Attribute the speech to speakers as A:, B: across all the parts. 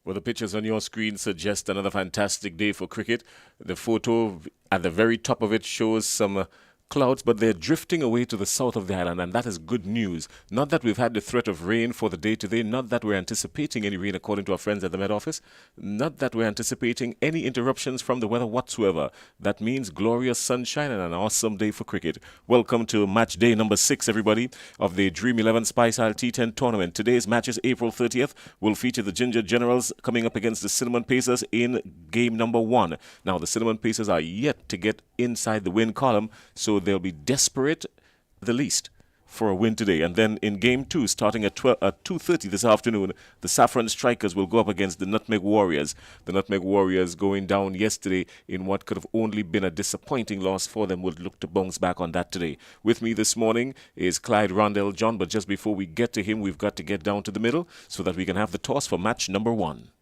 A: Well, the pictures on your screen suggest another fantastic day for cricket. The photo at the very top of it shows some clouds, but they're drifting away to the south of the island, and that is good news. Not that we've had the threat of rain for the day today, not that we're anticipating any rain, according to our friends at the Met Office, not that we're anticipating any interruptions from the weather whatsoever. That means glorious sunshine and an awesome day for cricket. Welcome to match day number 6, everybody, of the Dream 11 Spice Isle T10 tournament. Today's matches, April 30th, will feature the Ginger Generals coming up against the Cinnamon Pacers in game number 1. Now, the Cinnamon Pacers are yet to get inside the win column, so they'll be desperate, the least, for a win today. And then in game 2, starting at 2:30 this afternoon, the Saffron Strikers will go up against the Nutmeg Warriors. The Nutmeg Warriors, going down yesterday in what could have only been a disappointing loss for them, would look to bounce back on that today. With me this morning is Clyde Rondell John, but just before we get to him, we've got to get down to the middle so that we can have the toss for match number 1.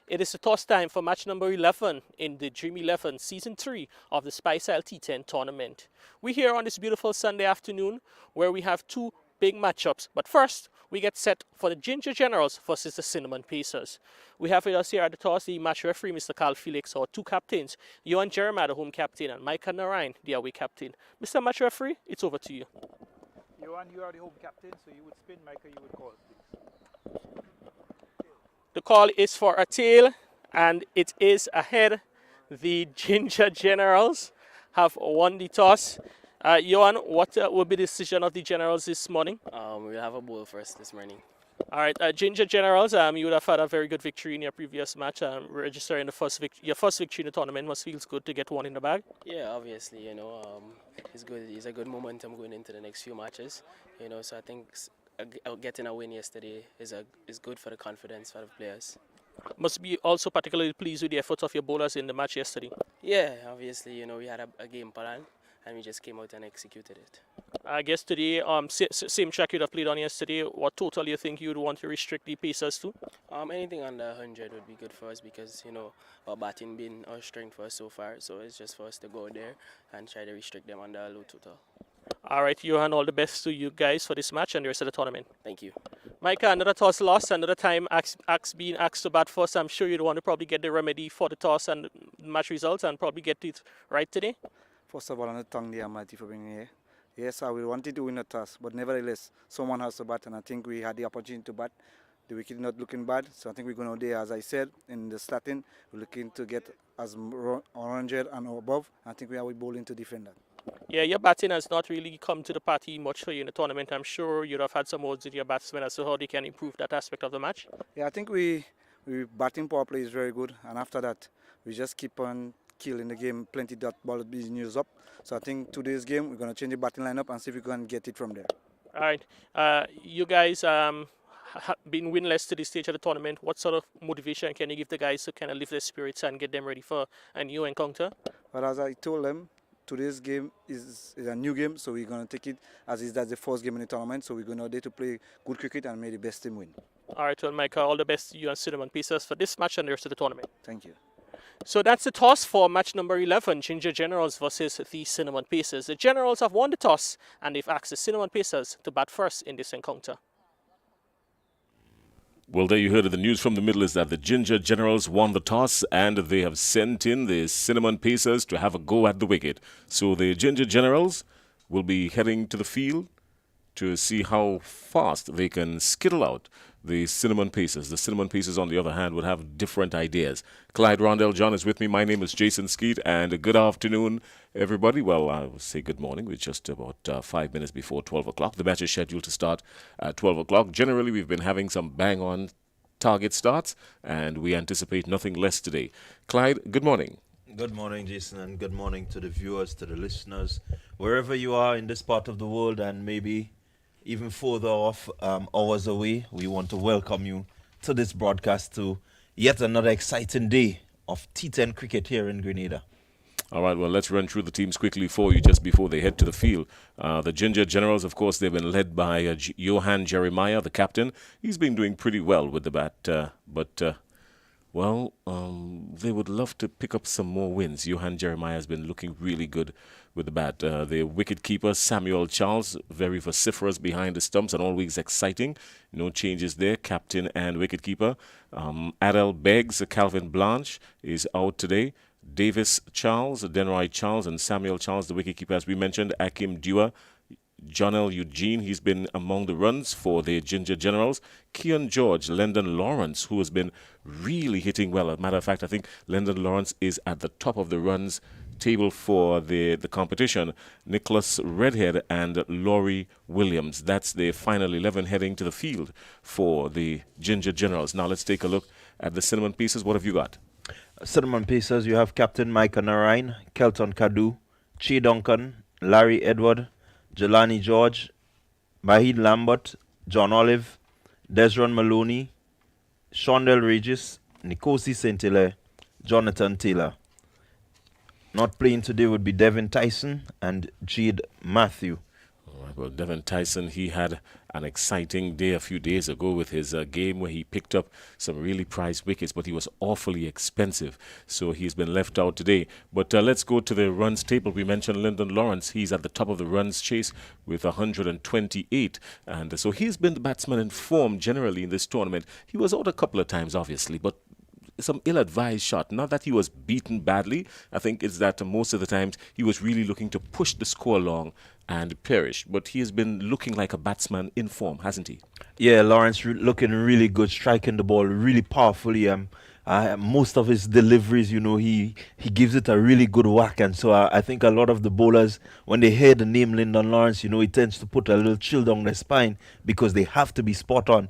B: It is the toss time for match number 11 in the Dream 11 Season 3 of the Spice Isle T10 tournament. We're here on this beautiful Sunday afternoon where we have two big matchups. But first, we get set for the Ginger Generals versus the Cinnamon Pacers. We have with us here at the toss the match referee, Mr. Carl Felix, our two captains, Johan Jeremiah, the home captain, and Micah Narayan, the away captain. Mr. Match referee, it's over to you.
C: Johan, you are the home captain, so you would spin. Micah, you would call, please.
B: The call is for a tail, and it is ahead. The Ginger Generals have won the toss. Johan, what will be the decision of the Generals this morning?
D: We'll have a bowl first this morning.
B: All right, Ginger Generals, you would have had a very good victory in your previous match, registering your first victory in the tournament. Must feels good to get one in the bag.
D: Yeah, obviously, it's good. It's a good momentum going into the next few matches. So I think getting a win yesterday is good for the confidence for the players.
B: Must be also particularly pleased with the effort of your bowlers in the match yesterday.
D: Yeah, obviously, we had a game plan and we just came out and executed it.
B: I guess today, same track you'd have played on yesterday. What total you think you would want to restrict the Pacers to?
D: Anything under 100 would be good for us because, our batting been our strength for us so far. So it's just for us to go there and try to restrict them under a low total.
B: All right, Johan, all the best to you guys for this match and the rest of the tournament.
D: Thank you.
B: Micah, another toss loss, another time being asked to bat first. I'm sure you'd want to probably get the remedy for the toss and the match results and probably get it right today.
C: First of all, on the tongue, the Almighty for being here. Yes, I will wanted to win the toss, but nevertheless, someone has to bat, and I think we had the opportunity to bat. The wicket not looking bad, so I think we're going to do, as I said, in the starting, we're looking to get as 100 and above. I think we are bowling to defend that.
B: Yeah, your batting has not really come to the party much for you in the tournament. I'm sure you'd have had some words with your batsmen as to how they can improve that aspect of the match.
C: Yeah, I think we batting power play is very good, and after that, we just keep on killing the game, plenty that ball being used up. So I think today's game, we're going to change the batting lineup and see if we can get it from there.
B: All right. You guys been winless to this stage of the tournament. What sort of motivation can you give the guys to kind of lift their spirits and get them ready for a new encounter?
C: But as I told them, today's game is a new game, so we're going to take it as that's the first game in the tournament. So we're going to there to play good cricket and make the best team win.
B: All right, well, Micah, all the best to you and Cinnamon Pacers for this match and the rest of the tournament.
C: Thank you.
B: So that's the toss for match number 11, Ginger Generals versus the Cinnamon Pacers. The Generals have won the toss and they've asked the Cinnamon Pacers to bat first in this encounter.
A: Well, there you heard it. The news from the middle is that the Ginger Generals won the toss and they have sent in the Cinnamon Pacers to have a go at the wicket. So the Ginger Generals will be heading to the field to see how fast they can skittle out the Cinnamon Pacers. The Cinnamon Pacers, on the other hand, would have different ideas. Clyde Rondell John is with me. My name is Jason Skeet, and good afternoon, everybody. Well, I will say good morning. We're just about 5 minutes before 12 o'clock. The match is scheduled to start at 12 o'clock. Generally, we've been having some bang-on target starts, and we anticipate nothing less today. Clyde, good morning.
E: Good morning, Jason, and good morning to the viewers, to the listeners, wherever you are in this part of the world and maybe even further off, hours away. We want to welcome you to this broadcast to yet another exciting day of T10 cricket here in Grenada.
A: All right, well, let's run through the teams quickly for you just before they head to the field. The Ginger Generals, of course, they've been led by Johan Jeremiah, the captain. He's been doing pretty well with the bat, but Well, they would love to pick up some more wins. Johan Jeremiah has been looking really good with the bat. The wicket keeper, Samuel Charles, very vociferous behind the stumps and always exciting. No changes there, captain and wicket keeper. Adel Beggs, Calvin Blanche is out today. Davis Charles, Denroy Charles, and Samuel Charles, the wicketkeeper, as we mentioned. Akim Dua, John L. Eugene, he's been among the runs for the Ginger Generals. Keon George, Lyndon Lawrence, who has been really hitting well. As a matter of fact, I think Lyndon Lawrence is at the top of the runs table for the competition. Nicholas Redhead and Laurie Williams. That's the final 11 heading to the field for the Ginger Generals. Now let's take a look at the cinnamon pieces. What have you got?
E: Cinnamon Pacers, you have Captain Micah Narine, Kelton Kadu, Che Duncan, Larry Edward, Jelani George, Bahid Lambert, John Olive, Desron Maloney, Shondell Regis, Nkosi Saint-Hilaire, Jonathan Taylor. Not playing today would be Devin Tyson and Jade Matthew.
A: All right, well, Devin Tyson, he had an exciting day a few days ago with his game where he picked up some really prized wickets, but he was awfully expensive. So he's been left out today. But let's go to the runs table. We mentioned Lyndon Lawrence. He's at the top of the runs chase with 128. And so he's been the batsman in form generally in this tournament. He was out a couple of times, obviously, but some ill-advised shot. Not that he was beaten badly. I think it's that most of the times he was really looking to push the score along and perish. But he has been looking like a batsman in form, hasn't he?
E: Yeah, Lawrence looking really good, striking the ball really powerfully. Most of his deliveries, he gives it a really good whack. And so I think a lot of the bowlers, when they hear the name Lyndon Lawrence, it tends to put a little chill down their spine because they have to be spot on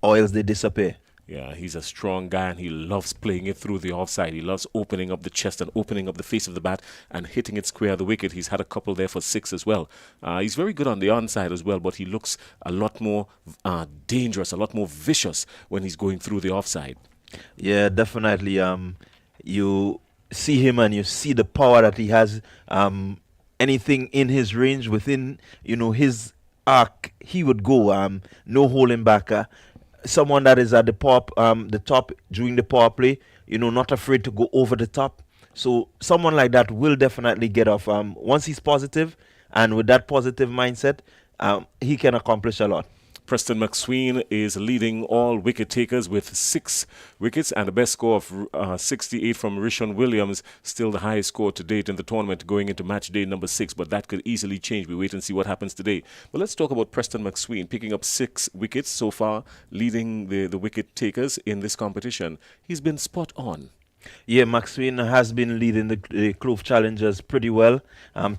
E: or else they disappear.
A: Yeah, he's a strong guy and he loves playing it through the offside. He loves opening up the chest and opening up the face of the bat and hitting it square the wicket. He's had a couple there for 6 as well. He's very good on the onside as well, but he looks a lot more dangerous, a lot more vicious when he's going through the offside.
E: Yeah, definitely. You see him and you see the power that he has. Anything in his range, within his arc, he would go. No holding back. Someone that is at the top during the power play, not afraid to go over the top. So someone like that will definitely get off. Once he's positive and with that positive mindset, he can accomplish a lot.
A: Preston McSween is leading all wicket takers with 6 wickets and the best score of 68 from Rishon Williams, still the highest score to date in the tournament going into match day number 6, but that could easily change. We wait and see what happens today. But let's talk about Preston McSween picking up 6 wickets so far, leading the wicket takers in this competition. He's been spot on.
E: Yeah, McSween has been leading the Clove Challengers pretty well,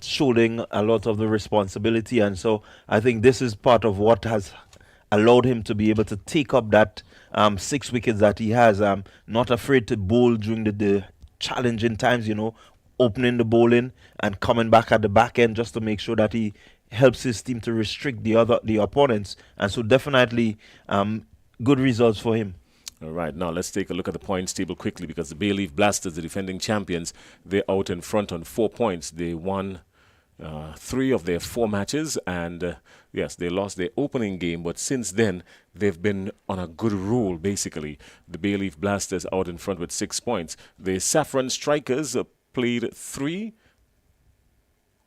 E: shouldering a lot of the responsibility, and so I think this is part of what has allowed him to be able to take up that 6 wickets that he has. Not afraid to bowl during the challenging times, opening the bowling and coming back at the back end just to make sure that he helps his team to restrict the opponents. And so definitely good results for him.
A: All right, now let's take a look at the points table quickly because the Bayleaf Blasters, the defending champions, they're out in front on 4 points. They won 3 of their 4 matches and yes, they lost their opening game, but since then they've been on a good roll basically. The Bayleaf Blasters out in front with 6 points. The Saffron Strikers played 3,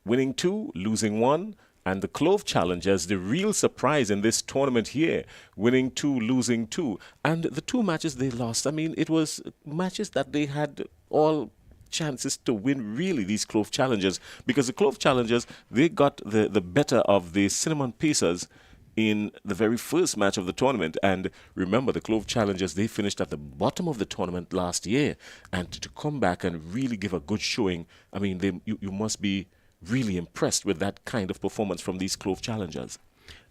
A: winning 2, losing 1. And the Clove Challengers, the real surprise in this tournament here, winning 2, losing 2. And the 2 matches they lost, I mean, it was matches that they had all chances to win, really, these Clove Challengers. Because the Clove Challengers, they got the better of the Cinnamon Pacers in the very first match of the tournament. And remember, the Clove Challengers, they finished at the bottom of the tournament last year. And to come back and really give a good showing, I mean, you must be really impressed with that kind of performance from these Clove Challengers.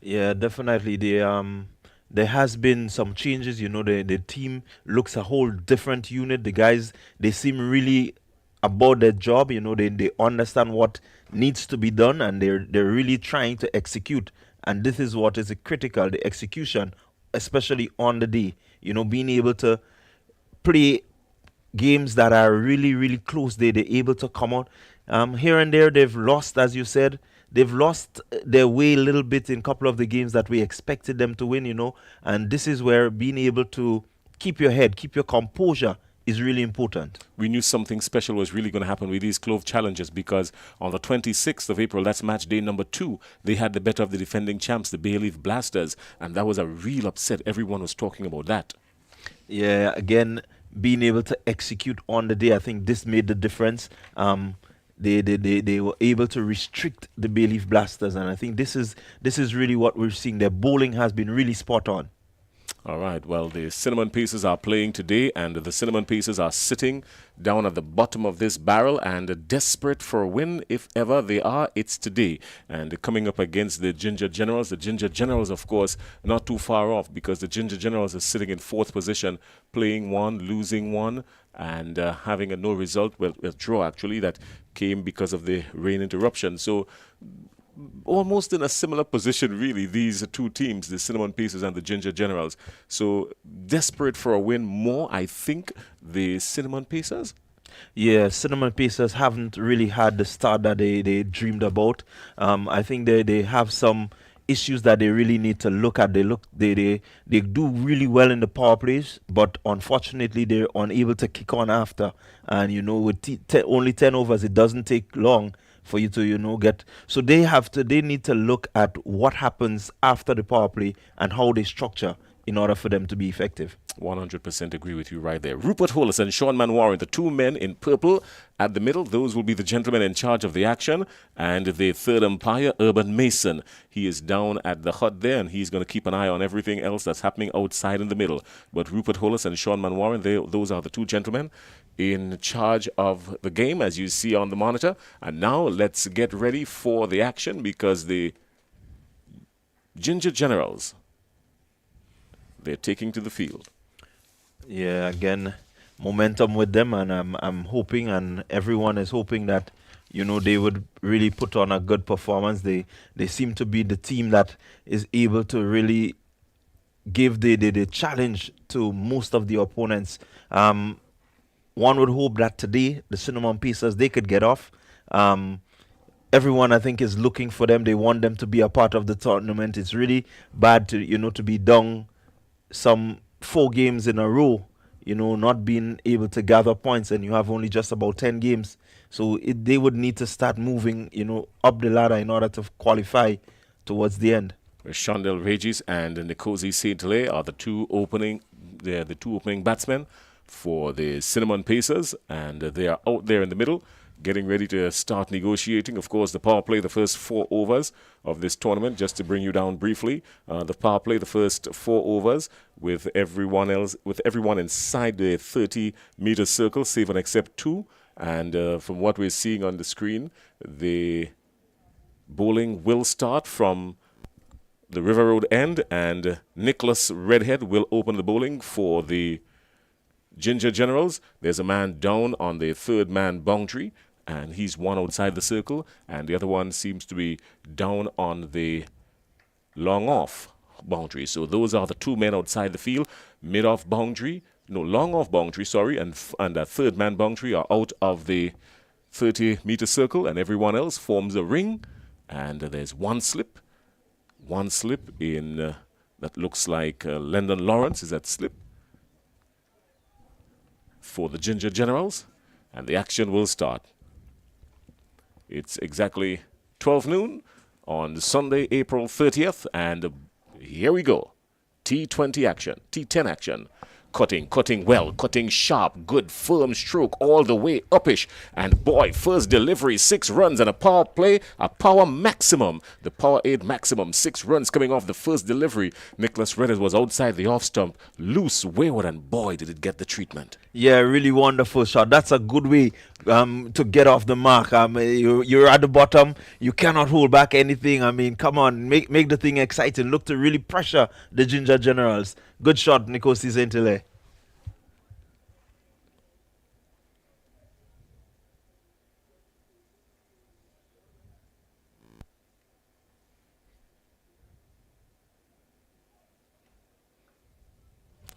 E: Yeah, definitely. There has been some changes. The team looks a whole different unit. The guys, they seem really about their job. They understand what needs to be done and they're really trying to execute. And this is what is critical, the execution, especially on the day. Being able to play games that are really, really close. They're able to come out. Here and there, they've lost, as you said. They've lost their way a little bit in a couple of the games that we expected them to win, And this is where being able to keep your head, keep your composure is really important.
A: We knew something special was really going to happen with these Clove Challenges because on the 26th of April, that's match day number 2, they had the better of the defending champs, the Bayleaf Blasters, and that was a real upset. Everyone was talking about that.
E: Yeah, again, being able to execute on the day, I think this made the difference. They were able to restrict the Bayleaf Blasters, and I think this is really what we're seeing. Their bowling has been really spot on.
A: All right, well, the Cinnamon Pacers are playing today, and the Cinnamon Pacers are sitting down at the bottom of this barrel and desperate for a win. If ever they are, it's today. And coming up against the Ginger Generals. The Ginger Generals, of course, not too far off because the Ginger Generals are sitting in 4th position, playing one, losing one, and having a no result, well, a draw actually, that came because of the rain interruption. So almost in a similar position, really, these two teams, the Cinnamon Pacers and the Ginger Generals. So desperate for a win more, I think, the Cinnamon Pacers.
E: Yeah, Cinnamon Pacers haven't really had the start that they dreamed about. I think they have some issues that they really need to look at. They do really well in the power plays, but unfortunately they're unable to kick on after. And with only 10 overs, it doesn't take long for you to get. So they need to look at what happens after the power play and how they structure in order for them to be effective.
A: 100% agree with you right there. Rupert Hollis and Sean Manwaring, the two men in purple at the middle. Those will be the gentlemen in charge of the action. And the third umpire, Urban Mason. He is down at the hut there, and he's going to keep an eye on everything else that's happening outside in the middle. But Rupert Hollis and Sean Manwaring, those are the two gentlemen in charge of the game, as you see on the monitor. And now let's get ready for the action because the Ginger Generals, they're taking to the field.
E: Yeah, again, momentum with them, and I'm hoping, and everyone is hoping that they would really put on a good performance. They seem to be the team that is able to really give the challenge to most of the opponents. One would hope that today the Cinnamon Pacers, they could get off. Everyone, I think, is looking for them. They want them to be a part of the tournament. It's really bad to be down some 4 games in a row, not being able to gather points, and you have only just about 10 games. So they would need to start moving, up the ladder in order to qualify towards the end.
A: Shondell Regis and Nkosi Saint-Hilaire are the two opening batsmen for the Cinnamon Pacers, and they are out there in the middle, getting ready to start negotiating. Of course, the power play, the first 4 overs of this tournament, just to bring you down briefly. The power play, the first 4 overs, with everyone inside the 30-meter circle, save and except 2. And from what we're seeing on the screen, the bowling will start from the River Road end, and Nicholas Redhead will open the bowling for the Ginger Generals. There's a man down on the 3rd man boundary, and he's one outside the circle, and the other one seems to be down on the long off boundary. So those are the 2 men outside the field. Long off boundary, and that 3rd man boundary are out of the 30-meter circle, and everyone else forms a ring, and there's one slip in that looks like Lyndon Lawrence is that slip for the Ginger Generals, and the action will start. It's exactly 12 noon on Sunday, April 30th, and here we go. T10 action. Cutting well, cutting sharp, good firm stroke all the way uppish. And boy, first delivery, 6 runs and a power play, a power maximum. The power 8 maximum, 6 runs coming off the first delivery. Nicholas Redder was outside the off stump, loose, wayward, and boy, did it get the treatment.
E: Yeah, really wonderful shot. That's a good way to get off the mark. You're at the bottom. You cannot hold back anything. I mean, come on, make the thing exciting. Look to really pressure the Ginger Generals. Good shot, Nkosi Saint-Hilaire.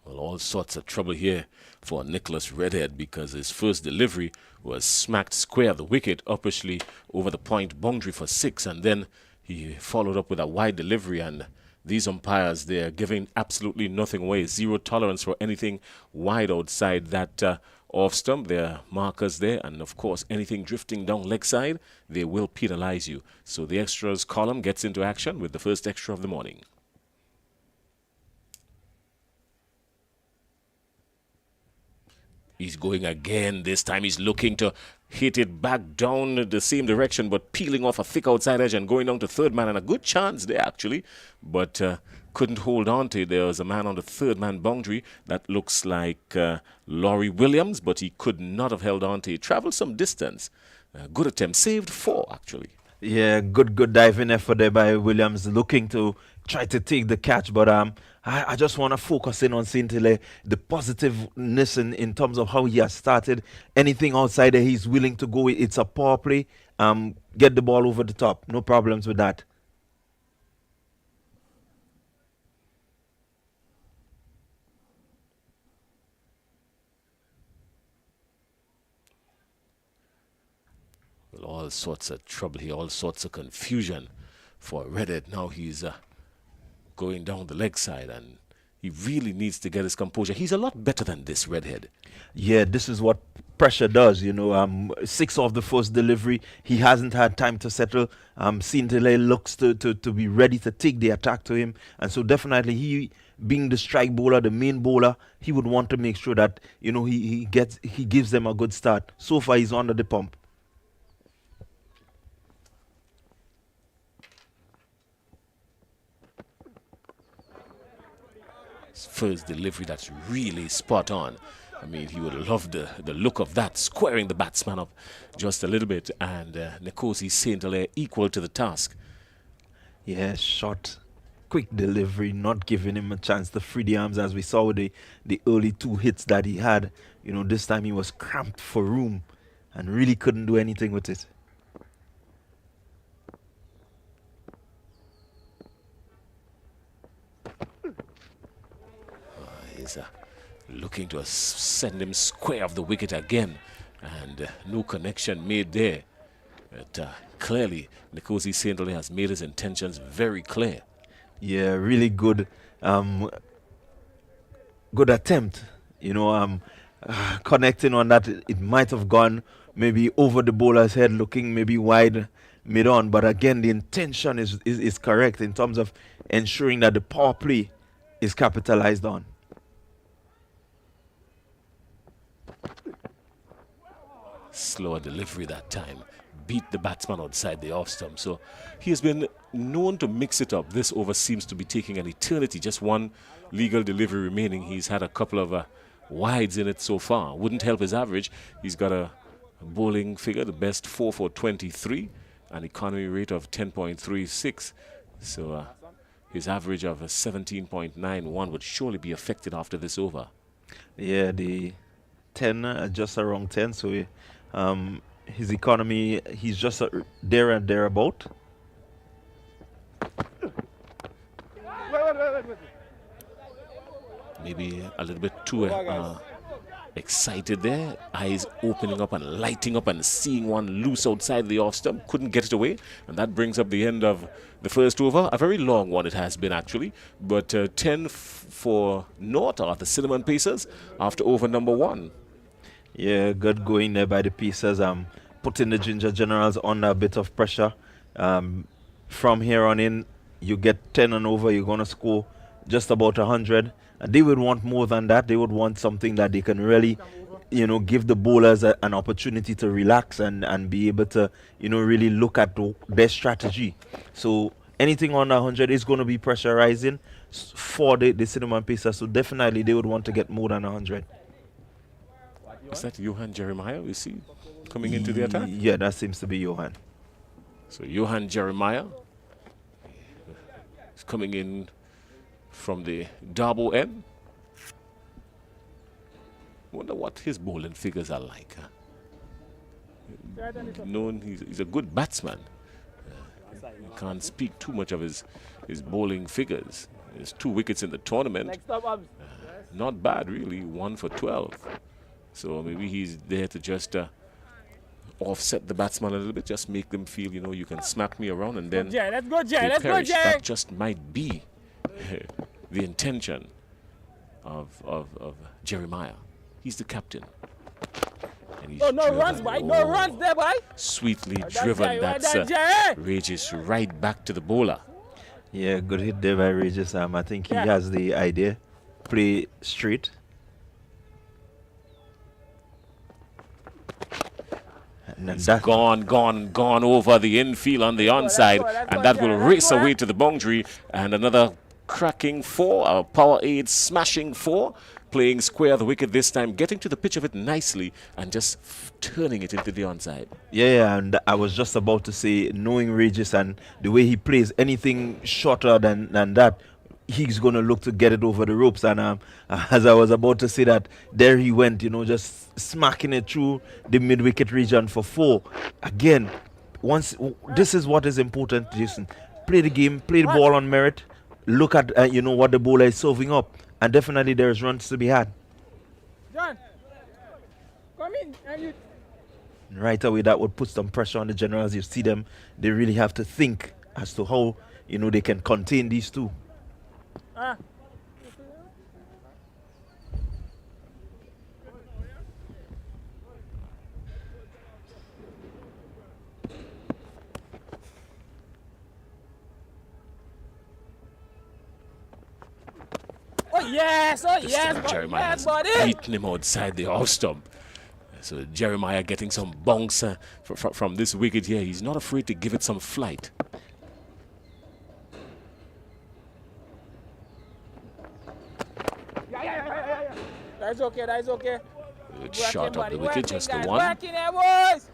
A: Well, all sorts of trouble here for Nicholas Redhead because his first delivery was smacked square the wicket uppishly over the point boundary for 6, and then he followed up with a wide delivery, and these umpires, they're giving absolutely nothing away. 0 tolerance for anything wide outside that off stump. There are markers there, and of course, anything drifting down leg side, they will penalize you. So the extras column gets into action with the first extra of the morning. He's going again. This time he's looking to hit it back down the same direction, but peeling off a thick outside edge and going down to third man. And a good chance there, actually, but couldn't hold on to it. There was a man on the third man boundary. That looks like Laurie Williams, but he could not have held on to it. Traveled some distance. Good attempt. Saved 4, actually.
E: Yeah, good diving effort there by Williams, looking to try to take the catch. But I just want to focus in on Saint-Hilaire, the positiveness in terms of how he has started. Anything outside there, he's willing to go. It's a power play. Get the ball over the top. No problems with that.
A: All sorts of trouble here, all sorts of confusion for Redhead. Now he's going down the leg side, and he really needs to get his composure. He's a lot better than this, Redhead.
E: Yeah, this is what pressure does, you know. 6 off the first delivery. He hasn't had time to settle. Saint-Hilaire looks to be ready to take the attack to him. And so definitely he, being the strike bowler, the main bowler, he would want to make sure that, you know, he gives them a good start. So far he's under the pump.
A: First delivery that's really spot on. I mean, he would love the look of that, squaring the batsman up just a little bit, and Nkosi Saint-Hilaire equal to the task.
E: Yeah, short, quick delivery, not giving him a chance to free the arms, as we saw with the early 2 hits that he had. You know, this time he was cramped for room and really couldn't do anything with it.
A: He's looking to send him square of the wicket again, and no connection made there. But clearly, Nkosi Saint-Hilaire has made his intentions very clear.
E: Yeah, really good, good attempt. You know, connecting on that, it might have gone maybe over the bowler's head, looking maybe wide mid-on. But again, the intention is correct in terms of ensuring that the power play is capitalized on.
A: Slower delivery that time. Beat the batsman outside the off stump. So he has been known to mix it up. This over seems to be taking an eternity. Just one legal delivery remaining. He's had a couple of wides in it so far. Wouldn't help his average. He's got a bowling figure, the best 4 for 23, an economy rate of 10.36. So his average of 17.91 would surely be affected after this over.
E: Yeah, the 10, just around 10. So his economy, he's just there and thereabout.
A: Maybe a little bit too excited there. Eyes opening up and lighting up and seeing one loose outside the off stump. Couldn't get it away. And that brings up the end of the first over. A very long one it has been, actually. But 10 for naught are the Cinnamon Pacers after over number 1.
E: Yeah, good going there by the Pacers. Putting the Ginger Generals under a bit of pressure. From here on in, you get 10 and over, you're going to score just about 100. And they would want more than that. They would want something that they can really, you know, give the bowlers an opportunity to relax and be able to, you know, really look at their strategy. So anything under 100 is going to be pressurizing for the Cinnamon Pacers. So definitely they would want to get more than 100.
A: Is that Johan Jeremiah we see coming into the attack?
E: Yeah, that seems to be Johan.
A: So Johan Jeremiah is coming in from the Darbo end. Wonder what his bowling figures are like. Known he's a good batsman. Can't speak too much of his bowling figures. There's 2 wickets in the tournament. Not bad, really. 1 for 12. So maybe he's there to just offset the batsman a little bit, just make them feel, you know, you can smack me around and then
B: Let's go, Jay.
A: they
B: Let's go,
A: perish.
B: Jay.
A: That just might be the intention of Jeremiah. He's the captain. And he's
B: Oh, no
A: driven.
B: runs, boy. No runs there, boy.
A: Sweetly
B: Well done,
A: driven.
B: Jerry. Well
A: That's
B: done, Jerry.
A: Regis right back to the bowler.
E: Yeah, good hit there by Regis. I think he
B: Yeah.
E: has the idea. Play straight. And then
A: It's
E: that
A: gone over the infield on the onside, and that will race away to the boundary. And another cracking four, a power aid smashing four, playing square the wicket this time, getting to the pitch of it nicely and just turning it into the onside.
E: Yeah, and I was just about to say, knowing Regis and the way he plays, anything shorter than that, he's going to look to get it over the ropes. And as I was about to say that, there he went, just smacking it through the mid-wicket region for four. Again, this is what is important, Jason. Play the game, play the ball on merit. Look at, what the bowler is serving up. And definitely there's runs to be had.
B: John, come in. And you...
E: Right away, that would put some pressure on the generals. You see them, they really have to think as to how, they can contain these two.
B: Oh, yes,
A: This time
B: buddy.
A: Jeremiah
B: Yes,
A: has
B: buddy.
A: beaten him outside the off stump. So Jeremiah getting some bonks from this wicket here. He's not afraid to give it some flight.
B: That's okay, that's okay.
A: Good shot of the wicket, just the one.
B: Working there, boys.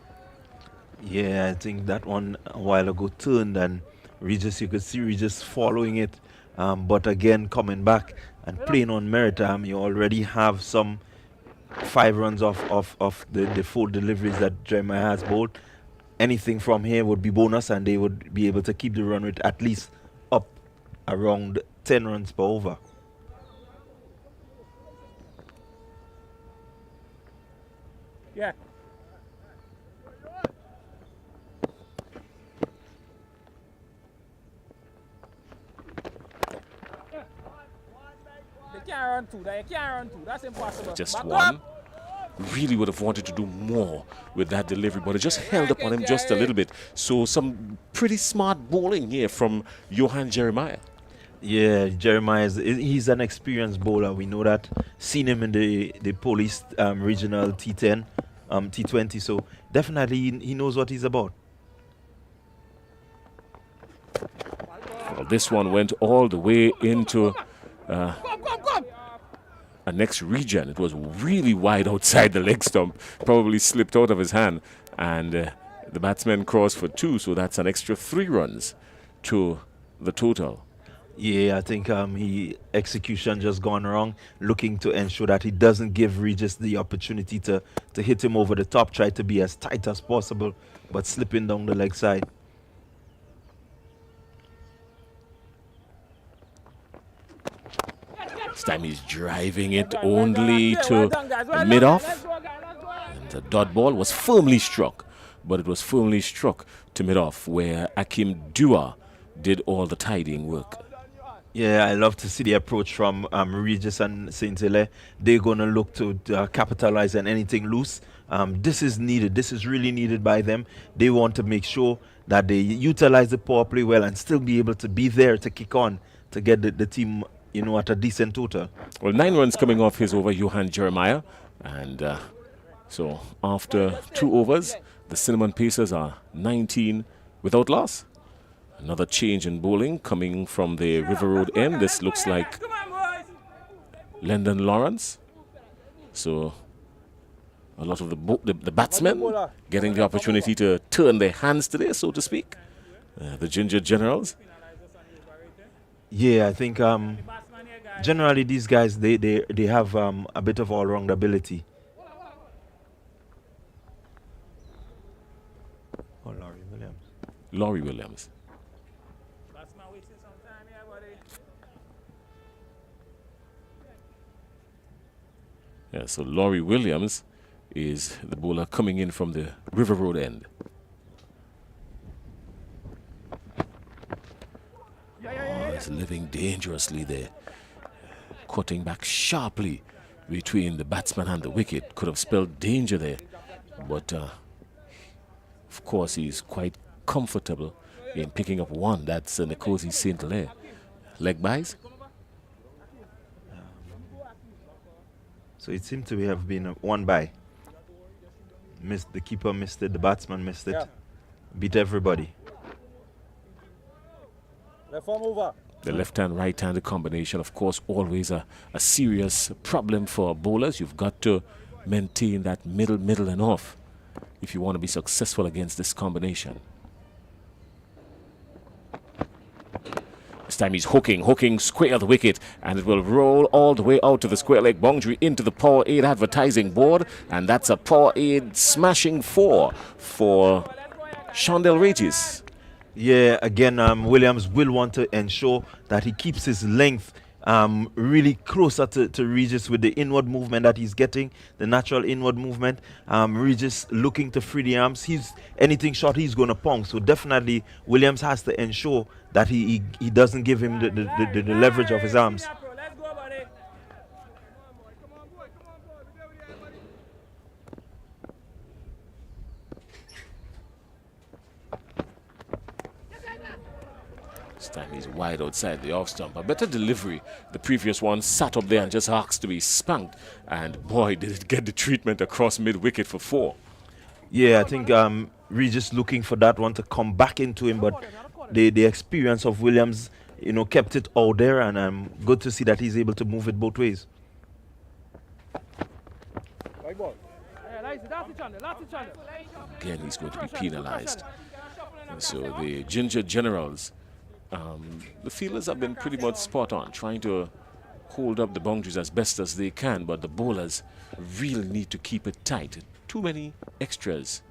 E: Yeah, I think that one a while ago turned, and you could see Regis following it. But again, coming back and playing on merit, you already have some 5 runs of the 4 deliveries that Jeremiah has bowled. Anything from here would be bonus, and they would be able to keep the run rate at least up around 10 runs per over.
B: Yeah. They can't run two. They can't run two. That's impossible.
A: Just
B: Back
A: one.
B: up.
A: Really would have wanted to do more with that delivery, but it just held up on him just a little bit. So some pretty smart bowling here from Johan Jeremiah.
E: Yeah, Jeremiah he's an experienced bowler. We know that. Seen him in the police regional T10, T20. So definitely he knows what he's about.
A: Well, this one went all the way into a next region. It was really wide outside the leg stump. Probably slipped out of his hand, and the batsman crossed for 2. So that's an extra 3 runs to the total.
E: Yeah, I think execution just gone wrong. Looking to ensure that he doesn't give Regis the opportunity to hit him over the top. Try to be as tight as possible, but slipping down the leg side.
A: This time he's driving it only to mid-off. And the dot ball was firmly struck, but it was firmly struck to mid-off, where Akim Dua did all the tidying work.
E: Yeah, I love to see the approach from Regis and St. Hilaire. They're going to look to capitalize on anything loose. This is needed. This is really needed by them. They want to make sure that they utilize the power play well and still be able to be there to kick on to get the team, at a decent total.
A: Well, 9 runs coming off his over, Johan Jeremiah. And so after 2 overs, the Cinnamon Pacers are 19 without loss. Another change in bowling coming from the River Road end. This looks like Lyndon Lawrence. So a lot of the batsmen getting the opportunity to turn their hands today, so to speak. The Ginger Generals.
E: Yeah, I think generally these guys, they have a bit of all-round ability. Oh, Laurie Williams.
A: Laurie Williams. Yeah, so Laurie Williams is the bowler coming in from the River Road end. Oh, he's living dangerously there. Cutting back sharply between the batsman and the wicket. Could have spelled danger there But of course, he's quite comfortable in picking up one. That's Nkosi St. Hilaire. Leg buys.
E: So it seemed to have been one by. Missed the keeper, missed it, the batsman missed it. Beat everybody.
A: The left-hand, right-handed combination, of course, always a serious problem for bowlers. You've got to maintain that middle and off if you want to be successful against this combination. This time he's hooking square the wicket, and it will roll all the way out to the square leg boundary into the Power 8 advertising board, and that's a Power 8 smashing 4 for Shondell Regis.
E: Yeah, again, Williams will want to ensure that he keeps his length really closer to Regis with the inward movement that he's getting, the natural inward movement. Regis looking to free the arms. Anything short, he's going to pong. So definitely, Williams has to ensure that he doesn't give him the leverage of his arms.
A: This time he's wide outside the off stump. A better delivery. The previous one sat up there and just asked to be spanked. And boy, did it get the treatment across mid-wicket for 4.
E: Yeah, I think Regis looking for that one to come back into him, but the experience of Williams, kept it out there, and good to see that he's able to move it both ways.
A: Again, he's going to be penalized. And so the Ginger Generals, the fielders have been pretty much spot on, trying to hold up the boundaries as best as they can, but the bowlers really need to keep it tight. Too many extras.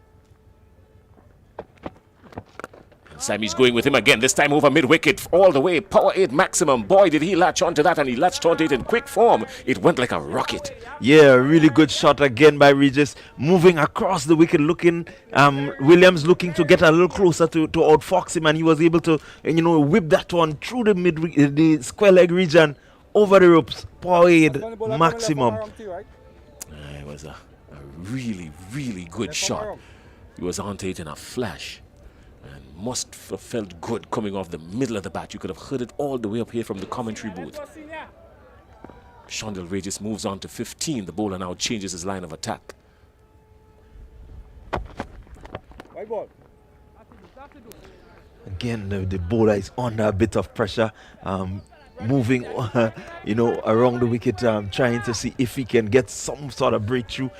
A: And Sammy's going with him again, this time over mid-wicket, all the way, Power 8 maximum. Boy, did he latch onto that, and he latched onto it in quick form. It went like a rocket.
E: Yeah, really good shot again by Regis, moving across the wicket, looking, Williams looking to get a little closer to outfox him, and he was able to, whip that one through the square leg region, over the ropes, Power 8 maximum.
A: It was a really, really good shot. He was onto it in a flash. And must have felt good coming off the middle of the bat. You could have heard it all the way up here from the commentary booth. Shondell Regis moves on to 15. The bowler now changes his line of attack.
E: Again, the bowler is under a bit of pressure, moving, around the wicket, trying to see if he can get some sort of breakthrough.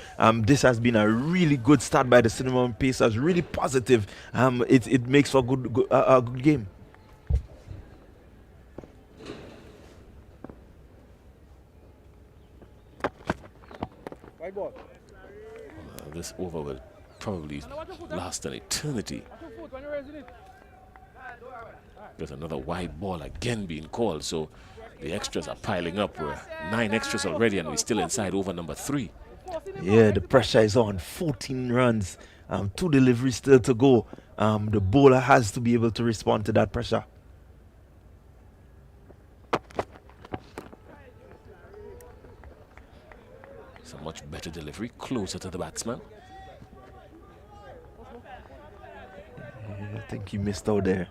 E: This has been a really good start by the Cinnamon Pacers, really positive. It makes for a good game.
A: This over will probably last an eternity. There's another wide ball again being called, so the extras are piling up. We're 9 extras already, and we're still inside over number 3.
E: Yeah, the pressure is on. 14 runs, 2 deliveries still to go. The bowler has to be able to respond to that pressure.
A: It's a much better delivery, closer to the batsman.
E: I think he missed out there.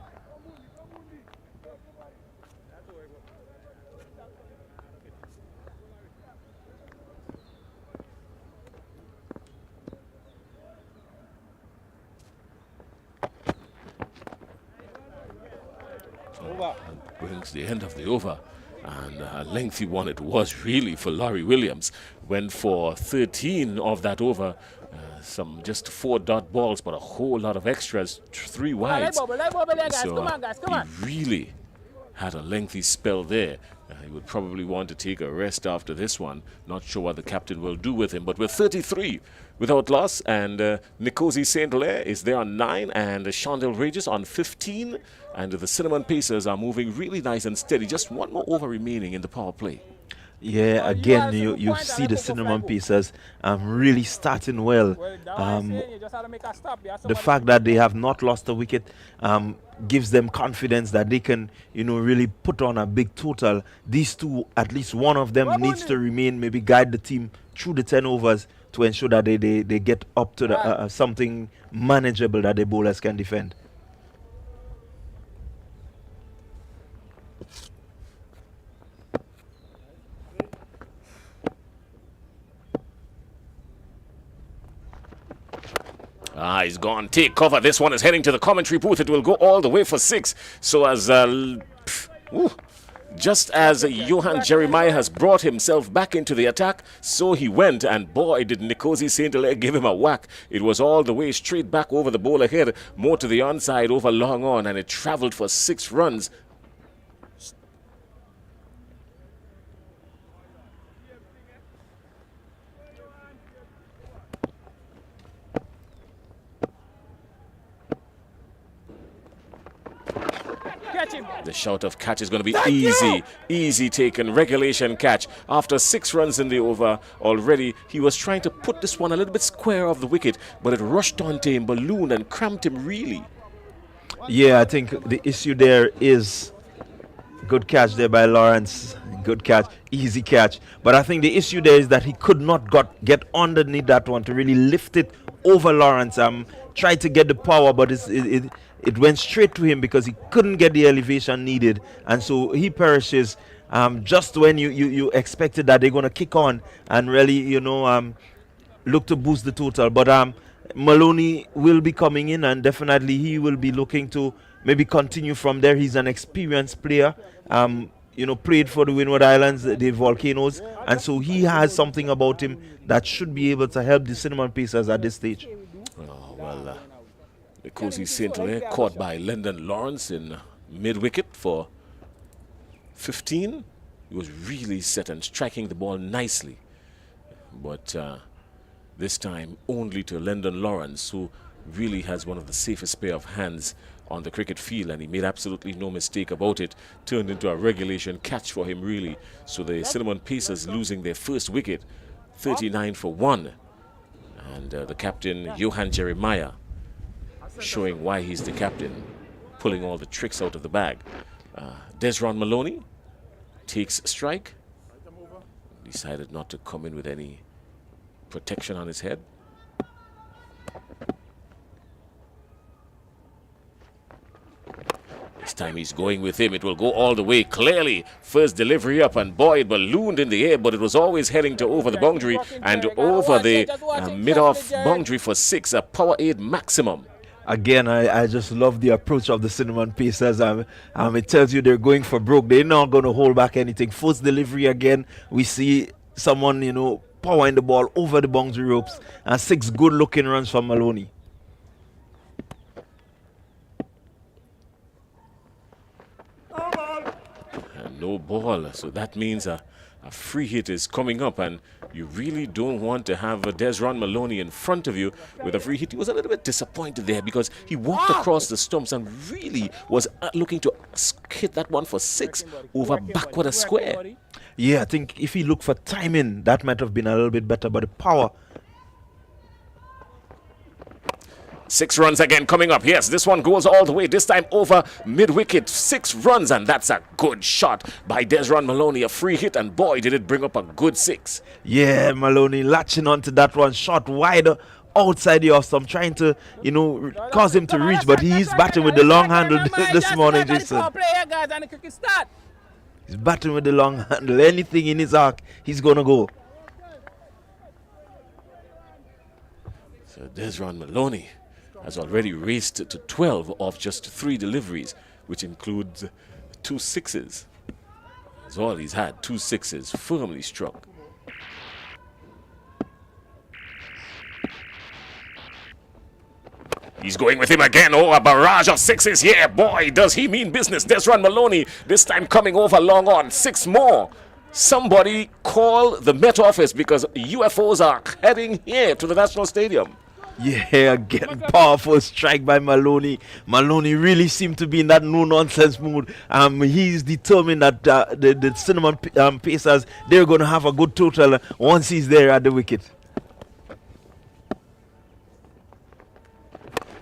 A: Brings the end of the over, and a lengthy one it was really for Laurie Williams. Went for 13 of that over, some just 4 dot balls, but a whole lot of extras, 3 wides. So he really had a lengthy spell there. He would probably want to take a rest after this one. Not sure what the captain will do with him, but we're 33 without loss, and Nkosi St. Hilaire is there on 9, and Shondell Regis on 15, and the Cinnamon Pacers are moving really nice and steady. Just 1 more over remaining in the power play.
E: Yeah, again, you see the Cinnamon Pacers really starting well. The fact that they have not lost a wicket gives them confidence that they can, really put on a big total. These two, at least one of them needs to remain, maybe guide the team through the 10 overs to ensure that they get up to the something manageable that the bowlers can defend.
A: He's gone. Take cover. This one is heading to the commentary booth. It will go all the way for 6. So as just as Johan Jeremiah has brought himself back into the attack, so he went, and boy, did Nkosi St. Hilaire give him a whack. It was all the way straight back over the bowler head, more to the onside over long on, and it traveled for 6 runs. The shout of catch is going to be easy taken, regulation catch. After 6 runs in the over already, he was trying to put this one a little bit square of the wicket, but it rushed onto him, ballooned and cramped him really.
E: Yeah, I think the issue there is good catch there by Lawrence. Good catch, easy catch. But I think the issue there is that he could not get underneath that one to really lift it over Lawrence. Tried to get the power, but it went straight to him because he couldn't get the elevation needed, and so he perishes just when you expected that they're going to kick on and really look to boost the total. But Maloney will be coming in, and definitely he will be looking to maybe continue from there. He's an experienced player, played for the Windward Islands, the Volcanoes, and so he has something about him that should be able to help the Cinnamon Pacers at this stage.
A: Nkosi St. Hilaire caught by Lyndon Lawrence in mid-wicket for 15. He was really set and striking the ball nicely. But this time only to Lyndon Lawrence, who really has one of the safest pair of hands on the cricket field, and he made absolutely no mistake about it. Turned into a regulation catch for him really. So the Cinnamon Pacers losing their first wicket, 39 for 1. And the captain, Johan Jeremiah, showing why he's the captain, pulling all the tricks out of the bag. Desron Maloney takes a strike. Decided not to come in with any protection on his head. This time he's going with him. It will go all the way clearly. First delivery up, and boy, it ballooned in the air, but it was always heading to over the boundary and over the mid-off boundary for 6, a power 8 maximum.
E: Again, I just love the approach of the Cinnamon Pacers. It tells you they're going for broke. They're not going to hold back anything. First delivery again, we see someone, powering the ball over the boundary ropes, and 6 good-looking runs from Maloney.
A: And no ball, so that means a free hit is coming up, and you really don't want to have Desron Maloney in front of you with a free hit. He was a little bit disappointed there because he walked across the stumps and really was looking to hit that one for 6 over backward a square.
E: Yeah, I think if he looked for timing, that might have been a little bit better, but the power.
A: 6 runs again coming up. Yes, this one goes all the way. This time over mid-wicket. 6 runs, and that's a good shot by Desron Maloney. A free hit, and boy, did it bring up a good 6.
E: Yeah, Maloney latching onto that one. Shot wider outside the off stump, trying to, cause him to reach, but he's batting with the long handle this morning, Jason. He's batting with the long handle. Anything in his arc, he's going to go.
A: So Desron Maloney has already raced to 12 off just 3 deliveries, which includes 2 sixes. That's all he's had, 2 sixes, firmly struck. He's going with him again. Oh, a barrage of 6s here. Boy, does he mean business. Desron Maloney, this time coming over long on. 6 more. Somebody call the Met Office because UFOs are heading here to the National Stadium.
E: Yeah, again, powerful strike by Maloney. Maloney really seemed to be in that no-nonsense mood. He's determined that the Cinnamon Pacers, they're going to have a good total once he's there at the wicket.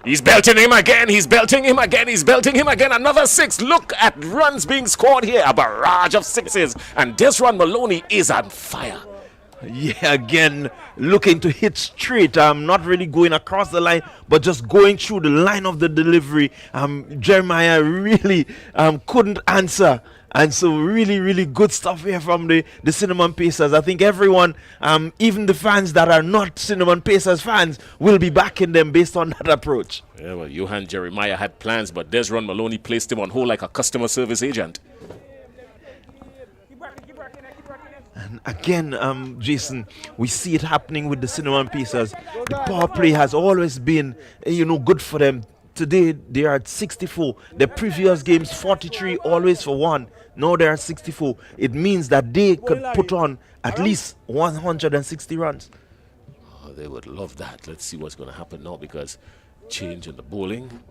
A: He's belting him again. He's belting him again. He's belting him again. Another 6. Look at runs being scored here. A barrage of 6s. And Desron Maloney is on fire.
E: Yeah, again, looking to hit straight. Not really going across the line, but just going through the line of the delivery. Jeremiah really couldn't answer. And so really, really good stuff here from the Cinnamon Pacers. I think everyone, even the fans that are not Cinnamon Pacers fans, will be backing them based on that approach.
A: Yeah, well, Johan Jeremiah had plans, but Desron Maloney placed him on hold like a customer service agent.
E: And again, Jason, we see it happening with the Cinnamon Pacers. The power play has always been, good for them. Today, they are at 64. The previous games, 43, always for one. Now they are 64. It means that they could put on at least 160 runs.
A: Oh, they would love that. Let's see what's going to happen now, because change in the bowling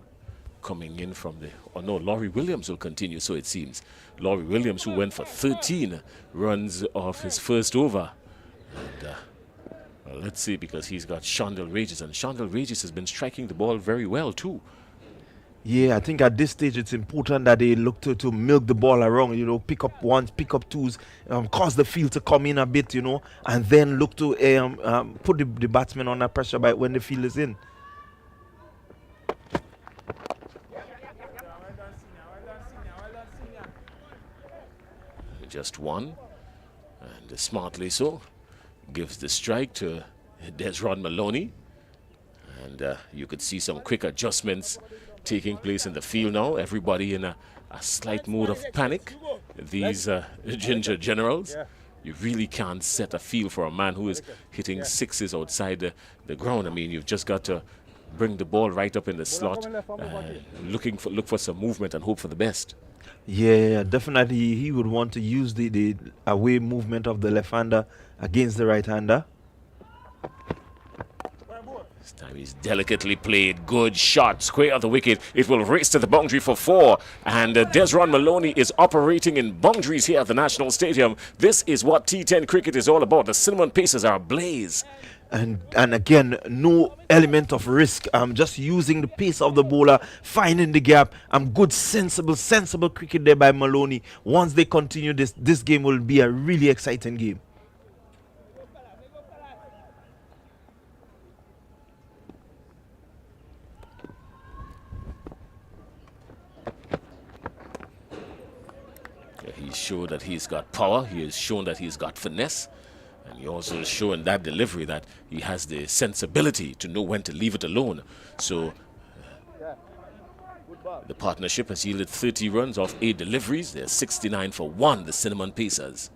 A: coming in from the... Oh, no, Laurie Williams will continue, so it seems. Laurie Williams, who went for 13 runs off his first over. And well, let's see, because he's got Shondell Regis, and Shondell Regis has been striking the ball very well, too.
E: Yeah, I think at this stage it's important that they look to milk the ball around, pick up ones, pick up twos, cause the field to come in a bit, and then look to put the batsman under pressure by when the field is in.
A: Just one, and smartly so, gives the strike to Desron Maloney. And you could see some quick adjustments taking place in the field now. Everybody in a slight mood of panic. These Ginger Generals. You really can't set a field for a man who is hitting sixes outside the ground. I mean, you've just got to bring the ball right up in the slot, look for some movement and hope for the best.
E: Yeah, definitely he would want to use the away movement of the left-hander against the right-hander.
A: This time he's delicately played. Good shot, square of the wicket. It will race to the boundary for 4. And Desron Maloney is operating in boundaries here at the National Stadium. This is what T10 cricket is all about. The Cinnamon Pacers are ablaze.
E: And again, no element of risk. Just using the pace of the bowler, finding the gap. Good, sensible cricket there by Maloney. Once they continue this game will be a really exciting game.
A: He's shown that he's got power. He has shown that he's got finesse. And he also has shown that delivery that he has the sensibility to know when to leave it alone. So the partnership has yielded 30 runs off 8 deliveries. They're 69 for 1, the Cinnamon Pacers.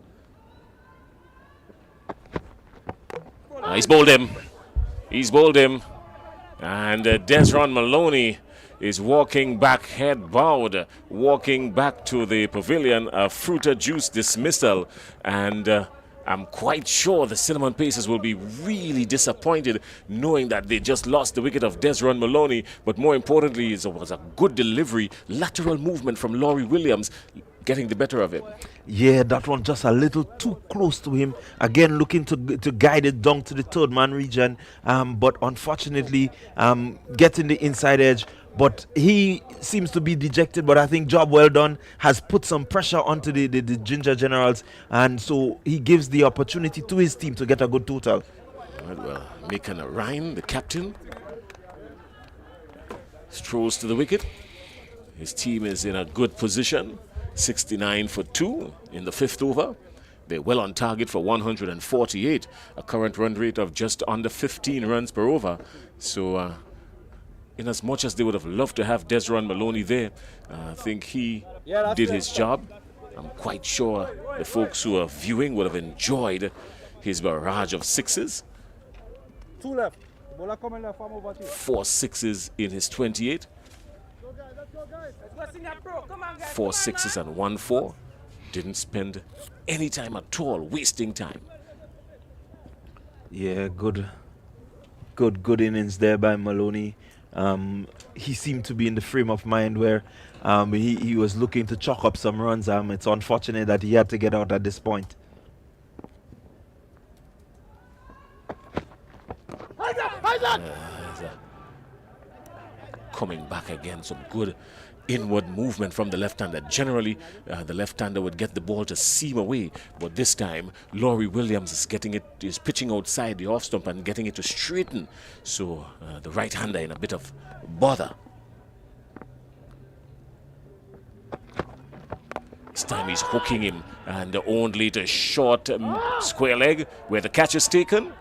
A: He's bowled him. He's bowled him. And Desron Maloney is walking back, head bowed, walking back to the pavilion, a fruiter juice dismissal. And I'm quite sure the Cinnamon Pacers will be really disappointed knowing that they just lost the wicket of Desron Maloney. But more importantly, it was a good delivery, lateral movement from Laurie Williams, getting the better of him.
E: Yeah, that one just a little too close to him. Again, looking to guide it down to the third man region. But unfortunately, getting the inside edge. But he seems to be dejected, but I think job well done has put some pressure onto the Ginger Generals, and so he gives the opportunity to his team to get a good total.
A: Well, Mekan Ryan, the captain, strolls to the wicket. His team is in a good position, 69 for 2 in the 5th over. They're well on target for 148, a current run rate of just under 15 runs per over. So, in as much as they would have loved to have Desron Maloney there, I think he did his job. I'm quite sure the folks who are viewing would have enjoyed his barrage of sixes.
C: 2 left. The bowler coming left, I'm over to you.
A: 4 sixes in his 28. 4 sixes and 1 4. Didn't spend any time at all wasting time.
E: Yeah, good innings there by Maloney. He seemed to be in the frame of mind where he was looking to chalk up some runs. It's unfortunate that he had to get out at this point.
A: Coming back again, some good inward movement from the left-hander. Generally, the left-hander would get the ball to seam away, but this time, Laurie Williams is pitching outside the off stump and getting it to straighten. So the right-hander in a bit of bother. This time he's hooking him, and only to short square leg where the catch is taken.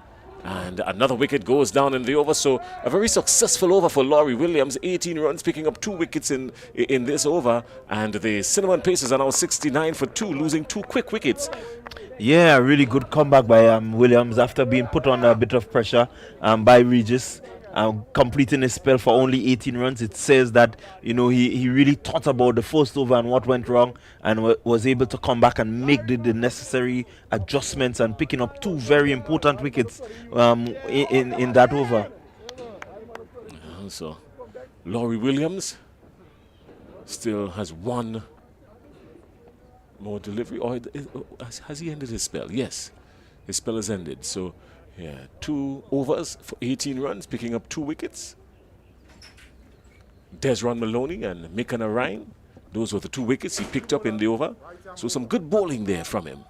A: And another wicket goes down in the over. So a very successful over for Laurie Williams. 18 runs, picking up 2 wickets in this over. And the Cinnamon Pacers are now 69 for 2, losing 2 quick wickets.
E: Yeah, a really good comeback by Williams after being put under a bit of pressure by Regis. Completing his spell for only 18 runs. It says that, you know, he really thought about the first over and what went wrong, and was able to come back and make the necessary adjustments and picking up 2 very important wickets in that over.
A: So Laurie Williams still has 1 more delivery. Or has he ended his spell? Yes, his spell has ended. So yeah, 2 overs for 18 runs, picking up 2 wickets. Desron Maloney and Mika Narayan, those were the 2 wickets he picked up in the over. So some good bowling there from him.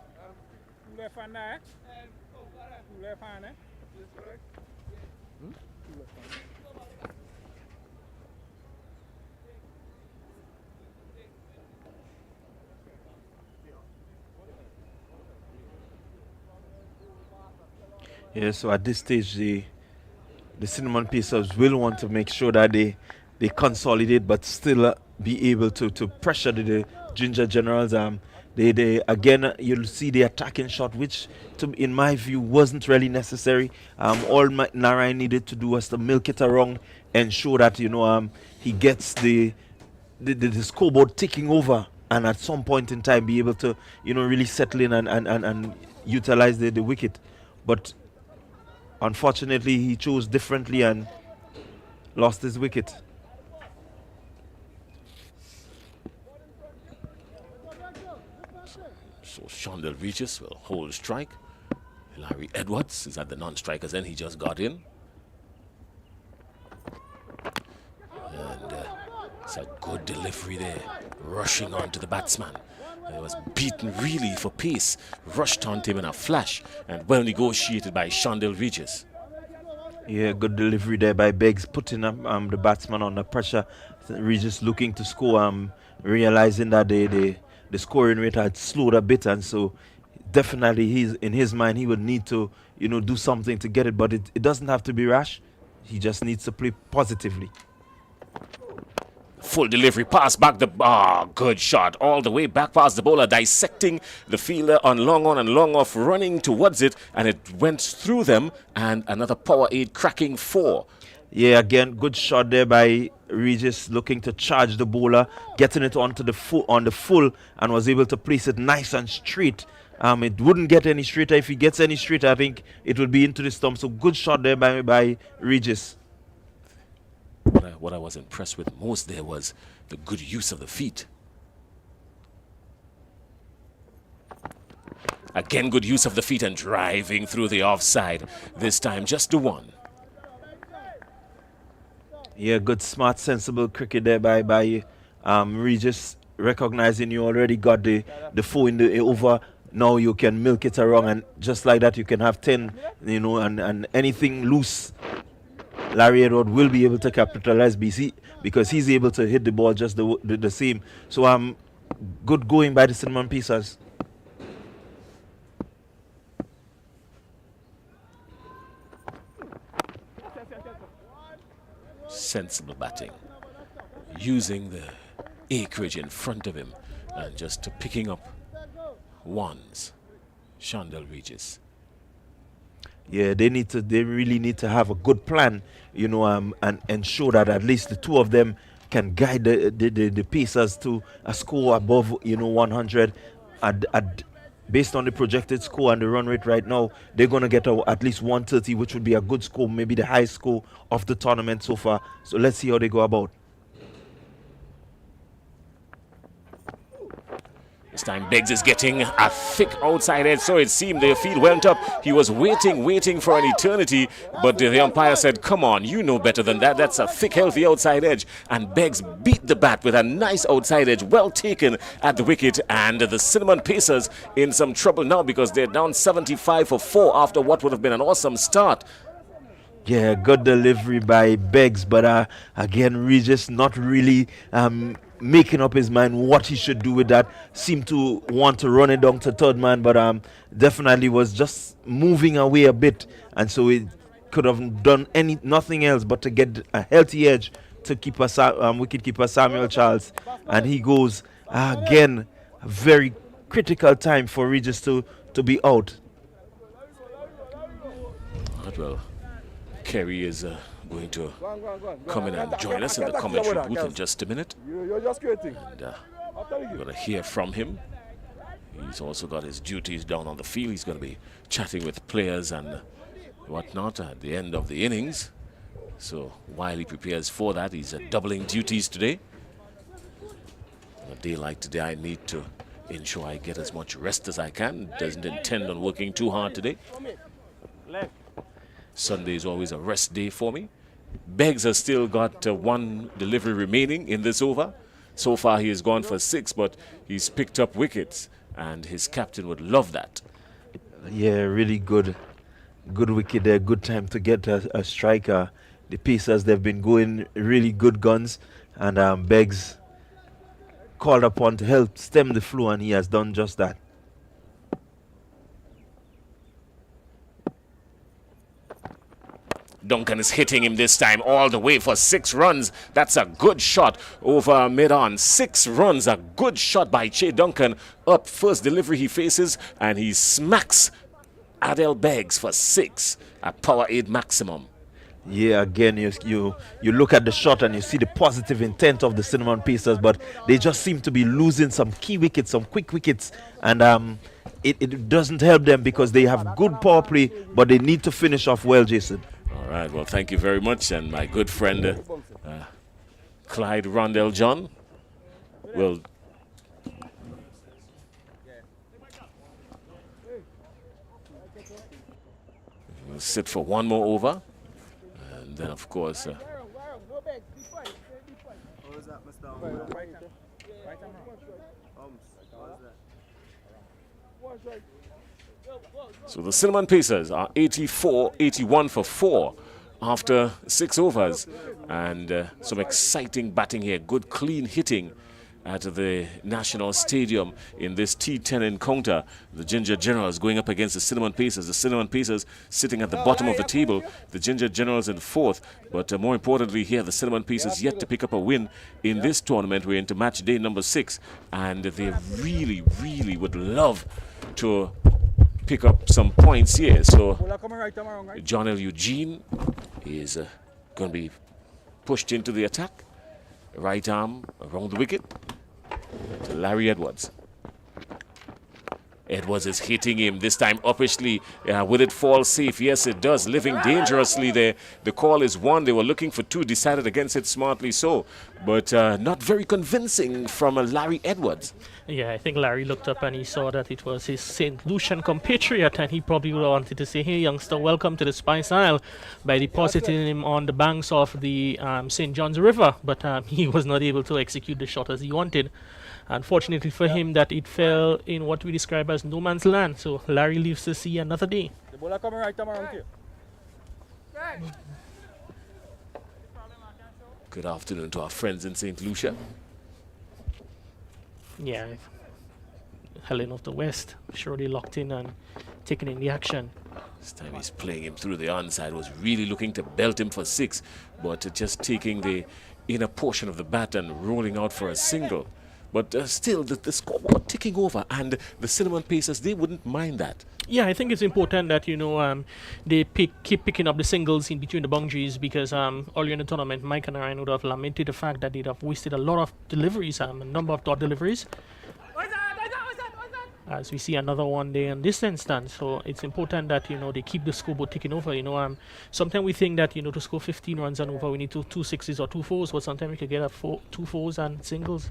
E: Yeah, so at this stage, the Cinnamon Pacers will want to make sure that they consolidate, but still be able to pressure the Ginger Generals. They again, you'll see the attacking shot, which in my view wasn't really necessary. All Narayan needed to do was to milk it around, ensure that, you know, he gets the scoreboard ticking over, and at some point in time be able to, you know, really settle in and utilize the wicket. But unfortunately, he chose differently and lost his wicket.
A: So Shondell Regis will hold strike. Larry Edwards is at the non-strikers, and he just got in. And it's a good delivery there, rushing on to the batsman. It was beaten really for pace, rushed onto him in a flash, and well negotiated by Shondell Regis.
E: Yeah, good delivery there by Beggs, putting the batsman under pressure. Regis looking to score, realizing that the scoring rate had slowed a bit, and so definitely in his mind he would need to, you know, do something to get it, but it doesn't have to be rash. He just needs to play positively.
A: Full delivery pass back good shot all the way back past the bowler, dissecting the fielder on long on and long off, running towards it, and it went through them, and another power 8 cracking 4.
E: Yeah, again, good shot there by Regis, looking to charge the bowler, getting it onto the full, and was able to place it nice and straight. It wouldn't get any straighter. If he gets any straighter, I think it would be into the stump. So good shot there by Regis.
A: What I was impressed with most there was the good use of the feet. Again, good use of the feet and driving through the offside. This time just to 1.
E: Yeah, good, smart, sensible cricket there by Regis, recognizing you already got the 4 in the over. Now you can milk it around, and just like that you can have 10, you know, and anything loose, Larry Edward will be able to capitalize because he's able to hit the ball just the same. So good going by the Cinnamon Pacers.
A: Sensible batting, using the acreage in front of him and just picking up 1s. Shondell Regis.
E: Yeah, they really need to have a good plan, you know, and ensure that at least the 2 of them can guide the Pacers to a score above, you know, 100. Based on the projected score and the run rate right now, they're going to get at least 130, which would be a good score, maybe the highest score of the tournament so far. So let's see how they go about.
A: This time Beggs is getting a thick outside edge, so it seemed. The field went up. He was waiting for an eternity, but the umpire said, come on, you know better than that. That's a thick, healthy outside edge. And Beggs beat the bat with a nice outside edge, well taken at the wicket. And the Cinnamon Pacers in some trouble now because they're down 75 for 4 after what would have been an awesome start.
E: Yeah, good delivery by Beggs, but again, Regis not really making up his mind what he should do with that. Seemed to want to run it down to third man, but definitely was just moving away a bit, and so it could have done nothing else but to get a healthy edge to keeper wicketkeeper Samuel Charles, and he goes again. A very critical time for Regis to be out.
A: Well, Kerry is going to come in and join us in the commentary booth in just a minute.
F: You're just creating.
A: And we're going to hear from him. He's also got his duties down on the field. He's going to be chatting with players and whatnot at the end of the innings. So while he prepares for that, he's doubling duties today. On a day like today, I need to ensure I get as much rest as I can. Doesn't intend on working too hard today. Sunday is always a rest day for me. Beggs has still got one delivery remaining in this over. So far he has gone for 6, but he's picked up wickets, and his captain would love that.
E: Yeah, really good wicket there. Good time to get a striker. The Pacers, they've been going really good guns, and Beggs called upon to help stem the flow, and he has done just that.
A: Duncan is hitting him this time all the way for 6 runs. That's a good shot over mid-on. 6 runs, a good shot by Che Duncan. Up first delivery he faces, and he smacks Adel Beggs for 6 at power 8 maximum.
E: Yeah, again, you look at the shot and you see the positive intent of the Cinnamon Pacers, but they just seem to be losing some key wickets, some quick wickets, and it doesn't help them because they have good power play, but they need to finish off well, Jason.
A: All right, well, thank you very much. And my good friend Clyde Rondell John will sit for one more over. And then, of course, so the Cinnamon Pacers are 81 for 4 after 6 overs. And some exciting batting here. Good clean hitting at the National Stadium in this T10 encounter. The Ginger Generals going up against the Cinnamon Pacers. The Cinnamon Pacers sitting at the bottom of the table. The Ginger Generals in 4th. But more importantly here, the Cinnamon Pacers yet to pick up a win in this tournament. We're into match day number 6. And they really, really would love to pick up some points here. So John L. Eugene is going to be pushed into the attack. Right arm around the wicket to Larry Edwards. Edwards is hitting him, this time uppishly. Will it fall safe? Yes, it does. Living dangerously there. The call is 1. They were looking for 2, decided against it smartly so. But not very convincing from Larry Edwards.
B: Yeah, I think Larry looked up and he saw that it was his St. Lucian compatriot, and he probably would have wanted to say, hey, youngster, welcome to the Spice Isle, by depositing him on the banks of the St. John's River. But he was not able to execute the shot as he wanted. Unfortunately for him, that it fell in what we describe as no man's land. So Larry lives to see another day.
F: The ball coming right around here.
A: Good afternoon to our friends in St. Lucia.
B: Yeah, Helen of the West surely locked in and taking in the action.
A: This time he's playing him through the onside. Was really looking to belt him for 6, but just taking the inner portion of the bat and rolling out for a single. But still, the scoreboard ticking over, and the Cinnamon Pacers, they wouldn't mind that.
B: Yeah, I think it's important that, you know, they keep picking up the singles in between the boundaries, because earlier in the tournament, Mike and I would have lamented the fact that they'd have wasted a lot of deliveries, a number of dot deliveries. As we see another one there in this instance. So it's important that, you know, they keep the scoreboard ticking over. You know, sometimes we think that, you know, to score 15 runs and over, we need 2 6s or 2 4s, but sometimes we could get 2 4s and singles.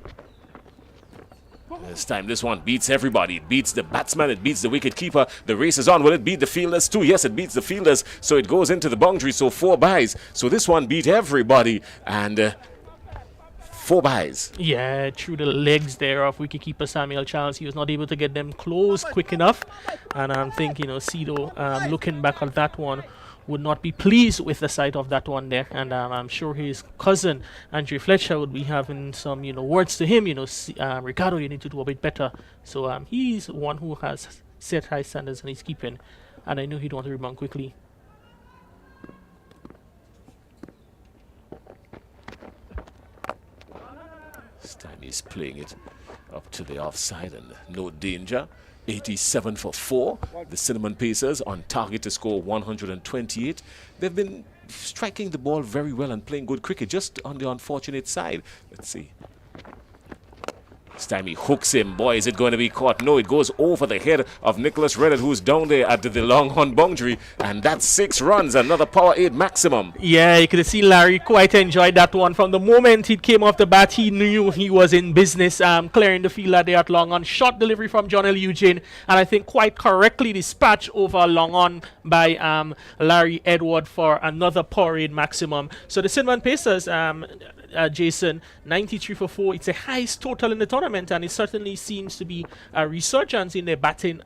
A: This time, this one beats everybody. It beats the batsman, it beats the wicket keeper. The race is on. Will it beat the fielders too? Yes, it beats the fielders. So it goes into the boundary. So 4 byes. So this one beat everybody. And 4 byes.
B: Yeah, through the legs there of wicketkeeper Samuel Charles, he was not able to get them close quick enough. And I'm thinking, Cedo, looking back at that one, would not be pleased with the sight of that one there. And I'm sure his cousin, Andre Fletcher, would be having some, words to him, Ricardo, you need to do a bit better. So he's one who has set high standards in his keeping. And I knew he'd want to rebound quickly.
A: This time he's playing it up to the offside and no danger. 87 for 4. The Cinnamon Pacers on target to score 128. They've been striking the ball very well and playing good cricket, just on the unfortunate side. Let's see. This time he hooks him. Boy, is it going to be caught? No, it goes over the head of Nicholas Reddit, who's down there at the long on boundary. And that's 6 runs, another power 8 maximum.
B: Yeah, you could see Larry quite enjoyed that one. From the moment he came off the bat, he knew he was in business, clearing the field there at long on. Short delivery from John L. Eugene, and I think quite correctly dispatched over long on by Larry Edward for another power 8 maximum. So the Cinnamon Pacers, Jason, 93 for 4. It's the highest total in the tournament, and it certainly seems to be a resurgence in their batting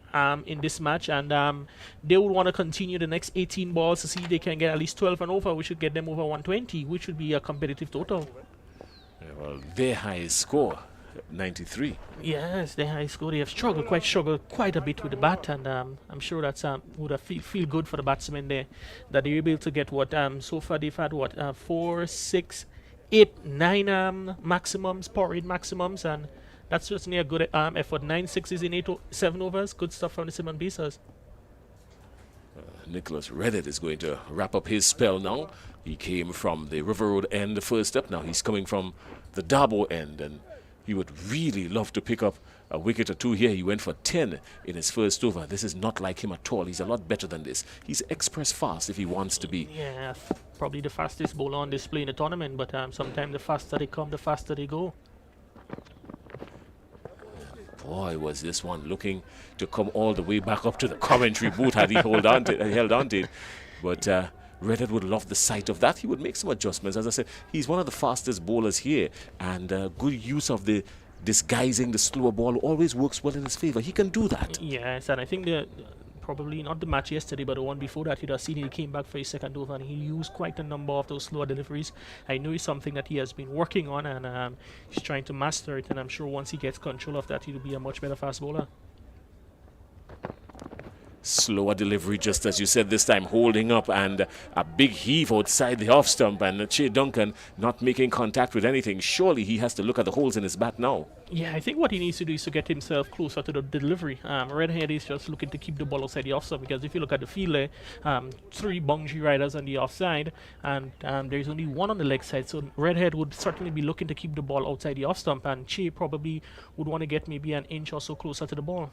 B: in this match. And they would want to continue the next 18 balls to see if they can get at least 12 and over, which would get them over 120, which would be a competitive total.
A: Yeah, well, their highest score, 93.
B: Yes, their highest score. They have struggled quite a bit with the bat, and I'm sure that's would have feel good for the batsmen there, that they're able to get what so far they've had 4, 6, 8, 9 maximums, power 8 maximums, and that's certainly a good effort. 9 sixes in 7 overs. Good stuff from the Cinnamon Pacers.
A: Nicholas Reddit is going to wrap up his spell now. He came from the River Road end first up. Now he's coming from the Darbo end, and he would really love to pick up a wicket or 2 here. He went for 10 in his first over. This is not like him at all. He's a lot better than this. He's express fast if he wants to be.
B: Yeah, probably the fastest bowler on display in the tournament, but sometimes the faster they come, the faster they go.
A: Boy, was this one looking to come all the way back up to the commentary booth had he held on to it. But Reddit would love the sight of that. He would make some adjustments. As I said, he's one of the fastest bowlers here, and good use of the disguising the slower ball always works well in his favor. He can do that.
B: Yes, and I think probably not the match yesterday, but the one before that, you'd have seen he came back for his second over, and he used quite a number of those slower deliveries. I know it's something that he has been working on, and he's trying to master it, and I'm sure once he gets control of that, he'll be a much better fast bowler.
A: Slower delivery, just as you said, this time holding up, and a big heave outside the off stump, and Che Duncan not making contact with anything. Surely he has to look at the holes in his bat now.
B: Yeah, I think what he needs to do is to get himself closer to the delivery. Redhead is just looking to keep the ball outside the off stump, because if you look at the field there, 3 boundary riders on the offside, and there's only 1 on the leg side, so Redhead would certainly be looking to keep the ball outside the off stump, and Che probably would want to get maybe an inch or so closer to the ball.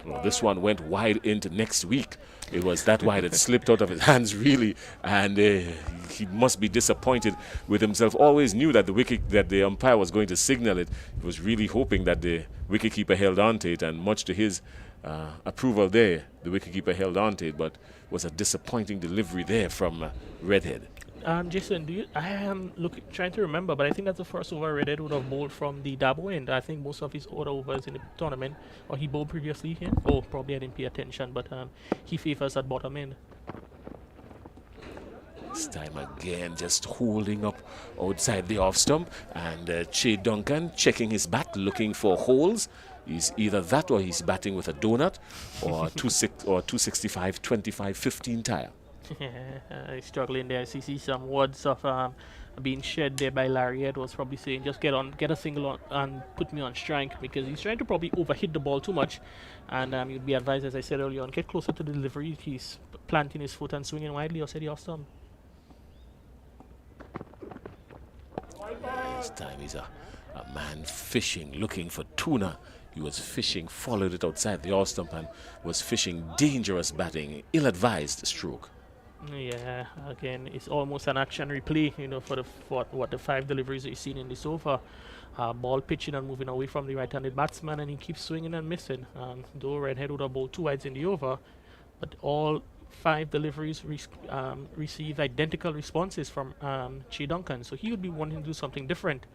A: Well, this one went wide into next week. It was that wide it slipped out of his hands, really, and he must be disappointed with himself. Always knew that the umpire was going to signal it. He was really hoping that the wicketkeeper held on to it, and much to his approval there, the wicketkeeper held on to it, but was a disappointing delivery there from Redhead.
B: Jason, I am trying to remember, but I think that's the first over Redhead would have bowled from the Dabo end. I think most of his other overs in the tournament, or he bowled previously here. Oh, probably I didn't pay attention, but he favors that bottom end.
A: This time again, just holding up outside the off stump, and Che Duncan checking his bat, looking for holes. He's either that or he's batting with a donut, or 265, 25, 15 tire.
B: He's struggling there. So you see some words of being shared there by Larry Edwards, probably saying just get a single on and put me on strike, because he's trying to probably overhit the ball too much, and you'd be advised, as I said earlier on, get closer to the delivery. He's planting his foot and swinging widely outside the off stump.
A: This time he's a man fishing, looking for tuna. He was fishing, followed it outside the off stump, and was fishing dangerous batting, ill-advised stroke.
B: Yeah, again, it's almost an action replay, for what the 5 deliveries that you've seen in this over. Ball pitching and moving away from the right-handed batsman, and he keeps swinging and missing. Though Redhead would have bowled 2 wides in the over, but all 5 deliveries received identical responses from Che Duncan. So he would be wanting to do something different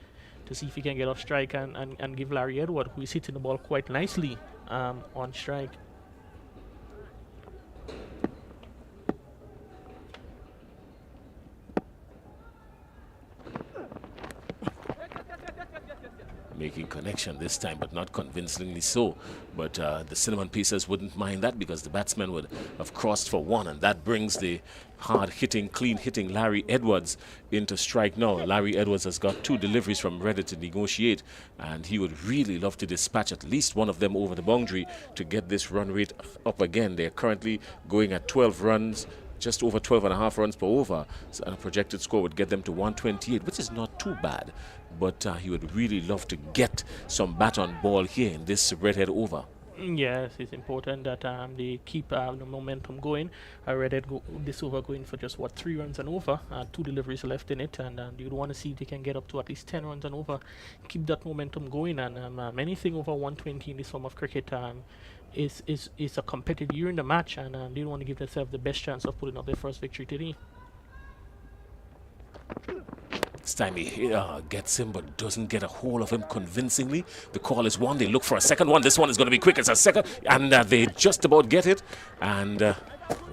B: to see if he can get off strike and give Larry Edward, who is hitting the ball quite nicely, on strike.
A: Making connection this time, but not convincingly so. But the Cinnamon Pacers wouldn't mind that because the batsman would have crossed for 1, and that brings the hard-hitting, clean-hitting Larry Edwards into strike now. Larry Edwards has got 2 deliveries from Reddit to negotiate, and he would really love to dispatch at least one of them over the boundary to get this run rate up again. They're currently going at 12 runs, just over 12.5 runs per over, so a projected score would get them to 128, which is not too bad. But he would really love to get some bat on ball here in this Redhead over.
B: Yes, it's important that they keep the momentum going. Redhead this over going for just 3 runs and over, 2 deliveries left in it, and you'd want to see if they can get up to at least 10 runs and over, keep that momentum going. And anything over 120 in this form of cricket is a competitive year in the match, and they want to give themselves the best chance of pulling out their first victory today.
A: This time he gets him, but doesn't get a hold of him convincingly. The call is 1. They look for a second one. This one is going to be quick. It's a second, and they just about get it. And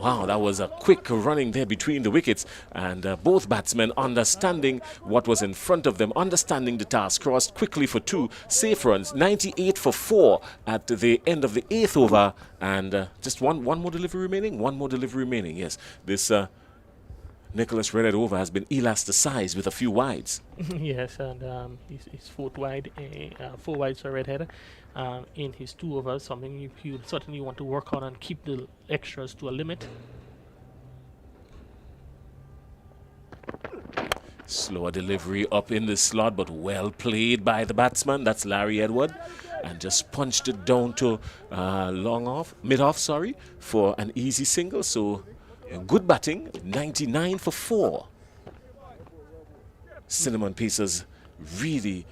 A: wow, that was a quick running there between the wickets. And both batsmen understanding what was in front of them, understanding the task, crossed quickly for 2 safe runs. 98 for 4 at the end of the 8th over. And just one more delivery remaining. One more delivery remaining. Yes, this Nicholas Redhead over has been elasticized with a few wides.
B: Yes, and his 4th wide, 4 wides for Redhead in his 2 overs, something you certainly want to work on and keep the extras to a limit.
A: Slower delivery up in the slot, but well played by the batsman. That's Larry Edward. And just punched it down to mid-off, for an easy single. So good batting, 99 for 4. Cinnamon Pacers really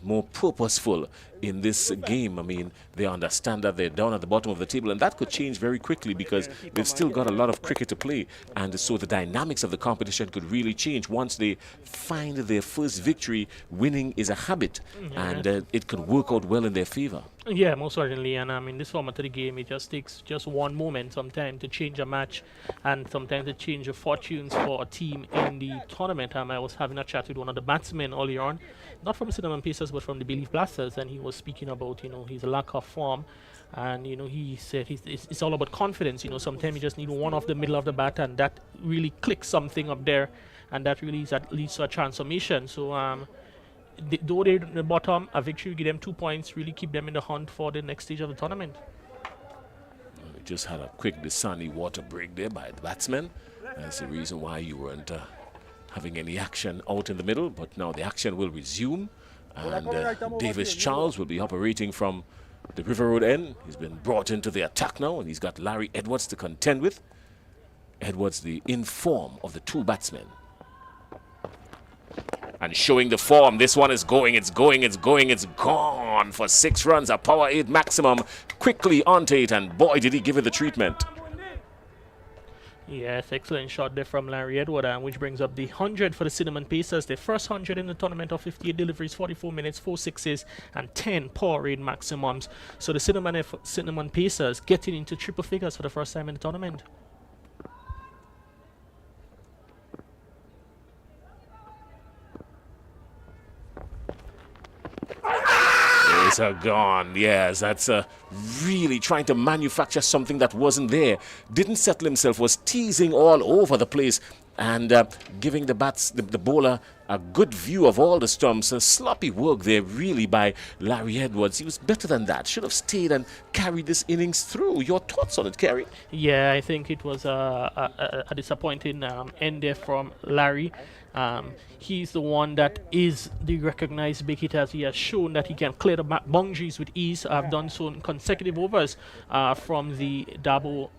A: more purposeful in this game. I mean, they understand that they're down at the bottom of the table, and that could change very quickly because they've still got a lot of cricket to play, and so the dynamics of the competition could really change once they find their first victory. Winning is a habit, and it could work out well in their favor.
B: Yeah, most certainly. And in this format of the game, it just takes just one moment sometimes to change a match, and sometimes to change the fortunes for a team in the tournament. I was having a chat with one of the batsmen earlier on, not from Cinnamon Pacers, but from the Belief Blasters, and he was speaking about, his lack of form. And, he said it's all about confidence. Sometimes you just need one off the middle of the bat, and that really clicks something up there, and that really leads to a transformation. So, though they're in the bottom, a victory give them 2 points, really keep them in the hunt for the next stage of the tournament.
A: We just had a quick Dasani water break there by the batsman. That's the reason why you weren't having any action out in the middle, but now the action will resume, and Davis Charles will be operating from the River Road end. He's been brought into the attack now, and he's got Larry Edwards to contend with. Edwards, the inform of the 2 batsmen. And showing the form, this one is going, it's gone for 6 runs, a power 8 maximum, quickly onto it, and boy did he give it the treatment.
B: Yes, excellent shot there from Larry Edward, which brings up the 100 for the Cinnamon Pacers. Their first 100 in the tournament of 58 deliveries, 44 minutes, 4 sixes, and 10 power rate maximums. So the Cinnamon Pacers getting into triple figures for the first time in the tournament.
A: Are gone. Yes, that's really trying to manufacture something that wasn't there. Didn't settle himself, was teasing all over the place, and giving the bowler a good view of all the stumps. Sloppy work there really by Larry Edwards. He was better than that. Should have stayed and carried this innings through. Your thoughts on it, Kerry?
B: Yeah, I think it was a disappointing end there from Larry. He's the one that is the recognized big hitter. He has shown that he can clear the boundaries with ease. I've done so in consecutive overs from the Dabo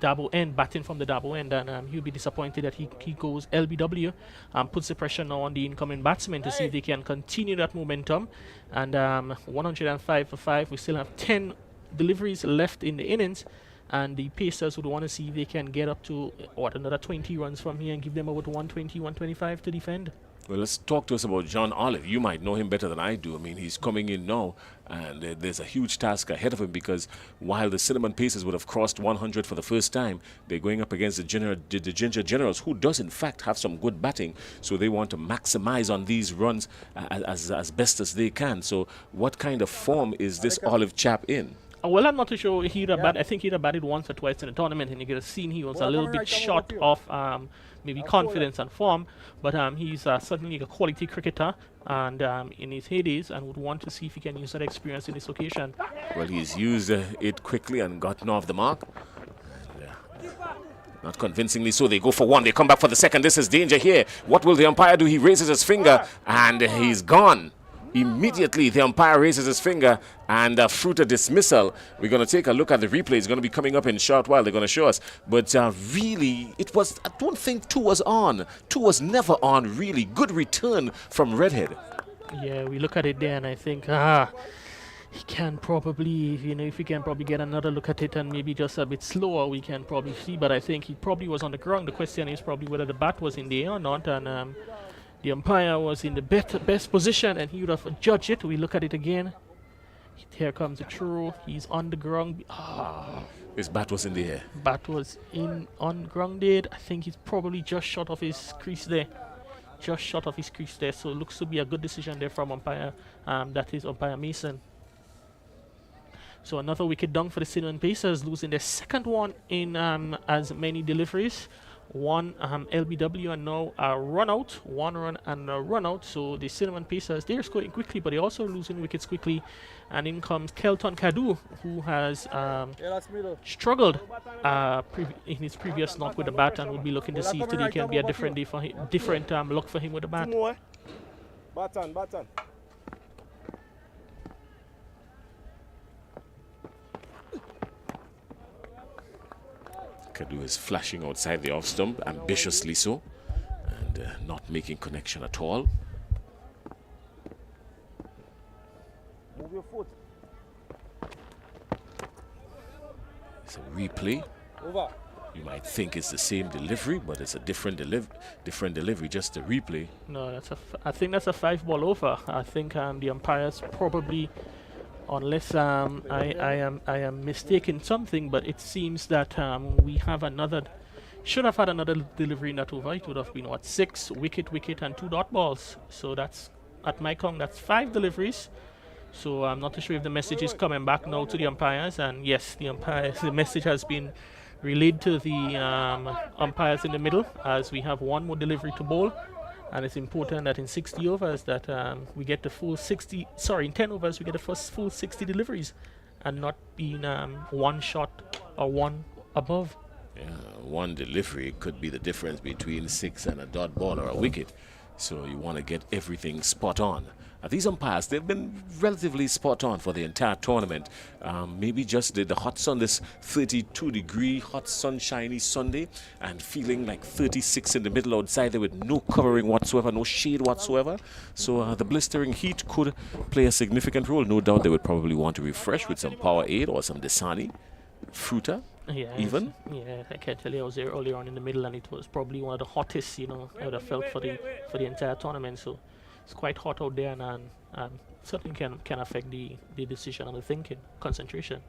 B: Dabo end, batting from the Dabo end, and he'll be disappointed that he goes LBW and puts the pressure now on the incoming batsmen to see if they can continue that momentum. And 105 for 5, we still have 10 deliveries left in the innings, and the Pacers would want to see if they can get up to another 20 runs from here and give them about 120, 125 to defend.
A: Well, let's talk to us about John Olive. You might know him better than I do. I mean, he's coming in now, and there's a huge task ahead of him because while the Cinnamon Pacers would have crossed 100 for the first time, they're going up against the Ginger Generals, who does in fact have some good batting. So they want to maximize on these runs as best as they can. So what kind of form is this Olive chap in?
B: Well, I'm not too sure he'd have batted. I think he'd have batted once or twice in the tournament, and you could have seen he was a little bit short of maybe confidence and form. But he's certainly a quality cricketer, and in his heydays, and would want to see if he can use that experience in this occasion.
A: Well, he's used it quickly and gotten off the mark. And, not convincingly so. They go for one. They come back for the second. This is danger here. What will the umpire do? He raises his finger, and he's gone. Immediately, the umpire raises his finger and fruit a dismissal. We're going to take a look at the replay. It's going to be coming up in a short while. They're going to show us. But really, it was, I don't think 2 was on. 2 was never on, really. Good return from Redhead.
B: Yeah, we look at it there, and I think, he can probably, if we can probably get another look at it and maybe just a bit slower, we can probably see. But I think he probably was on the ground. The question is probably whether the bat was in the air or not. And the umpire was in the best position, and he would have judged it. We look at it again. Here comes the throw. He's on the ground.
A: His bat was in the air.
B: Bat was ungrounded. I think he's probably just short of his crease there. Just short of his crease there. So it looks to be a good decision there from umpire. That is umpire Mason. So another wicket down for the Cinnamon Pacers, losing their second one in as many deliveries. One LBW and now a run out, 1 run and a run out. So the Cinnamon Pacers, they're scoring quickly, but they're also losing wickets quickly. And in comes Kelton Kadu, who has struggled in his previous knock with the bat, and will be looking to see if today can be a different day for him, different luck for him with the bat.
F: Batan.
A: Kadu is flashing outside the off stump, ambitiously so, and not making connection at all.
F: Move your foot.
A: It's a replay.
F: Over.
A: You might think it's the same delivery, but it's a different delivery, just a replay.
B: No, I think that's a 5-ball over. I think the umpires probably, unless I am mistaken something, but it seems that we have should have had another delivery in that over. It would have been 6 wicket and 2 dot balls. So that's, at my count, that's 5 deliveries. So I'm not too sure if the message is coming back now to the umpires. And yes, the message has been relayed to the umpires in the middle, as we have 1 more delivery to bowl. And it's important that in 60 overs that we get the full 60, in 10 overs we get the first full 60 deliveries, and not being 1 shot or 1 above.
A: Yeah, 1 delivery could be the difference between 6 and a dot ball or a wicket. So you want to get everything spot on. These umpires, they've been relatively spot on for the entire tournament. Maybe just the hot sun, this 32-degree hot sunshiny Sunday, and feeling like 36 in the middle outside there with no covering whatsoever, no shade whatsoever. So the blistering heat could play a significant role. No doubt they would probably want to refresh with some Powerade or some Dasani, Fruta.
B: Yeah,
A: even?
B: Yeah, I can tell you, I was there earlier on in the middle, and it was probably one of the hottest, I would have felt for the entire tournament. So it's quite hot out there, and certainly can affect the decision and the thinking, concentration.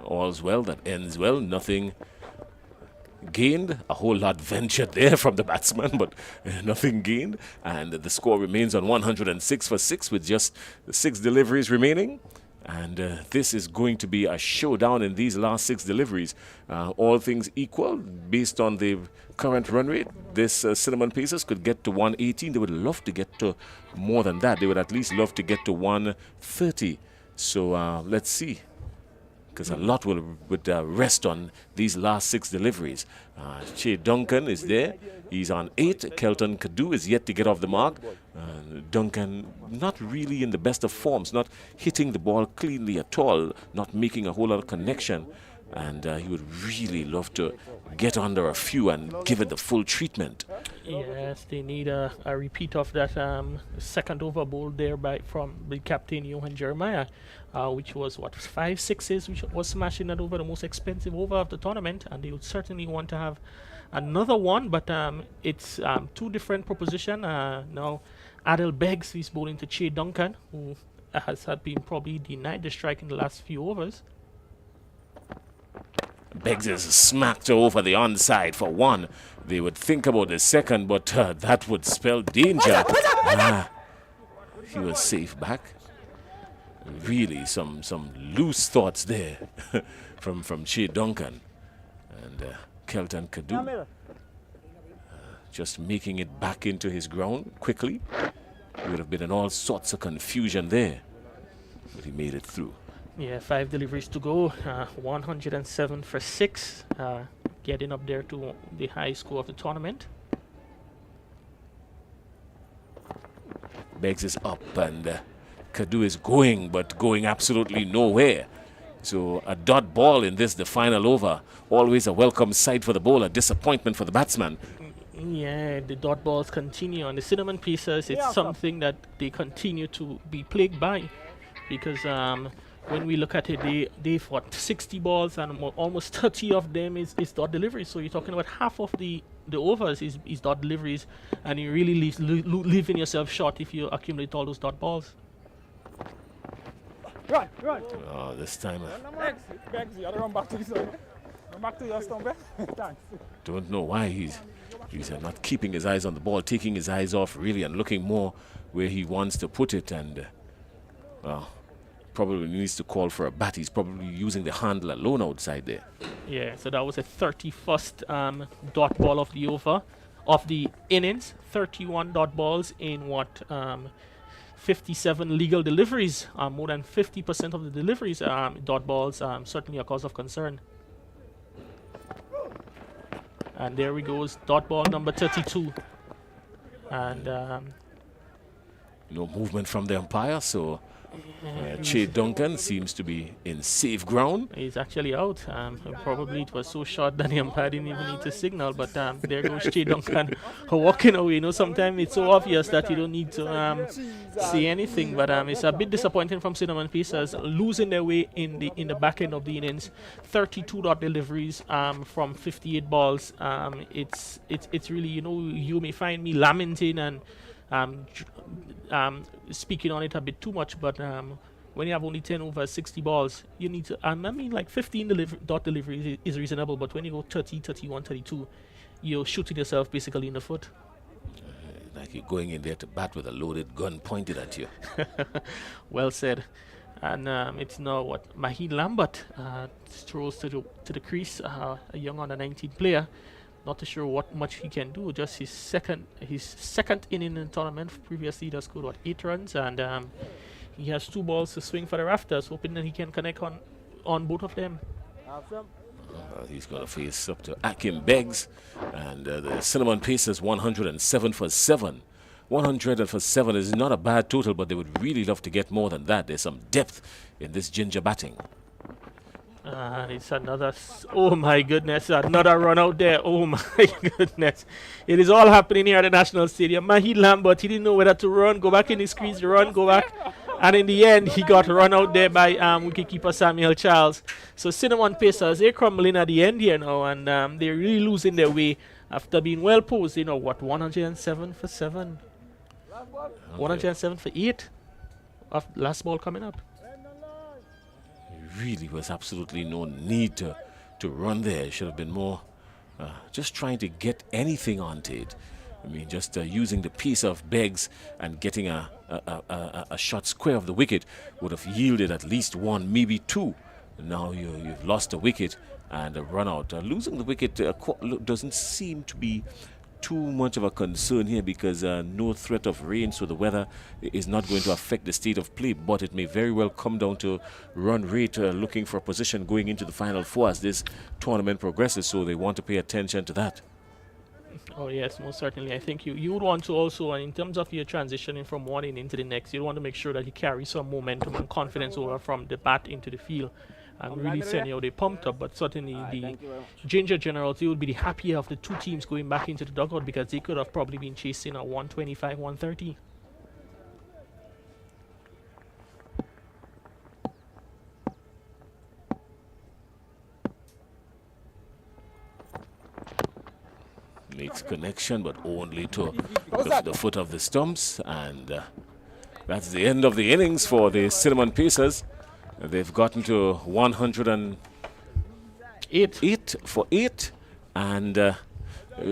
A: All's well that ends well. Nothing gained, a whole lot ventured there from the batsman, but nothing gained, and the score remains on 106 for 6 with just 6 deliveries remaining. And this is going to be a showdown in these last 6 deliveries. All things equal, based on the current run rate, this Cinnamon Pacers could get to 118. They would love to get to more than that. They would at least love to get to 130. So let's see. because a lot would rest on these last 6 deliveries. Che Duncan is there. He's on 8. Kelton Kadu is yet to get off the mark. Duncan not really in the best of forms, not hitting the ball cleanly at all, not making a whole lot of connection. And he would really love to get under a few and give it the full treatment.
B: Yes, they need a repeat of that second over bowl there from the captain Johan Jeremiah, which was 5 sixes, which was smashing that over, the most expensive over of the tournament, and they would certainly want to have another one, but it's 2 different proposition. Now Adel Beggs is bowling to Che Duncan, who had been probably denied the strike in the last few overs.
A: Beggs is smacked over the onside for 1. They would think about the second, but that would spell danger. He was safe back. Really, some loose thoughts there from Che Duncan. And Kelton Kadu just making it back into his ground quickly. He would have been in all sorts of confusion there, but he made it through.
B: Yeah, 5 deliveries to go, 107 for 6, getting up there to the high score of the tournament.
A: Beggs is up and Kadu is going, but going absolutely nowhere. So a dot ball in this, the final over, always a welcome sight for the bowler, disappointment for the batsman.
B: Yeah, the dot balls continue on the cinnamon pieces. It's something that they continue to be plagued by, because when we look at it, they've got 60 balls and almost 30 of them is dot deliveries. So you're talking about half of the overs is dot deliveries, and you really leaving yourself short if you accumulate all those dot balls.
F: Right.
A: Oh, this time.
F: Beggs, you gotta run back to the side. Run back to your stump, Thanks.
A: Don't know why he's not keeping his eyes on the ball, taking his eyes off really and looking more where he wants to put it, and well, probably needs to call for a bat. He's probably using the handle alone outside there.
B: Yeah, so that was a 31st dot ball of the over, of the innings. 31 dot balls in 57 legal deliveries. More than 50% of the deliveries dot balls, certainly a cause of concern. And there we goes, dot ball number 32. And
A: no movement from the umpire, so Che Duncan seems to be in safe ground.
B: he's actually out. Probably it was so short that the umpire didn't even need to signal, but there goes Che Duncan walking away. You know, sometimes it's so obvious that you don't need to say anything, but it's a bit disappointing from Cinnamon Pacers, losing their way in the back end of the innings. 32 dot deliveries from 58 balls. It's really, you know, you may find me lamenting and speaking on it a bit too much, but when you have only 10 over 60 balls, you need to, I mean, like 15 dot deliveries is reasonable, but when you go 30, 31, 32, you're shooting yourself basically in the foot.
A: Like you're going in there to bat with a loaded gun pointed at you.
B: Well said. And it's now Maheen Lambert throws to the crease, a young under 19 player. Not too sure what much he can do. Just his second inning in the tournament. Previously, he scored 8 runs, and he has 2 balls to swing for the rafters, hoping that he can connect on both of them.
A: He's going to face up to Akim Beggs, and the Cinnamon Pacers 107 for 7. 100 for 7 is not a bad total, but they would really love to get more than that. There's some depth in this ginger batting.
B: It's another, oh my goodness, another run out there. Oh my goodness. It is all happening here at the National Stadium. Maheen Lambert, he didn't know whether to run, go back in his crease, run, go back. And in the end, he got run out there by wicketkeeper Samuel Charles. So Cinnamon Pacers, they're crumbling at the end here now, and they're really losing their way after being well posed. 107 for 7. Okay. 107 for 8 of last ball coming up.
A: Really was absolutely no need to run there. It should have been more just trying to get anything onto it. I mean, just using the piece of Beggs and getting a shot square of the wicket would have yielded at least 1, maybe 2. Now you've lost a wicket and a run out. Losing the wicket doesn't seem to be too much of a concern here because no threat of rain, so the weather is not going to affect the state of play, but it may very well come down to run rate, looking for a position going into the Final Four as this tournament progresses, so they want to pay attention to that.
B: Oh yes, most certainly. I think you would want to also, in terms of your transitioning from one inning into the next, you want to make sure that you carry some momentum and confidence over from the bat into the field, and really saying, they pumped up. But certainly the Ginger Generals, they would be the happier of the two teams going back into the dugout because they could have probably been chasing a 125, 130.
A: Makes connection, but only to the foot of the stumps, and that's the end of the innings for the Cinnamon Pacers. They've gotten to 108 for 8, and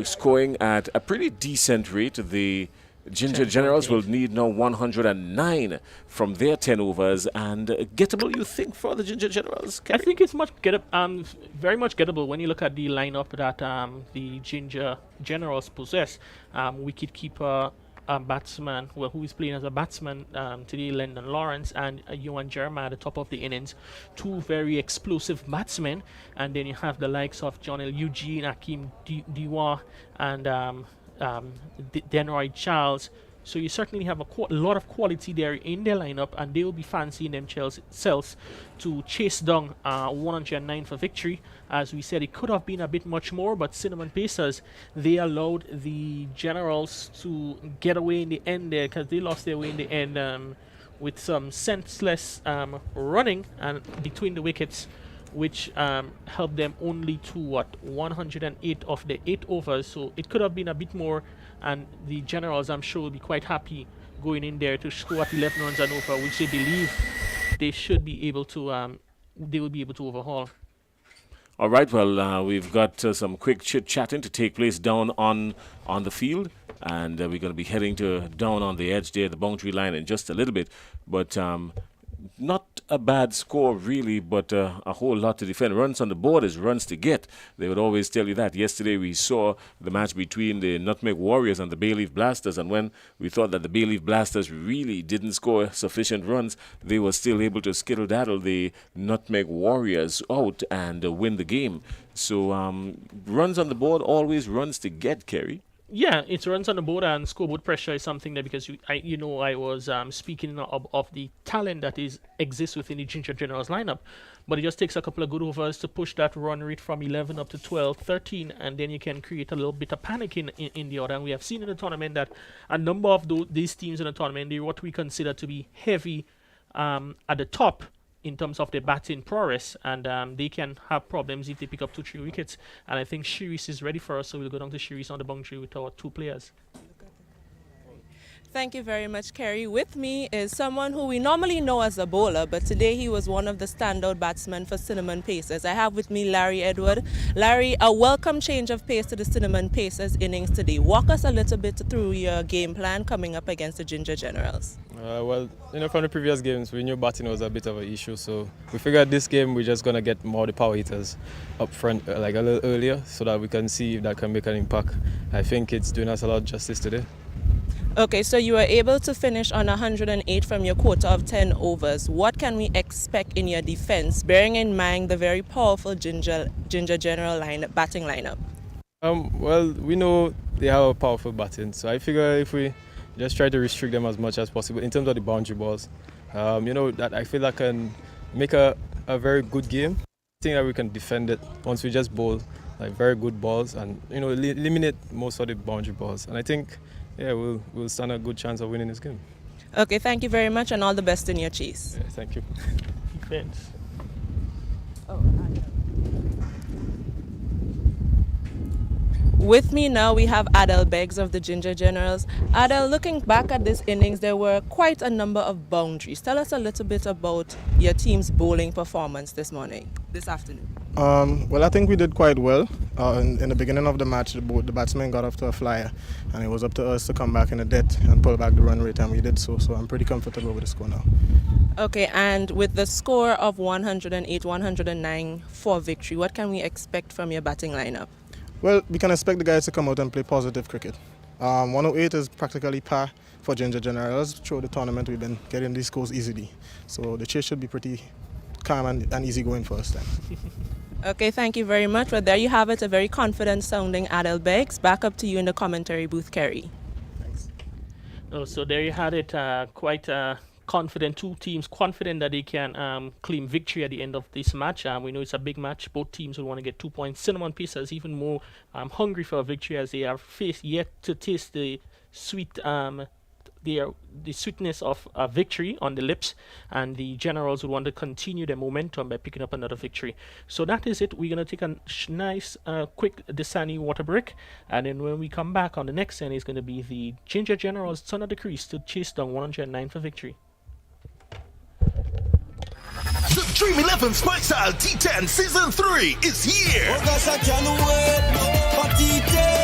A: scoring at a pretty decent rate. The Ginger Generals will need now 109 from their 10 overs, and gettable, you think, for the Ginger Generals?
B: I think it's very much gettable when you look at the lineup that the Ginger Generals possess. Wicketkeeper, batsman, who is playing as a batsman today, Lyndon Lawrence, and Ewan Jeremiah at the top of the innings. Two very explosive batsmen, and then you have the likes of John L. Eugene, Akeem Diwa, and Denroy Charles. So you certainly have a lot of quality there in their lineup, and they will be fancying themselves to chase down 109 for victory. As we said, it could have been a bit much more, but Cinnamon Pacers, they allowed the Generals to get away in the end there because they lost their way in the end with some senseless running and between the wickets, which helped them only to 108 of the 8 overs. So it could have been a bit more, and the Generals, I'm sure, will be quite happy going in there to score at 11 runs and over, which they believe they should be able to they will be able to overhaul.
A: All right, well, we've got some quick chit-chatting to take place down on the field, and we're going to be heading down on the edge there, the boundary line, in just a little bit. But not a bad score, really, but a whole lot to defend. Runs on the board is runs to get. They would always tell you that. Yesterday we saw the match between the Nutmeg Warriors and the Bay Leaf Blasters, and when we thought that the Bay Leaf Blasters really didn't score sufficient runs, they were still able to skittle-daddle the Nutmeg Warriors out and win the game. So runs on the board, always runs to get, Kerry.
B: Yeah, it's runs on the board, and scoreboard pressure is something that, because I was speaking of the talent that exists within the Ginger Generals lineup, but it just takes a couple of good overs to push that run rate from 11 up to 12, 13, and then you can create a little bit of panic in the order. And we have seen in the tournament that a number of these teams in the tournament, they're what we consider to be heavy at the top in terms of their batting prowess, and they can have problems if they pick up 2-3 wickets. And I think Shiris is ready for us, so we'll go down to Shiris on the boundary with our 2 players.
G: Thank you very much, Kerry. With me is someone who we normally know as a bowler, but today he was one of the standout batsmen for Cinnamon Pacers. I have with me Larry Edward. Larry, a welcome change of pace to the Cinnamon Pacers innings today. Walk us a little bit through your game plan coming up against the Ginger Generals.
H: Well, from the previous games, we knew batting was a bit of an issue, so we figured this game we're just going to get more of the power hitters up front like a little earlier so that we can see if that can make an impact. I think it's doing us a lot of justice today.
G: Okay, so you were able to finish on 108 from your quota of 10 overs. What can we expect in your defense, bearing in mind the very powerful Ginger General batting lineup?
H: Well, we know they have a powerful batting, so I figure if we just try to restrict them as much as possible in terms of the boundary balls, that I feel that can make a very good game. I think that we can defend it once we just bowl like very good balls and eliminate most of the boundary balls. And I think we'll stand a good chance of winning this game.
G: Okay, thank you very much, and all the best in your chase.
H: Yeah, thank you.
B: Defense.
G: With me now we have Adel Beggs of the Ginger Generals. Adel, looking back at this innings, there were quite a number of boundaries. Tell us a little bit about your team's bowling performance this afternoon.
I: Well, I think we did quite well. In the beginning of the match, the batsmen got off to a flyer, and it was up to us to come back in the death and pull back the run rate, and we did so. So I'm pretty comfortable with the score now.
G: Okay, and with the score of 108, 109 for victory, what can we expect from your batting lineup?
I: Well, we can expect the guys to come out and play positive cricket. 108 is practically par for Ginger Generals. Through the tournament, we've been getting these scores easily. So the chase should be pretty calm and easy going for us then.
G: Okay, thank you very much. Well, there you have it, a very confident sounding Adel Beggs. Back up to you in the commentary booth, Kerry.
I: Thanks.
B: Oh, so there you had it. Quite confident, two teams confident that they can claim victory at the end of this match. We know it's a big match. Both teams will want to get 2 points. Cinnamon Pacers even more hungry for a victory as they are yet to taste the sweet the sweetness of a victory on the lips, and the Generals would want to continue their momentum by picking up another victory. So that is it. We're going to take a nice quick Dasani water break, and then when we come back on the next end is going to be the Ginger Generals turn of the crease to chase down 109 for victory.
J: The Dream 11 Spicestyle T10 Season 3 is here.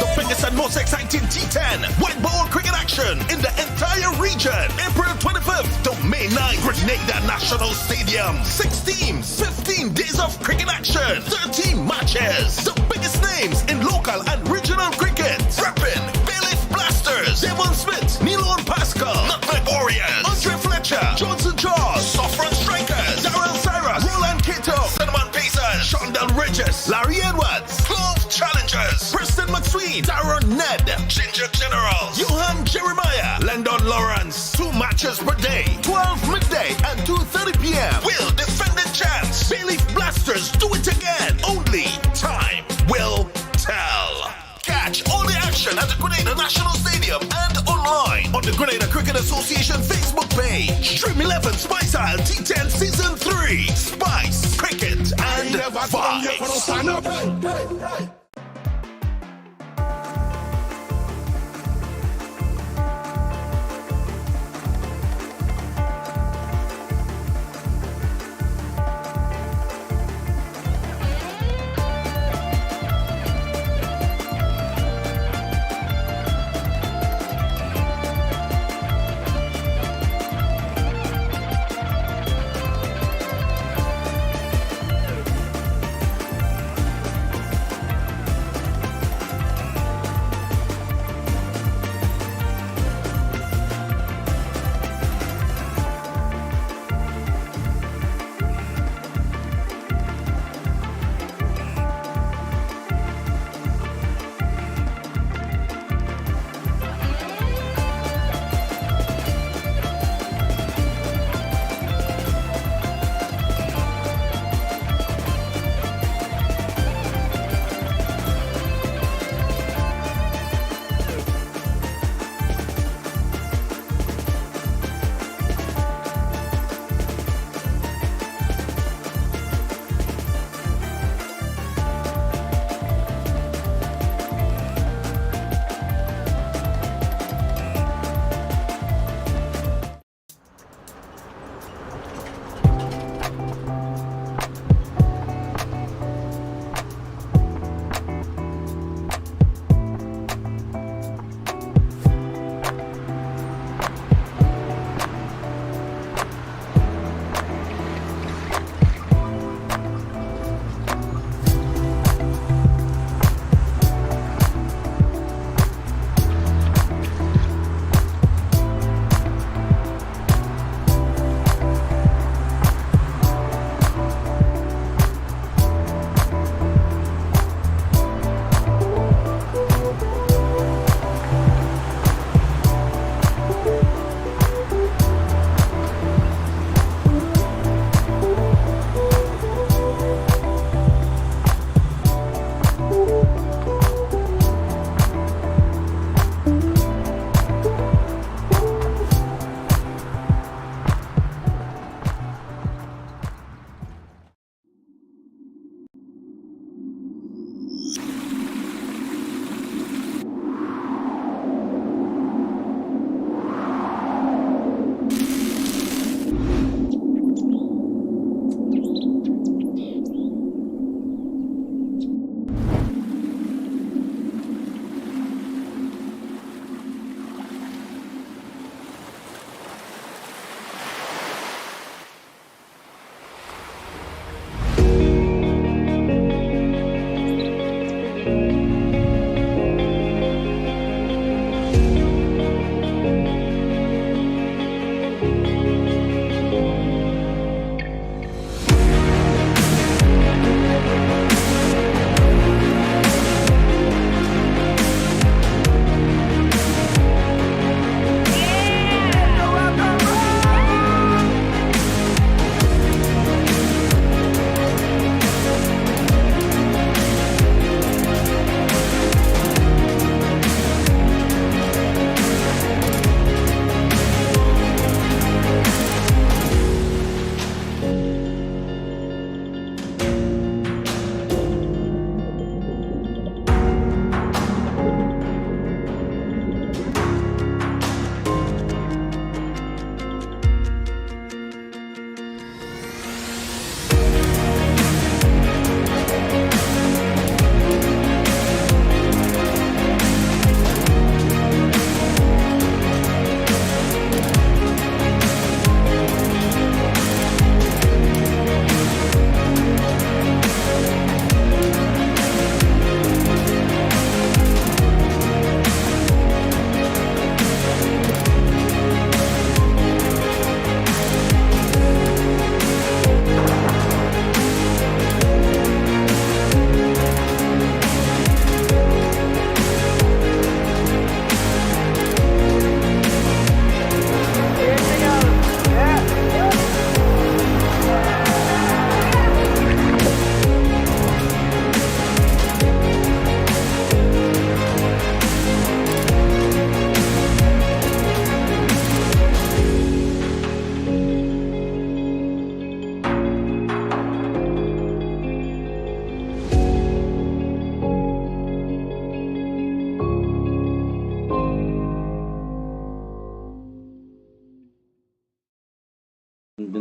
J: The biggest and most exciting T10 white ball cricket action in the entire region. April 25th to May 9th, Grenada National Stadium. 6 teams, 15 days of cricket action, 13 matches. The biggest names in local and regional cricket. Reppin', Bailiff Blasters, Devon Smith, Nilo and Pascal, Nutmeg Warriors, Andre Fletcher, Johnson Jaws, Soft-Run Strikers, Darrell Cyrus, Roland Cato, Cinnamon Pacers, Shondell Regis, Larry Edwards, Clove Challengers, Preston McSween, Darren Ned, Ginger Generals, Johan Jeremiah, Landon Lawrence. 2 matches per day, 12 midday and 2:30 p.m. Will defending champs, Bailiff Blasters do it again. Only time will tell. Catch all the action at the Grenada National Stadium and online on the Grenada Cricket Association Facebook page. Dream 11 Spicestyle T10 Season 3. Spice, cricket, and vibes.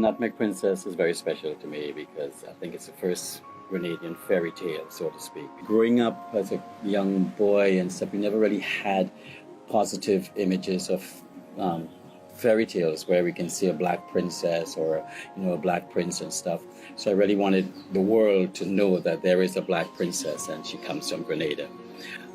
K: Nutmeg Princess is very special to me because I think it's the first Grenadian fairy tale, so to speak. Growing up as a young boy and stuff, we never really had positive images of fairy tales where we can see a black princess or a black prince and stuff. So I really wanted the world to know that there is a black princess and she comes from Grenada.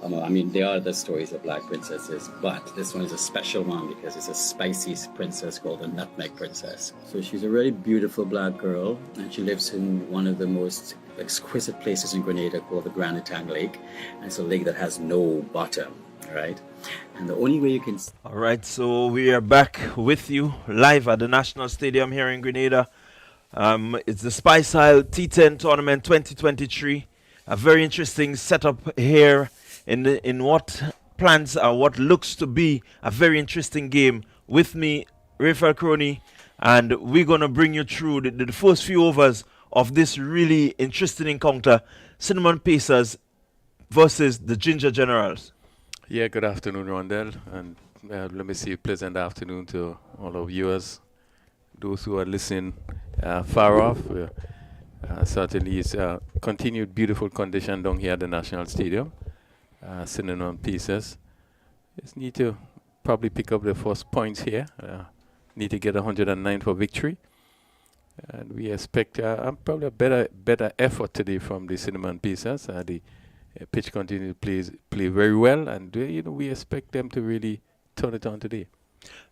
K: I mean, there are other stories of black princesses, but this one is a special one because it's a spicy princess called the Nutmeg Princess. So she's a really beautiful black girl, and she lives in one of the most exquisite places in Grenada called the Grand Etang Lake. And it's a lake that has no bottom, right? And the only way you can...
E: All right, so we are back with you live at the National Stadium here in Grenada. It's the Spice Isle T10 Tournament 2023. A very interesting setup here in what plans are what looks to be a very interesting game. With me, Rafael Crony, and we're going to bring you through the first few overs of this really interesting encounter. Cinnamon Pacers versus the Ginger Generals.
L: Yeah, good afternoon, Rondell, and let me say pleasant afternoon to all our viewers, those who are listening far off. Certainly it's a continued beautiful condition down here at the National Stadium. Cinnamon Pacers just need to probably pick up the first points here. Need to get 109 for victory. And we expect probably a better effort today from the Cinnamon Pacers. The pitch continues to play very well, and we expect them to really turn it on today.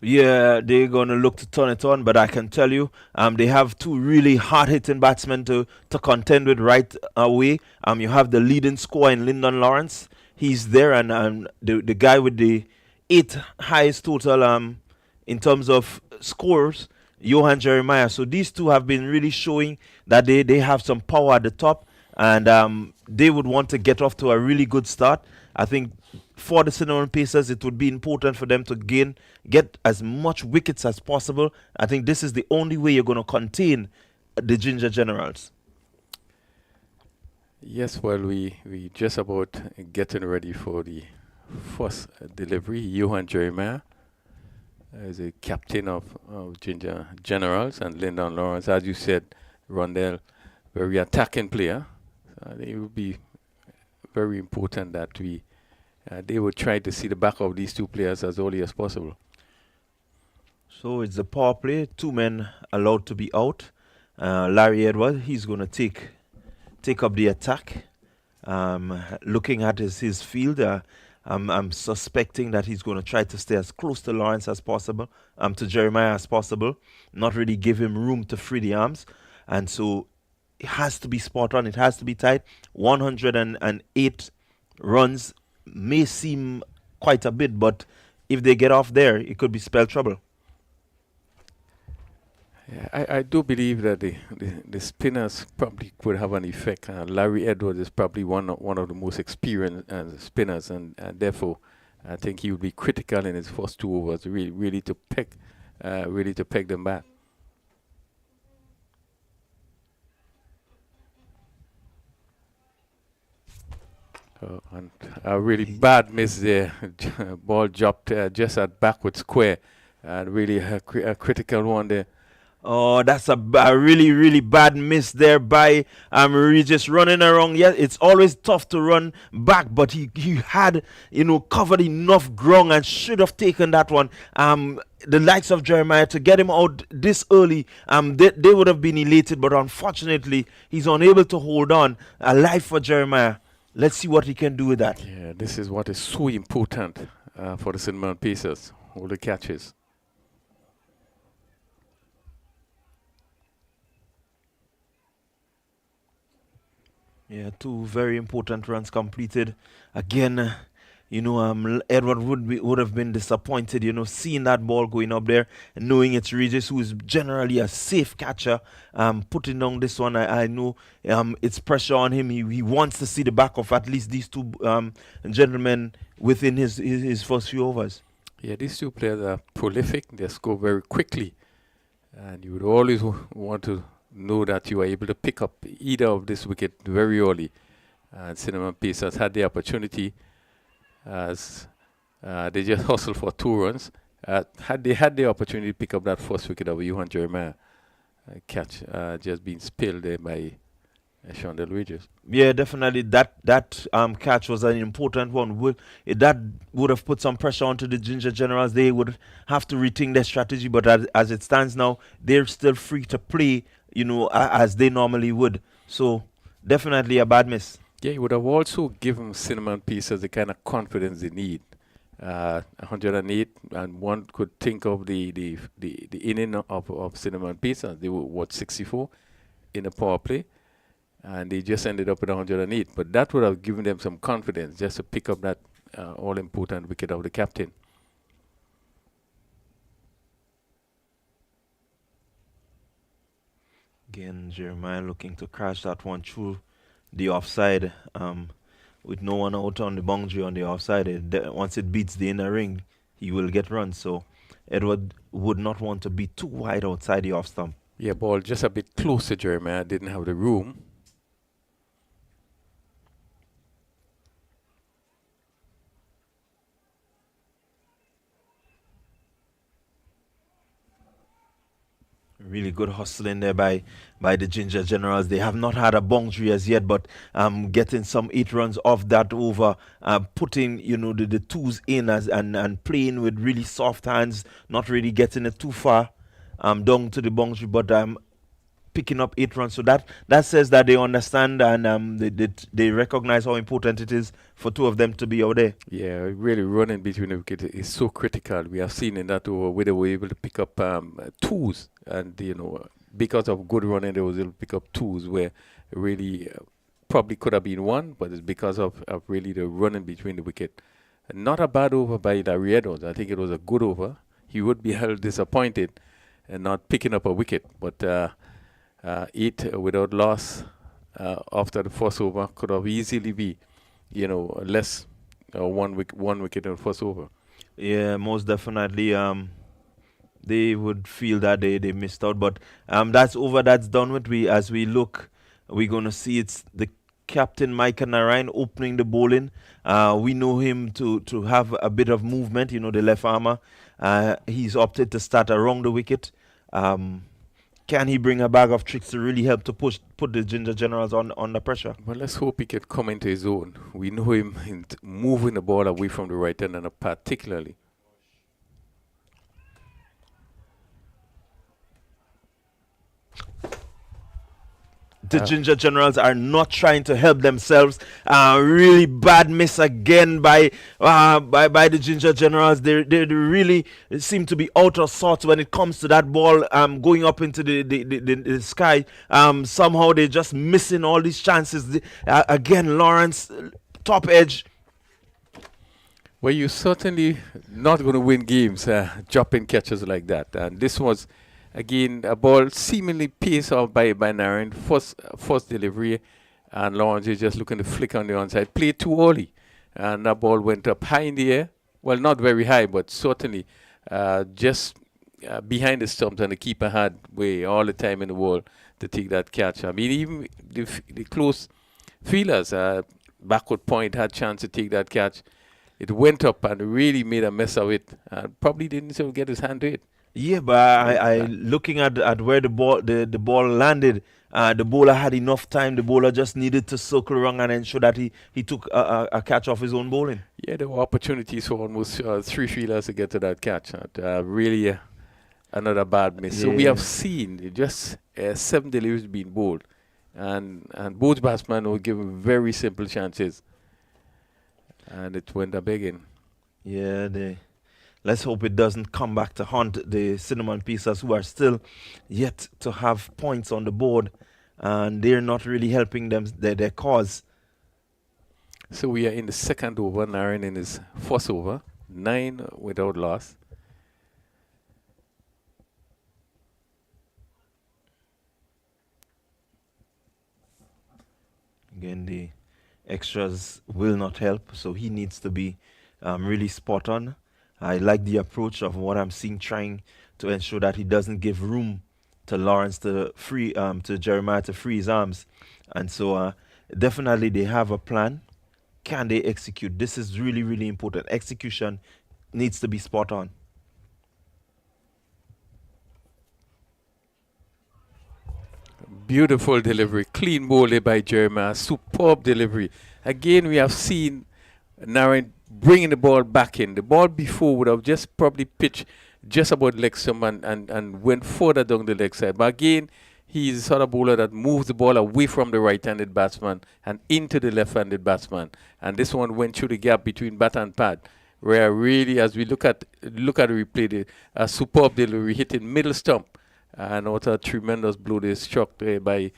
E: Yeah, they're going to look to turn it on, but I can tell you, they have two really hard-hitting batsmen to contend with right away. You have the leading scorer in Lyndon Lawrence. He's there, and the guy with the 8th highest total in terms of scores, Johan Jeremiah. So these two have been really showing that they have some power at the top, and they would want to get off to a really good start. I think for the Cinnamon Pacers, it would be important for them to get as much wickets as possible. I think this is the only way you're going to contain the Ginger Generals.
L: Yes, well, we just about getting ready for the first delivery. Johan Jeremiah is a captain of Ginger Generals, and Lyndon Lawrence, as you said, Rondell, very attacking player. It would be very important that they would try to see the back of these two players as early as possible.
E: So it's a power play, 2 men allowed to be out. Larry Edward, he's going to take up the attack. Looking at his field, I'm suspecting that he's going to try to stay as close to Lawrence as possible, to Jeremiah as possible, not really give him room to free the arms. And so it has to be spot on, it has to be tight. 108 runs may seem quite a bit, but if they get off there, it could be spell trouble.
L: Yeah, I do believe that the spinners probably could have an effect. Larry Edwards is probably one of the most experienced spinners, and therefore I think he would be critical in his first 2 overs, really to peg them back. And a really bad miss there. Ball dropped just at backward square, and really a critical one there.
E: Oh, that's a really, really bad miss there by Regis running around. Yeah, it's always tough to run back, but he had, covered enough ground and should have taken that one. The likes of Jeremiah, to get him out this early, they would have been elated, but unfortunately, he's unable to hold on. A life for Jeremiah. Let's see what he can do with that.
L: Yeah, this is what is so important for the Cinnamon Pacers, all the catches.
E: Yeah, 2 very important runs completed. Again, Edward would have been disappointed, seeing that ball going up there and knowing it's Regis, who is generally a safe catcher. Putting down this one, I know it's pressure on him. He wants to see the back of at least these 2 gentlemen within his first few overs.
L: Yeah, these 2 players are prolific. They score very quickly. And you would always want to know that you are able to pick up either of this wicket very early. And Cinnamon Pacers had the opportunity as they just hustled for 2 runs. Had they had the opportunity to pick up that first wicket of Johan Jeremiah, catch just being spilled there by Shondell Regis.
E: Yeah, definitely. That catch was an important one. That would have put some pressure onto the Ginger Generals. They would have to rethink their strategy. But as it stands now, they're still free to play, as they normally would. So definitely a bad miss.
L: Yeah, it would have also given Cinnamon Pieces the kind of confidence they need. 108, and one could think of the inning of Cinnamon Pieces. They were 64 in a power play, and they just ended up with 108. But that would have given them some confidence just to pick up that all-important wicket of the captain.
E: Again, Jeremiah looking to crash that one through the offside. With no one out on the boundary on the offside, once it beats the inner ring, he will get run. So Edward would not want to be too wide outside the off stump.
L: Yeah, ball just a bit close to Jeremiah, didn't have the room.
E: Really good hustling there by the Ginger Generals. They have not had a boundary as yet, but getting some 8 runs off that over, putting the twos in and playing with really soft hands, not really getting it too far down to the boundary, but picking up 8 runs. So that says that they understand and they recognize how important it is for two of them to be out there.
L: Yeah, really running between the wicket is so critical. We have seen in that over where they were able to pick up twos, and because of good running, they was able to pick up twos where really probably could have been one, but it's because of really the running between the wicket. Not a bad over by Larry Edwards. I think it was a good over. He would be held disappointed and not picking up a wicket, but 8 without loss after the first over could have easily be, less one wicket in the first over.
E: Yeah, most definitely. They would feel that they missed out, but that's over. That's done with. As we look, we're gonna see it's the captain Micah Narayan opening the bowling. We know him to have a bit of movement. The left armer. He's opted to start around the wicket. Can he bring a bag of tricks to really help to put the Ginger Generals under pressure?
L: Well, let's hope he can come into his own. We know him in moving the ball away from the right hand, and particularly.
E: The Ginger Generals are not trying to help themselves. Really bad miss again by the Ginger Generals. They really seem to be out of sorts when it comes to that ball going up into the sky. Somehow they're just missing all these chances. Again, Lawrence, top edge.
L: Well, you're certainly not going to win games dropping catches like that. And this was, again, a ball seemingly paced off by Narayan. First delivery, and Lawrence is just looking to flick on the onside. Played too early, and that ball went up high in the air. Well, not very high, but certainly just behind the stumps, and the keeper had way all the time in the world to take that catch. I mean, even the close fielders, backward point, had chance to take that catch. It went up and really made a mess of it. Probably didn't even get his hand to it.
E: Yeah, but I looking at where the ball landed, the bowler had enough time. The bowler just needed to circle around and ensure that he took a catch off his own bowling.
L: Yeah, there were opportunities for almost 3 fielders to get to that catch. Really another bad miss. Yeah. So we have seen just 7 deliveries being bowled, and both batsmen were given very simple chances, and it went a big in.
E: Yeah, let's hope it doesn't come back to haunt the Cinnamon Pieces, who are still yet to have points on the board, and they're not really helping them their cause.
L: So we are in the second over. Narayan in his first over, 9 without loss.
E: Again, the extras will not help, so he needs to be really spot on. I like the approach of what I'm seeing, trying to ensure that he doesn't give room to Lawrence to Jeremiah to free his arms. And so definitely they have a plan. Can they execute? This is really, really important. Execution needs to be spot on.
L: Beautiful delivery. Clean ball there by Jeremiah. Superb delivery. Again, we have seen Narayan bringing the ball back in. The ball before would have just probably pitched just about leg stump and went further down the leg side. But again, he's the sort of bowler that moves the ball away from the right-handed batsman and into the left-handed batsman. And this one went through the gap between bat and pad, where really, as we look at the replay, a superb delivery hitting middle stump. And what a tremendous blow they struck there by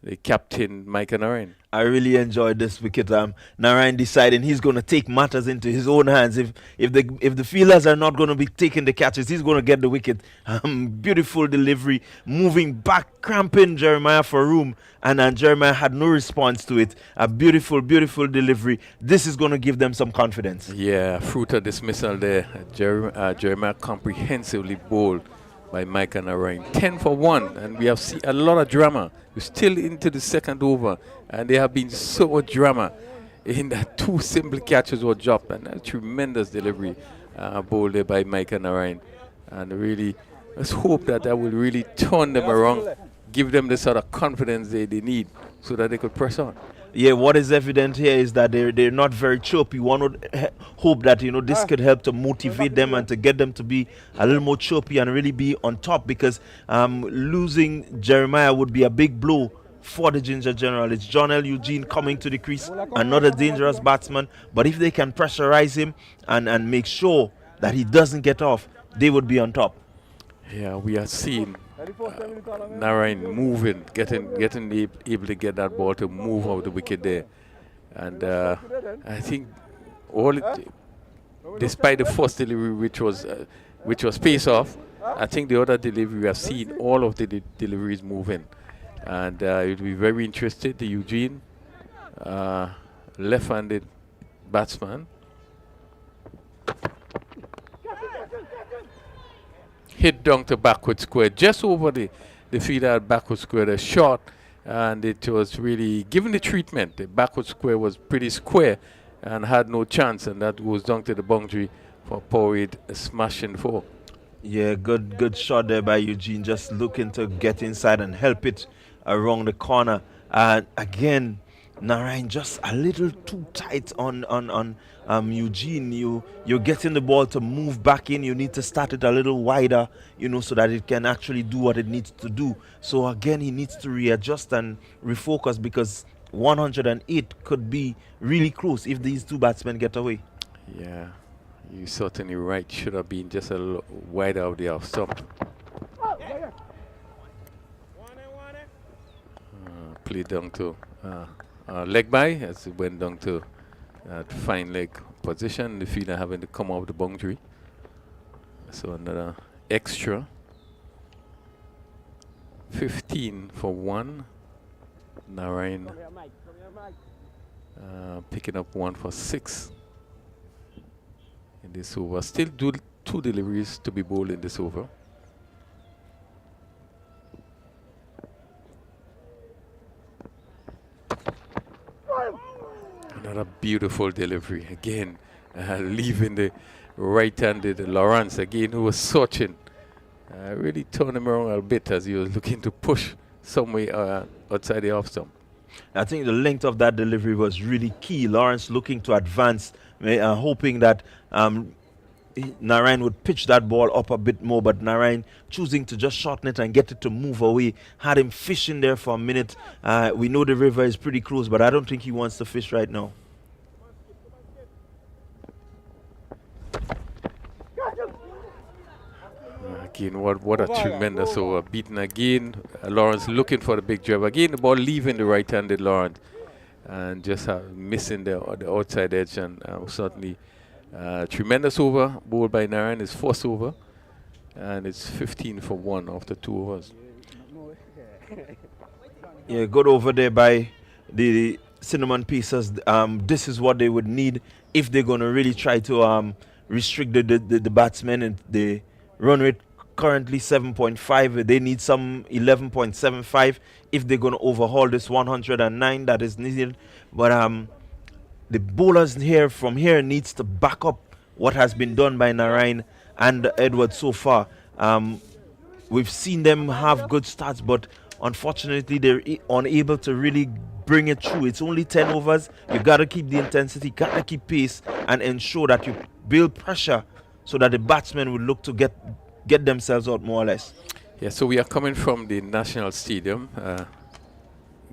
L: the captain, Micah Narayan.
E: I really enjoyed this wicket. Narayan deciding he's going to take matters into his own hands. If the fielders are not going to be taking the catches, he's going to get the wicket. Beautiful delivery, moving back, cramping Jeremiah for room, and Jeremiah had no response to it. A beautiful, beautiful delivery. This is going to give them some confidence.
L: Yeah, fruit of dismissal there. Jeremiah comprehensively bowled by Micah Narayan. 10 for 1, and we have seen a lot of drama. We're still into the second over, and there have been so much drama in that 2 simple catches were dropped, and a tremendous delivery bowled there by Micah Narayan. And really, let's hope that will really turn them around, give them the sort of confidence they need so that they could press on.
E: Yeah, what is evident here is that they're not very chirpy. One would hope that this could help to motivate them and to get them to be a little more chirpy and really be on top, because losing Jeremiah would be a big blow for the Ginger General. It's John L. Eugene coming to the crease, another dangerous batsman. But if they can pressurize him and make sure that he doesn't get off, they would be on top.
L: Yeah, we are seeing Narayan moving, getting able to get that ball to move out the wicket there. And I think despite the first delivery, which was pace off, I think the other delivery, we have seen all of the deliveries moving. And it will be very interested, the Eugene left-handed batsman. Hit down to backward square, just over the fielder at backward square, the shot, and it was really given the treatment. The backward square was pretty square and had no chance, and that goes down to the boundary for Power smashing 4.
E: Yeah, good shot there by Eugene, just looking to get inside and help it around the corner. And again, Narayan just a little too tight on Eugene. You're getting the ball to move back in. You need to start it a little wider, so that it can actually do what it needs to do. So again, he needs to readjust and refocus, because 108 could be really close if these 2 batsmen get away.
L: Yeah, you're certainly right. Should have been just a little wider of the off stump. Played down to leg by, as it went down to fine leg position. The fielder having to come off the boundary. So another extra. 15 for 1. Narayan picking up 1 for 6 in this over. Still 2 deliveries to be bowled in this over. Another beautiful delivery again, leaving the right-handed Lawrence again, who was searching. Really turned him around a bit as he was looking to push somewhere outside the off stump.
E: I think the length of that delivery was really key. Lawrence looking to advance, hoping that Narayan would pitch that ball up a bit more, but Narayan choosing to just shorten it and get it to move away. Had him fishing there for a minute. We know the river is pretty close, but I don't think he wants to fish right now.
L: Again, what a tremendous over. Beaten again. Lawrence looking for the big drive. Again, the ball leaving the right-handed Lawrence and just missing the outside edge. And certainly tremendous over. Bowled by Narayan is first over. And it's 15 for 1 after 2 overs.
E: Yeah, good over there by the Cinnamon Pacers. This is what they would need if they're going to really try to restrict the batsmen. And the run rate currently 7.5. They need some 11.75 if they're going to overhaul this 109 that is needed. But the bowlers from here needs to back up what has been done by Narayan and Edward so far. We've seen them have good starts, but unfortunately, they're unable to really bring it through. It's only 10 overs. You got to keep the intensity, got to keep pace, and ensure that you build pressure so that the batsmen will look to get themselves out more or less.
L: Yeah, so we are coming from the National Stadium,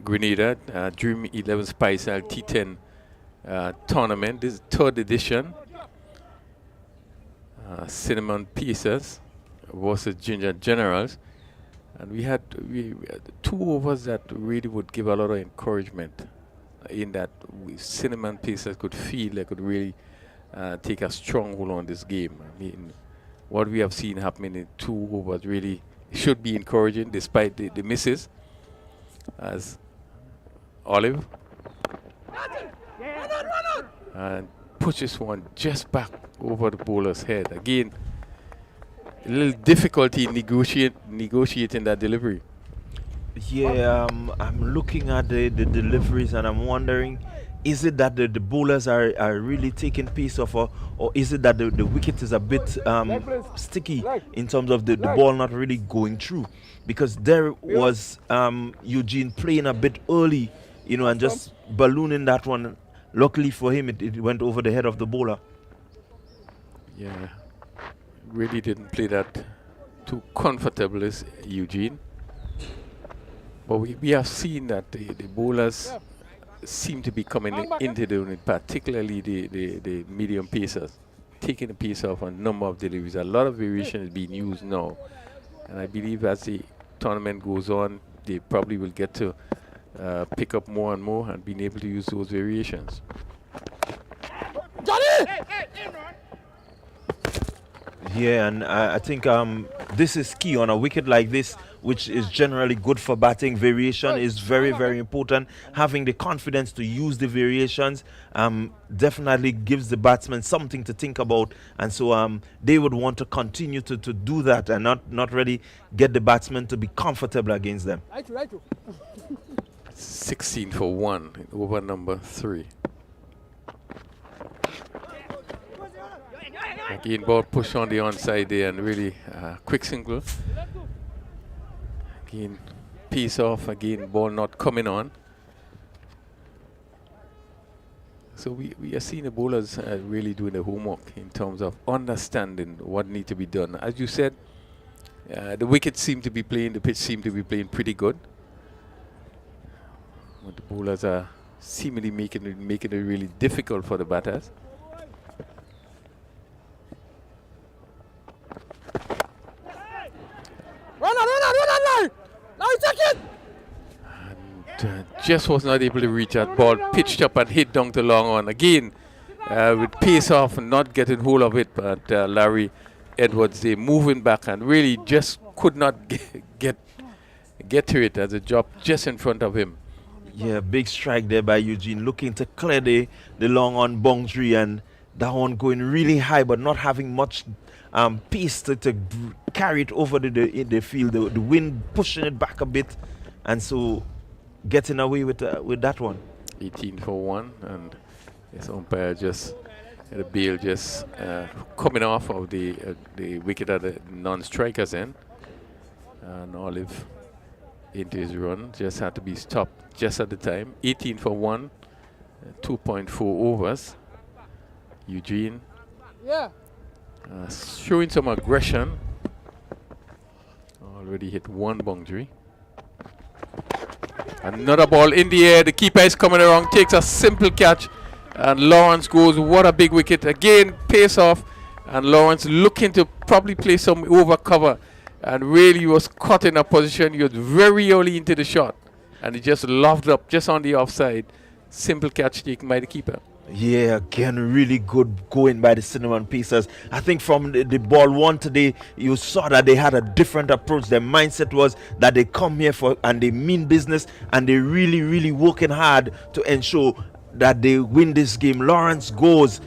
L: Grenada, Dream 11 Spice T10 tournament. This is third edition. Cinnamon Pieces versus Ginger Generals. And we had 2 overs that really would give a lot of encouragement in that Cinnamon Pieces could feel they could really take a stronghold on this game. I mean, what we have seen happening in 2 overs really should be encouraging despite the misses. As Olive and pushes one just back over the bowler's head. Again, a little difficulty in negotiating that delivery.
E: Yeah, I'm looking at the deliveries and I'm wondering, is it that the bowlers are really taking pace off, or is it that the wicket is a bit sticky in terms of the ball not really going through? Because there was Eugene playing a bit early, you know, and just ballooning that one. Luckily for him, it went over the head of the bowler.
L: Yeah, really didn't play that too comfortable as Eugene. But we have seen that the bowlers seem to be coming into the unit, particularly the medium pacers, taking a piece off a number of deliveries. A lot of variation is being used now. And I believe as the tournament goes on, they probably will get to pick up more and more and being able to use those variations.
E: Yeah, and I think this is key on a wicket like this, which is generally good for batting. Variation is very, very important. Having the confidence to use the variations definitely gives the batsman something to think about, and so they would want to continue to do that and not really get the batsman to be comfortable against them.
L: 16 for 1 in over number 3. Again, ball push on the onside there and really quick single. Again, piece off. Again, ball not coming on. So we are seeing the bowlers really doing the homework in terms of understanding what needs to be done. As you said, the wickets seem to be playing, the pitch seem to be playing pretty good. But the bowlers are seemingly making it really difficult for the batters. And just was not able to reach that ball, pitched up and hit down the long on. Again, with pace off and not getting hold of it, but Larry Edwards, they moving back and really just could not get to it as a job just in front of him.
E: Yeah, big strike there by Eugene, looking to clear the long on boundary, and that one going really high but not having much pace to carry it over the field. The wind pushing it back a bit, and so getting away with that one.
L: 18 for 1, and his umpire just the bail just coming off of the wicket at the non-strikers end, and Olive into his run just had to be stopped just at the time. 18 for 1, 2.4 overs. Eugene showing some aggression. Already hit 1 boundary. Another ball in the air. The keeper is coming around, takes a simple catch, and Lawrence goes. What a big wicket. Again, pace off, and Lawrence looking to probably play some over cover, and really was caught in a position. He was very early into the shot, and he just lobbed up just on the offside. Simple catch taken by the keeper.
E: Yeah, again, really good going by the Cinnamon Pacers. I think from the ball one today, you saw that they had a different approach. Their mindset was that they come here for and they mean business, and they really working hard to ensure that they win this game. Lawrence goes,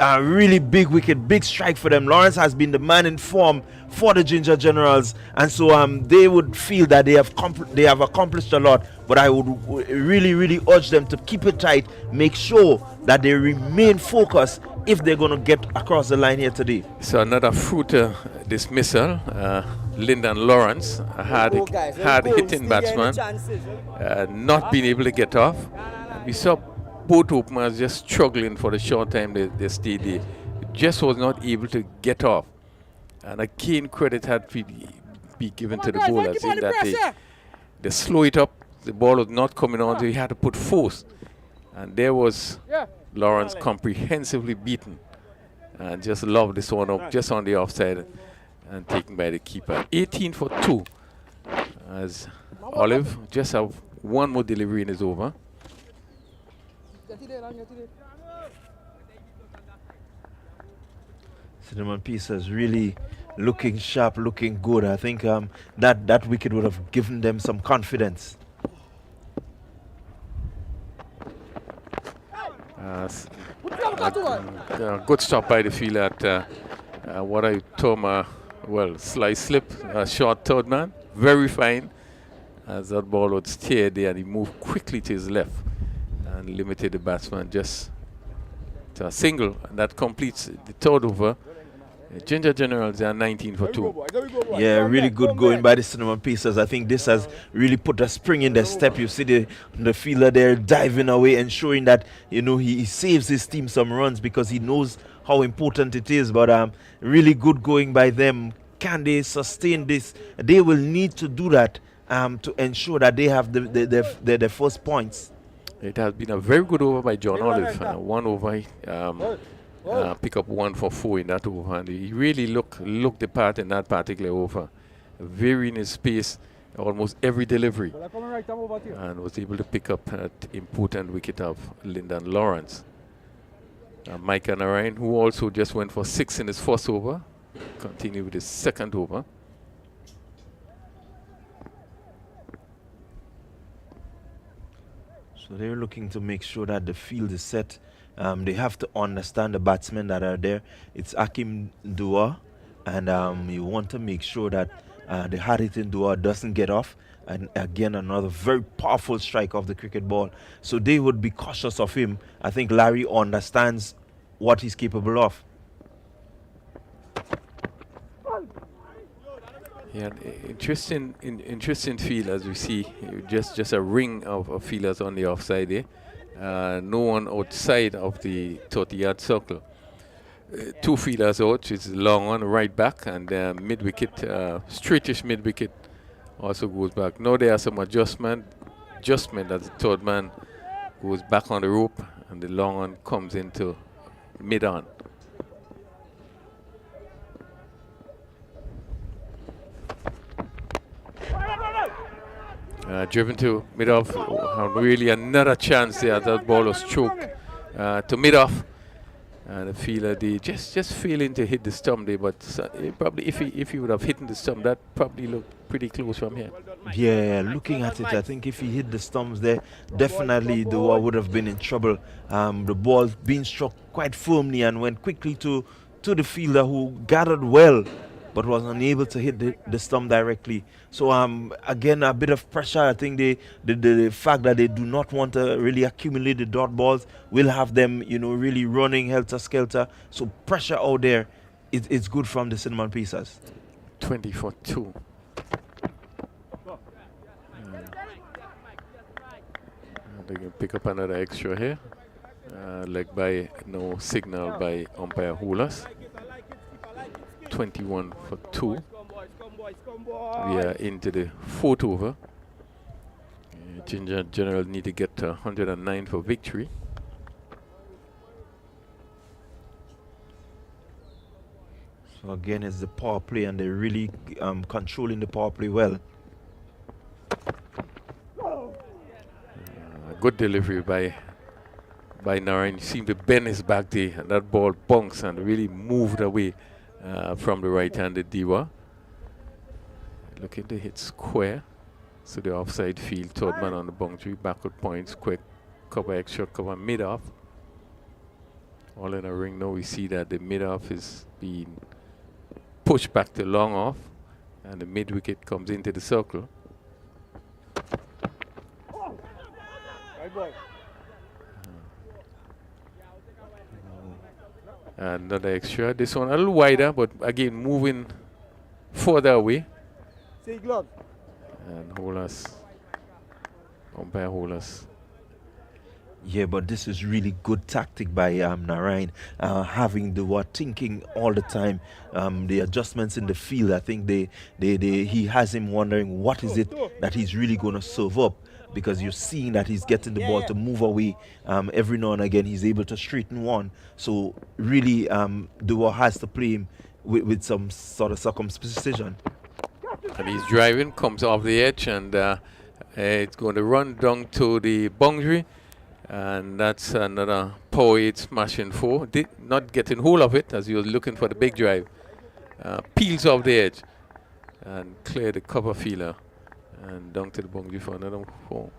E: a really big wicket, big strike for them. Lawrence has been the man in form for the Ginger Generals, and so they would feel that they have accomplished a lot. But I would really urge them to keep it tight, make sure that they remain focused if they're going to get across the line here today.
L: So another fruit dismissal. Lyndon Lawrence, a hard hitting batsman, not being able to get off. We saw both openers just struggling for the short time they stayed there. Just was not able to get off. And again, credit had to be given to the bowlers in that they slow it up. The ball was not coming on, so he had to put force. And there was Lawrence comprehensively beaten. And just loved this one up just on the offside and taken by the keeper. 18 for 2. As Olive just have one more delivery in his over.
E: Cinnamon Pieces really looking sharp, looking good. I think that wicket would have given them some confidence.
L: Good stop by the field at what I term slice slip, short third man. Very fine. As that ball would stay there and he moved quickly to his left and limited the batsman just to a single. And that completes the third over. Ginger Generals are 19 for 2.
E: Yeah, really good going by the Cinnamon Pieces. I think this has really put a spring in their step. You see the fielder there diving away, ensuring that he saves his team some runs because he knows how important it is. But really good going by them. Can they sustain this? They will need to do that to ensure that they have the first points.
L: It has been a very good over by John Olive. One over. Pick up 1 for 4 in that over, and he really looked the part in that particular over. Very in his space, almost every delivery, and was able to pick up that important wicket of Lyndon Lawrence. Micah Narayan, who also just went for 6 in his first over, continue with his second over.
E: So they're looking to make sure that the field is set. They have to understand the batsmen that are there. It's Akim Dua, and you want to make sure that the hard-hitting Dua doesn't get off. And again, another very powerful strike of the cricket ball. So they would be cautious of him. I think Larry understands what he's capable of.
L: Yeah, interesting field as we see. Just a ring of fielders on the offside there. No one outside of the 30-yard circle. 2 fielders out, which is long on right back, and mid-wicket, straightish mid-wicket also goes back. Now there are some adjustment as the third man goes back on the rope, and the long on comes into mid-on. Driven to mid-off, really another chance there. That ball was choked to mid-off, and the fielder just failing to hit the stump there. But probably if he would have hit the stump, that probably looked pretty close from here.
E: Yeah, looking at it, I think if he hit the stumps there, definitely the Dua would have been in trouble. The ball being struck quite firmly and went quickly to the fielder, who gathered well but was unable to hit the stump directly. So again, a bit of pressure. I think the fact that they do not want to really accumulate the dot balls will have them, really running helter-skelter. So pressure out there, it's good from the Cinnamon Pieces.
L: 20 for 2. They can pick up another extra here. Leg by no signal by umpire Hulas. 21 for 2. We are into the 4th over. Ginger General need to get 109 for victory.
E: So again, it's the power play, and they're really controlling the power play well.
L: Good delivery by Narayan. He seemed to bend his back there, and that ball bounced and really moved away from the right-handed Diwa. Looking to hit square. So the offside field, third man on the boundary, backward points, quick cover, extra cover, mid-off. all in a ring now. We see that the mid off is being pushed back to long off, and the mid wicket comes into the circle. Another extra. This one a little wider, but again moving further away. And hold us. Umpire hold us.
E: Yeah, but this is really good tactic by Narayan, having the thinking all the time. The adjustments in the field, I think he has him wondering what is it that he's really going to serve up, because you're seeing that he's getting the ball to move away. Every now and again he's able to straighten one. So really, Dua has to play him with some sort of circumcision.
L: And he's driving, comes off the edge, and it's going to run down to the boundary. And that's another power 8 smashing 4. Not getting hold of it as he was looking for the big drive. Peels off the edge and clear the cover fielder. And down to the boundary for another 4.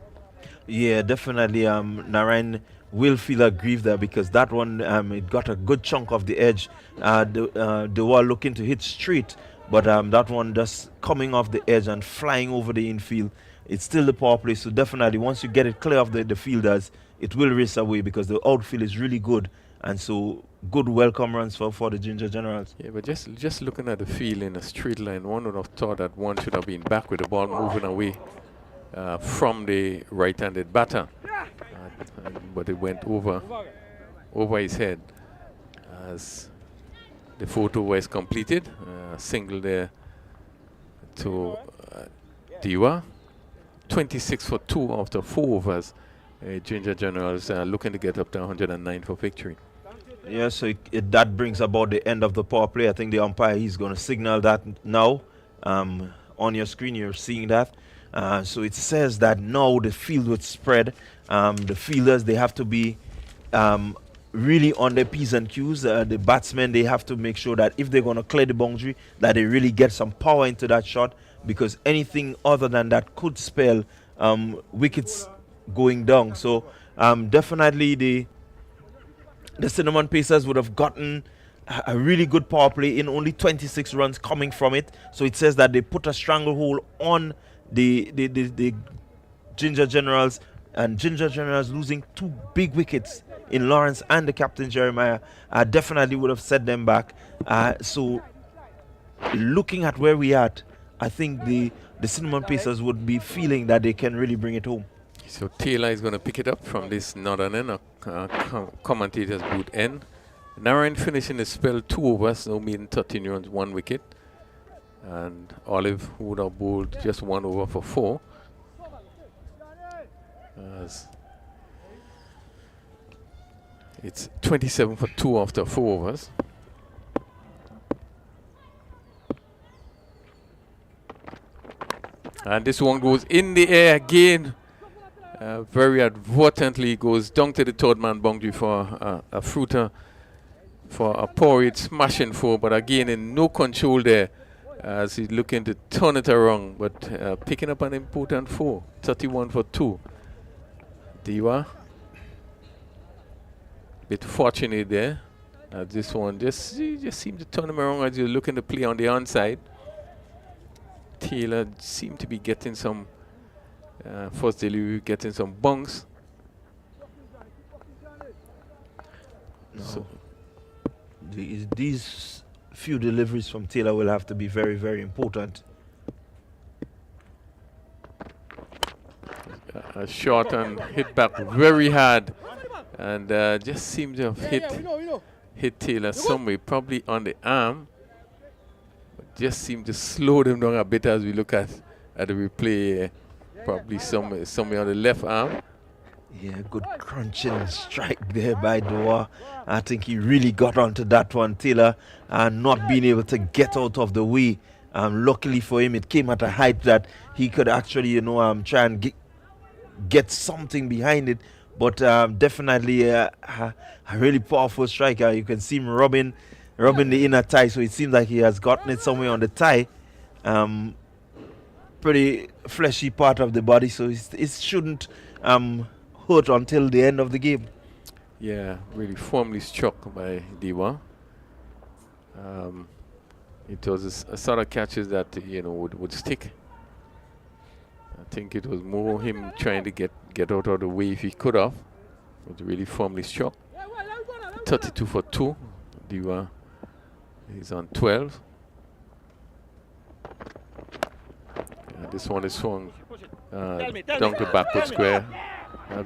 E: Yeah, definitely. Narayan will feel aggrieved there, because that one, it got a good chunk of the edge. They were looking to hit straight, but that one just coming off the edge and flying over the infield. It's still the power play, so definitely once you get it clear of the fielders, it will race away, because the outfield is really good, and so good welcome runs for the Ginger Generals.
L: Yeah, but just looking at the field in a straight line, one would have thought that one should have been back with the ball moving away from the right-handed batter, but it went over his head as the photo was completed. Single there to Diwa. 26 for 2 after 4 overs. Ginger Generals looking to get up to 109 for victory.
E: Yeah, so that brings about the end of the power play. I think the umpire is going to signal that now. On your screen, you're seeing that. So it says that now the field would spread. The fielders, they have to be really on their P's and Q's. The batsmen, they have to make sure that if they're going to clear the boundary, that they really get some power into that shot, because anything other than that could spell wickets going down. So definitely the Cinnamon Pacers would have gotten a really good power play in, only 26 runs coming from it. So it says that they put a stranglehold on the Ginger Generals, and Ginger Generals losing 2 big wickets in Lawrence and the captain Jeremiah definitely would have set them back. So looking at where we are at, I think the Cinnamon Pacers would be feeling that they can really bring it home.
L: So Taylor is going to pick it up from this northern end, commentator's boot end. Narayan finishing the spell 2 overs, no meaning 13 runs, 1 wicket. And Olive would have bowled just 1 over for 4. As it's 27 for 2 after 4 overs. And this one goes in the air again. Very advertently goes down to the third man boundary for a fruiter for a power smashing 4, but again in no control there as he's looking to turn it around, but picking up an important 4, 31 for 2. Diwa, bit fortunate there. This one just seemed to turn him around as you're looking to play on the onside. Taylor seemed to be getting some first delivery, getting some bunks.
E: No. So these few deliveries from Taylor will have to be very, very important.
L: A shot and hit back very hard, and just seemed to have hit Taylor somewhere, probably on the arm. But just seemed to slow them down a bit as we look at the replay. Probably somewhere on the left arm.
E: Yeah, good crunching strike there by Dua. I think he really got onto that one, Taylor, and not being able to get out of the way. Luckily for him, it came at a height that he could actually, try and get something behind it. But definitely a really powerful striker. You can see him rubbing the inner thigh, so it seems like he has gotten it somewhere on the thigh. Pretty fleshy part of the body, so it shouldn't hurt until the end of the game.
L: Yeah, really firmly struck by Diwa. It was a sort of catches that would stick. I think it was more him trying to get out of the way if he could have. It was really firmly struck. 32 for 2. Diwa is on 12. This one is swung down to backward square.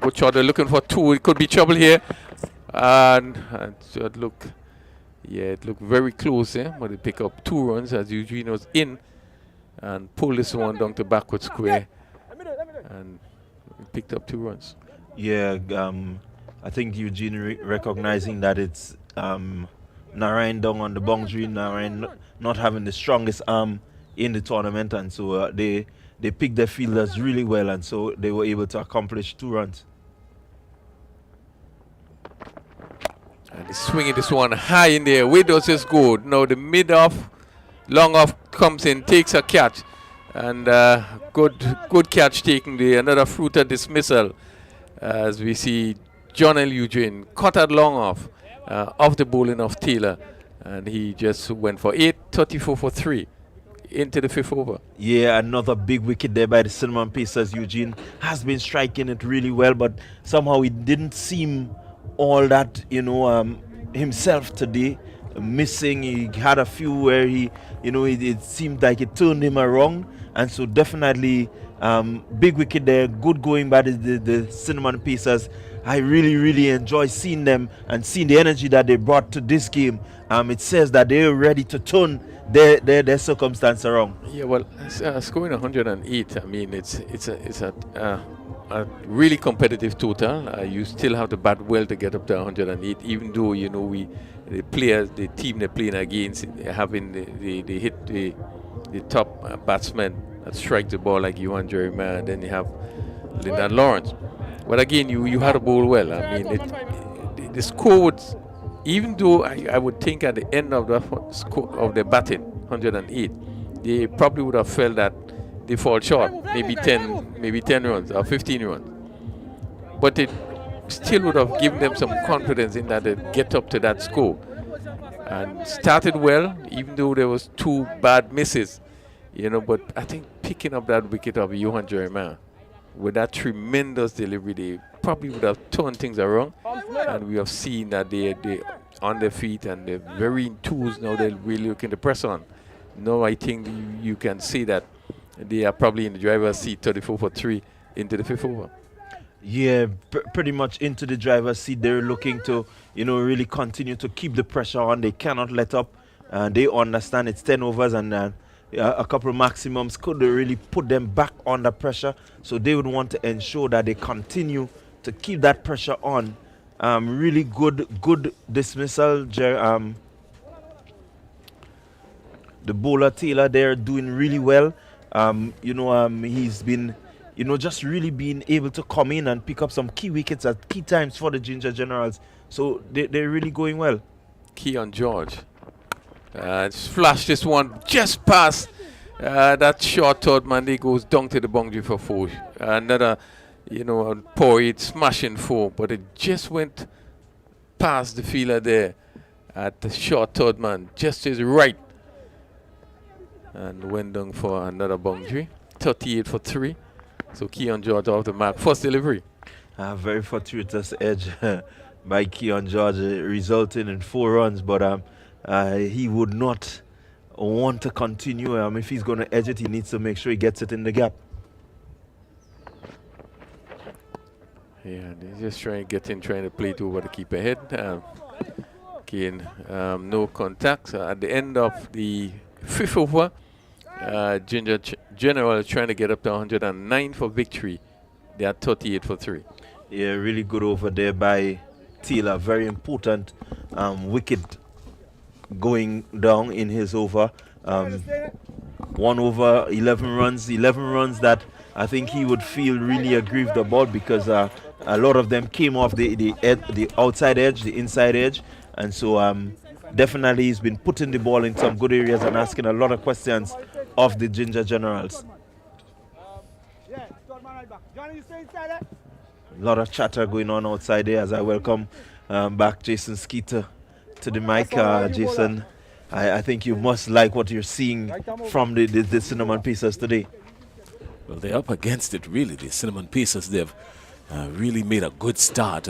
L: Good shot. They're looking for 2. It could be trouble here. And it looked very close there. But they pick up 2 runs as Eugene was in and pull this one down to backward square. And picked up 2 runs.
E: Yeah, I think Eugene recognizing that it's Narayan down on the boundary, Narayan not having the strongest arm in the tournament, and so they picked their fielders really well, and so they were able to accomplish 2 runs.
L: And he's swinging this one high in there. Where does this go? Now the mid off, long off comes in, takes a catch, and good catch taking there. Another fruited dismissal as we see John L. Eugene caught that long off the bowling of Taylor, and he just went for 8, 34 for 3 into the 5th over.
E: Yeah, another big wicket there by the Cinnamon Pacers. Eugene has been striking it really well, but somehow it didn't seem all that, himself today. Missing, he had a few where it seemed like it turned him around, and so definitely big wicket there. Good going by the Cinnamon Pacers. I really enjoy seeing them and seeing the energy that they brought to this game. It says that they're ready to turn their circumstance around.
L: Yeah, well, scoring 108. I mean, it's a really competitive total. You still have to bat well to get up to 108, even though the team they're playing against having they hit the top batsman that strike the ball like Ewan Jeremiah, and then you have Lyndon Lawrence. But again, you had to bowl well. I mean, the score would, even though I would think at the end of the score of the batting, 108, they probably would have felt that they fall short, maybe 10 runs or 15 runs. But it still would have given them some confidence in that they'd get up to that score. And started well, even though there was 2 bad misses, but I think picking up that wicket of Johan Jeremiah with that tremendous delivery, they probably would have turned things around. And we have seen that they're on their feet and they're very enthused now. They're really looking to press on. Now I think you can see that they are probably in the driver's seat, 34 for 3 into the 5th over.
E: Yeah, pretty much into the driver's seat. They're looking to, really continue to keep the pressure on. They cannot let up. They understand it's 10 overs and a couple of maximums could really put them back under pressure. So they would want to ensure that they continue to keep that pressure on. Really good dismissal. The bowler Taylor there doing really well. He's been, just really being able to come in and pick up some key wickets at key times for the Ginger Generals. So they're really going well.
L: Keon George. Flash this one just past that short third man. He goes down to the boundary for 4. Another, poet smashing 4, but it just went past the fielder there at the short third man, just his right, and went down for another boundary. 38 for 3. So Keon George off the mark. First delivery.
E: Very fortuitous edge by Keon George, resulting in 4 runs, but he would not want to continue. If he's going to edge it, he needs to make sure he gets it in the gap.
L: Yeah, they're just trying to play it over to keep ahead. Again, no contact. At the end of the 5th over, Ginger General trying to get up to 109 for victory. They are 38 for 3.
E: Yeah, really good over there by Taylor. Very important wicket going down in his over. 1 over, 11 runs. 11 runs that I think he would feel really aggrieved about, because a lot of them came off the outside edge, the inside edge. And so definitely he's been putting the ball in some good areas and asking a lot of questions of the Ginger Generals. A lot of chatter going on outside there as I welcome back Jason Skeeter to the mic. Jason, I think you must like what you're seeing from the Cinnamon Pacers today.
A: Well, they're up against it, really. The Cinnamon Pacers, they've really made a good start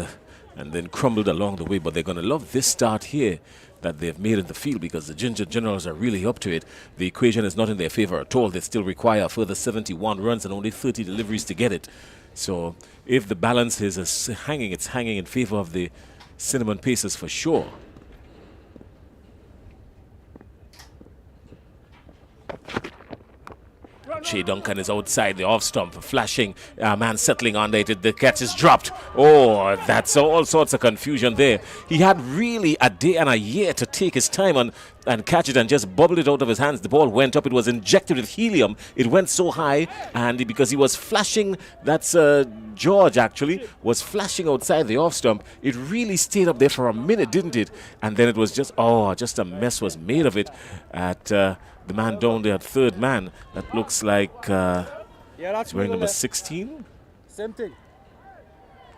A: and then crumbled along the way. But they're going to love this start here that they've made in the field because the Ginger Generals are really up to it. The equation is not in their favor at all. They still require a further 71 runs and only 30 deliveries to get it. So if the balance is hanging, it's hanging in favor of the Cinnamon Pacers for sure. Shea Duncan is outside the off stump, flashing, man settling under it. The catch is dropped. Oh, that's all sorts of confusion there. He had really a day and a year to take his time and catch it and just bubble it out of his hands. The ball went up. It was injected with helium. It went so high, and because he was flashing, that's George actually, was flashing outside the off stump. It really stayed up there for a minute, didn't it? And then it was just a mess was made of it at the man down there, third man. That looks like he's wearing number 16.
F: Same thing.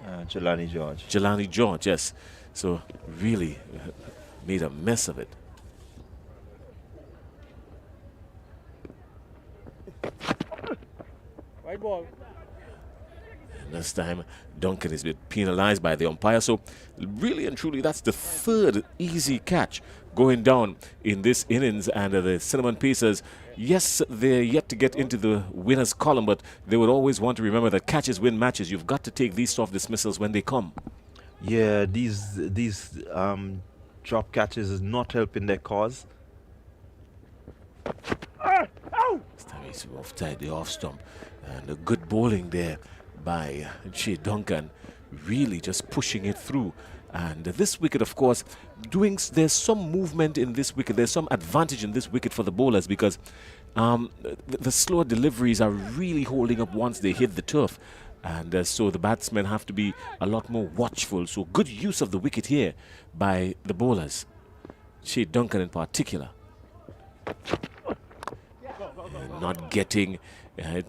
E: Jelani George.
A: Jelani George, yes. So really made a mess of it.
F: White ball.
A: And this time, Duncan has been penalized by the umpire. So really and truly, that's the third easy catch going down in this innings. And the Cinnamon Pacers, yes, they're yet to get into the winners column, but they would always want to remember that catches win matches. You've got to take these soft dismissals when they come.
E: Yeah, these drop catches is not helping their cause.
A: This time he's off tight the off stump, and a good bowling there by Shea Duncan, really just pushing it through. And this wicket, of course, there's some movement in this wicket. There's some advantage in this wicket for the bowlers because the slower deliveries are really holding up once they hit the turf. And so the batsmen have to be a lot more watchful. So good use of the wicket here by the bowlers, Shea Duncan in particular. Not getting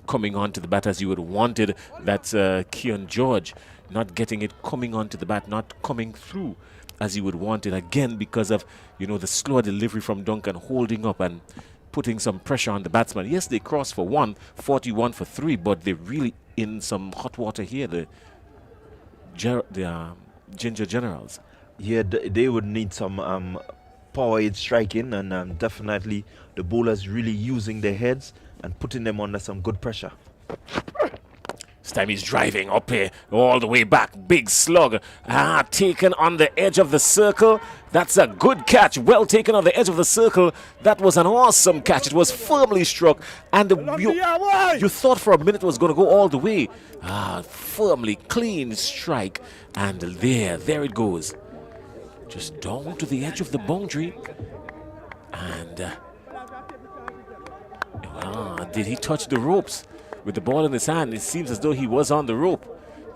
A: coming onto the bat as you would have wanted. That's Keon George not getting it coming onto the bat, not coming through as you would want it, again because of the slower delivery from Duncan holding up and putting some pressure on the batsman. Yes, they crossed for 1, 41 for 3, but they're really in some hot water here, the Ginger Generals.
E: Yeah, they would need some power aid striking, and definitely the bowlers really using their heads and putting them under some good pressure.
A: This time he's driving up here, all the way back. Big slug. Taken on the edge of the circle. That's a good catch. Well taken on the edge of the circle. That was an awesome catch. It was firmly struck. And you thought for a minute it was going to go all the way. Firmly, clean strike. And there it goes. Just down to the edge of the boundary. And did he touch the ropes? With the ball in his hand, it seems as though he was on the rope.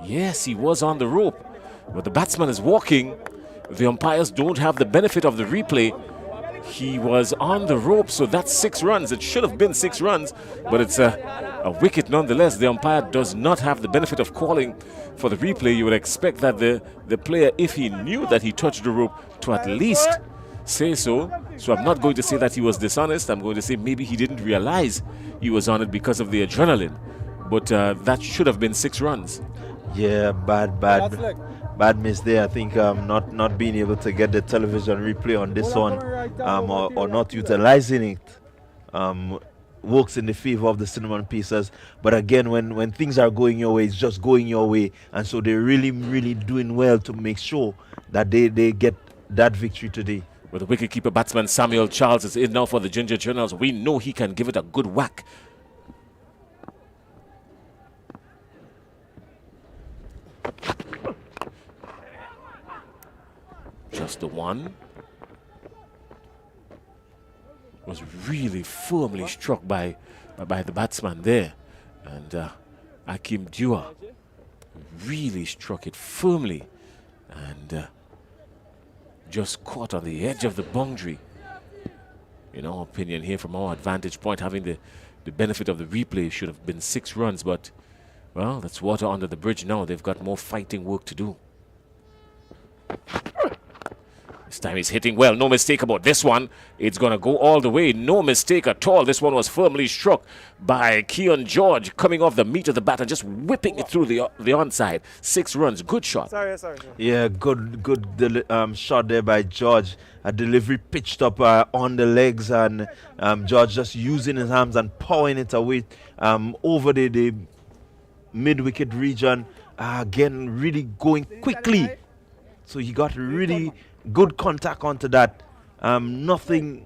A: Yes, he was on the rope. But the batsman is walking. The umpires don't have the benefit of the replay. He was on the rope, so that's 6 runs. It should have been 6 runs, but it's a wicket nonetheless. The umpire does not have the benefit of calling for the replay. You would expect that the player, if he knew that he touched the rope, to at least say so. So I'm not going to say that he was dishonest. I'm going to say maybe he didn't realize he was on it because of the adrenaline. But that should have been 6 runs.
E: Yeah, bad miss there. I think not being able to get the television replay on this one, or not utilizing it, works in the favor of the Cinnamon Pacers. But again, when things are going your way, it's just going your way, and so they're really, really doing well to make sure that they get that victory today.
A: Well, the wicketkeeper batsman Samuel Charles is in now for the Ginger Generals. We know he can give it a good whack. Just the one. Was really firmly struck by the batsman there. And Akim Dua really struck it firmly. And just caught on the edge of the boundary. In our opinion here, from our advantage point, having the benefit of the replay, should have been 6 runs, but well, that's water under the bridge now. They've got more fighting work to do. This time he's hitting well. No mistake about this one. It's going to go all the way. No mistake at all. This one was firmly struck by Keon George coming off the meat of the bat and just whipping it through the onside. 6 runs. Good shot.
F: Sorry.
E: Yeah, good shot there by George. A delivery pitched up on the legs, and George just using his arms and powering it away over the mid-wicket region. Again, really going quickly. So he got really good contact onto that. Nothing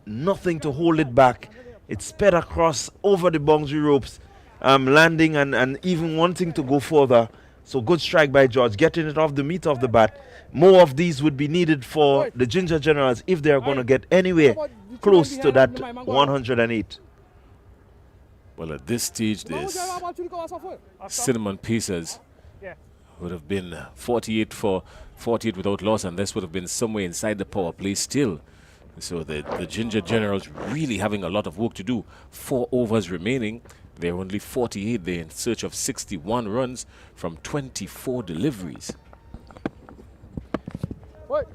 E: to hold it back. It sped across over the boundary ropes, landing and even wanting to go further. So good strike by George, getting it off the meat of the bat. More of these would be needed for the Ginger Generals if they are going to get anywhere close to that 108.
A: Well, at this stage, this Cinnamon Pacers would have been 48 for 48 without loss, and this would have been somewhere inside the power play still. So the Ginger Generals really having a lot of work to do. 4 overs remaining. They're only 48. They're in search of 61 runs from 24 deliveries.
E: Moved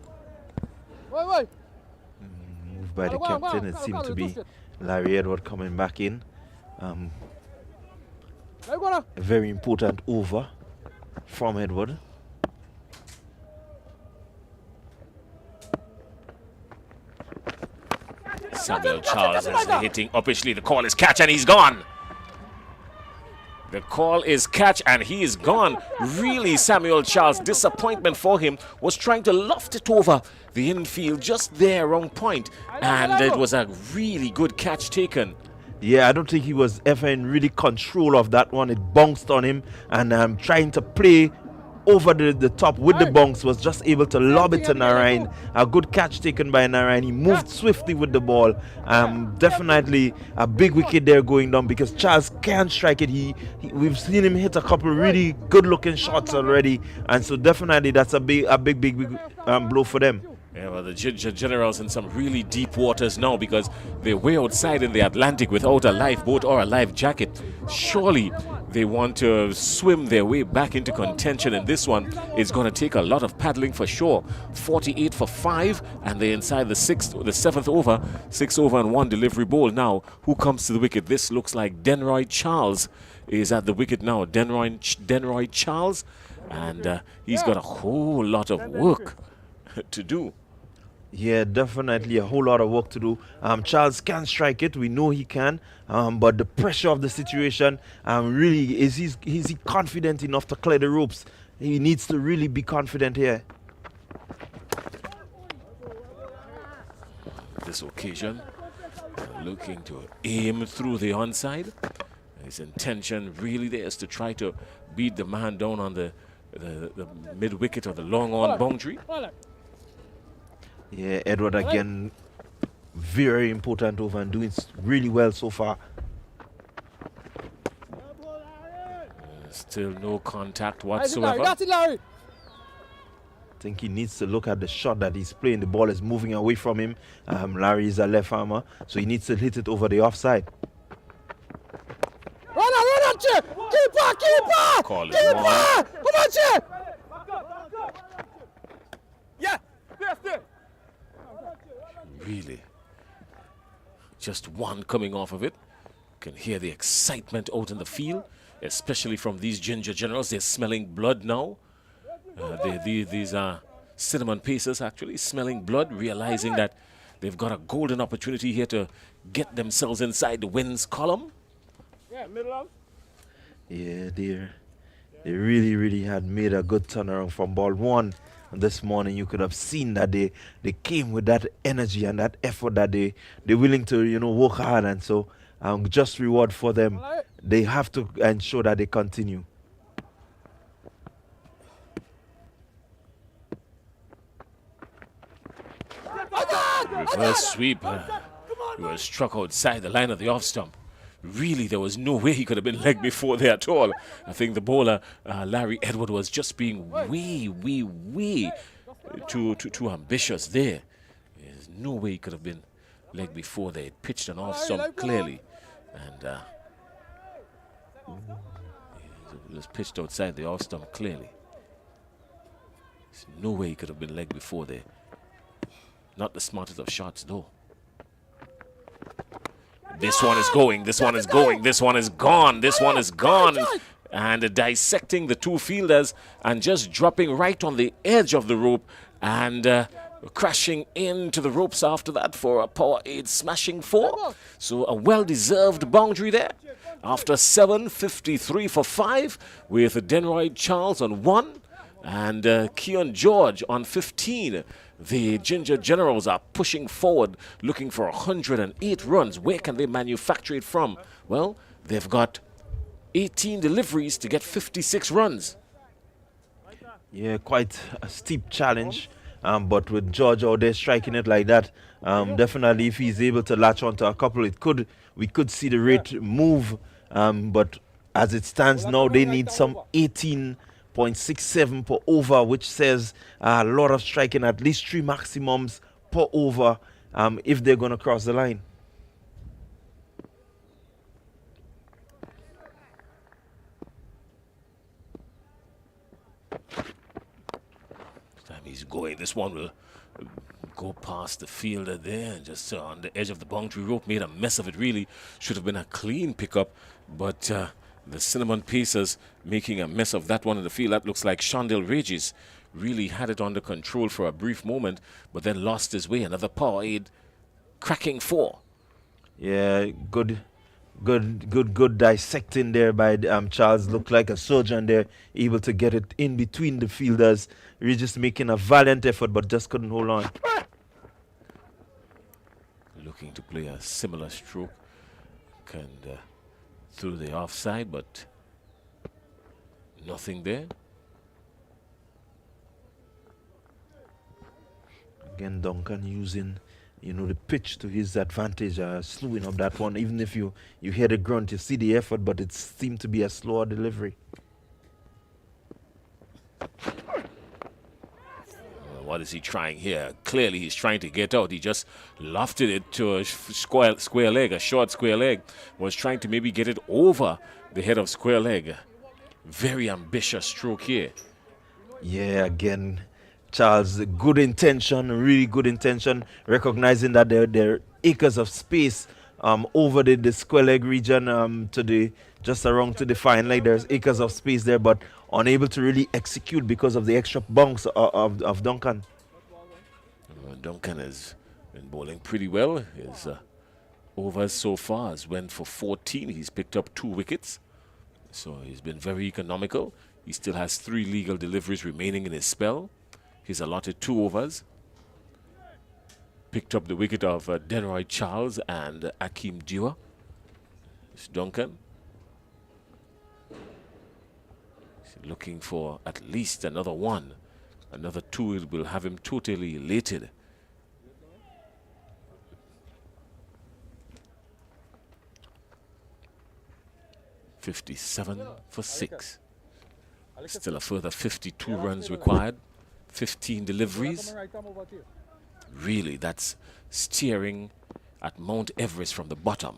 E: by the captain. It seemed to be Larry Edward coming back in. A very important over from Edward.
A: Samuel Charles is hitting uppishly. The call is catch and he's gone. The call is catch and he is gone. Really, Samuel Charles, disappointment for him, was trying to loft it over the infield just there, wrong point. And it was a really good catch taken.
E: Yeah, I don't think he was ever in really control of that one. It bounced on him, and trying to play over the top with the bounce, was just able to lob it to Narayan. A good catch taken by Narayan. He moved swiftly with the ball. Definitely a big wicket there going down because Charles can't strike it. We've seen him hit a couple really good looking shots already, and so definitely that's a big blow for them.
A: Yeah, well, the Ginger Generals in some really deep waters now because they're way outside in the Atlantic without a lifeboat or a life jacket. Surely they want to swim their way back into contention, and this one is going to take a lot of paddling for sure. 48 for 5, and they're inside the 7th over. 6 over and 1 delivery ball. Now, who comes to the wicket? This looks like Denroy Charles is at the wicket now. Denroy Charles, and he's got a whole lot of work to do.
E: Yeah, definitely a whole lot of work to do. Charles can strike it. We know he can. But the pressure of the situation, really, is he confident enough to clear the ropes? He needs to really be confident here.
A: This occasion, looking to aim through the onside. His intention really there is to try to beat the man down on the mid-wicket or the long-on boundary.
E: Yeah, Edward again, very important over and doing really well so far.
A: Still no contact whatsoever.
E: I think he needs to look at the shot that he's playing. The ball is moving away from him. Larry is a left armer, so he needs to hit it over the offside.
F: Run, Chip! Keeper!
A: Call it one.
F: Come on, Chip! Yeah, stay.
A: Really, just one coming off of it. You can hear the excitement out in the field, especially from these Ginger Generals. They're smelling blood now. These are Cinnamon Pacers actually smelling blood, realizing that they've got a golden opportunity here to get themselves inside the wins column.
F: Yeah, middle of.
E: Yeah, they really had made a good turnaround from ball 1. This morning you could have seen that they came with that energy and that effort that they're willing to work hard, and so just reward for them. They have to ensure that they continue.
A: Reverse sweep. He was struck outside the line of the off stump. Really, there was no way he could have been legged before there at all. I think the bowler, Larry Edward, was just being way too ambitious there. There's no way he could have been legged before they had pitched an off stump clearly. And it was pitched outside the off stump clearly. There's no way he could have been legged before there. Not the smartest of shots, though. This one is going. This one is going. This one is gone. This one is gone. And dissecting the two fielders and just dropping right on the edge of the rope and crashing into the ropes after that for a power aid smashing 4. So a well-deserved boundary there. After 7, 53 for 5 with Denroy Charles on 1 and Keon George on 15. The Ginger Generals are pushing forward, looking for 108 runs. Where can they manufacture it from? Well, they've got 18 deliveries to get 56 runs.
E: Yeah, quite a steep challenge. But with George out there striking it like that, definitely if he's able to latch onto a couple, we could see the rate move. But as it stands now, they need some 18.67 per over, which says a lot of striking, at least 3 maximums per over if they're going to cross the line.
A: He's going. This one will go past the fielder there and just on the edge of the boundary rope. Made a mess of it, really. Should have been a clean pickup, but the Cinnamon Pacers making a mess of that one in the field. That looks like Shondell Regis really had it under control for a brief moment, but then lost his way. Another power aid cracking 4.
E: Yeah, good dissecting there by Charles. Looked like a surgeon there, able to get it in between the fielders. Regis making a valiant effort, but just couldn't hold on.
A: Looking to play a similar stroke and through the offside, but nothing there.
E: Again, Duncan using the pitch to his advantage, slowing up that one. Even if you hear the grunt, you see the effort, but it seemed to be a slower delivery.
A: What is he trying here? Clearly he's trying to get out. He just lofted it to a square leg, a short square leg. Was trying to maybe get it over the head of square leg. Very ambitious stroke here.
E: Yeah, again, Charles, good intention, really good intention, recognizing that there are acres of space over the square leg region just around to the fine leg. There's acres of space there, but unable to really execute because of the extra bounce of Duncan.
A: Duncan has been bowling pretty well. His overs so far has went for 14. He's picked up 2 wickets. So he's been very economical. He still has 3 legal deliveries remaining in his spell. He's allotted 2 overs. Picked up the wicket of Denroy Charles and Akeem Dewar. It's Duncan. He's looking for at least another 1. Another 2 will have him totally elated. $57 for 6. Still a further 52 runs required. 15 deliveries. Really, that's steering at Mount Everest from the bottom.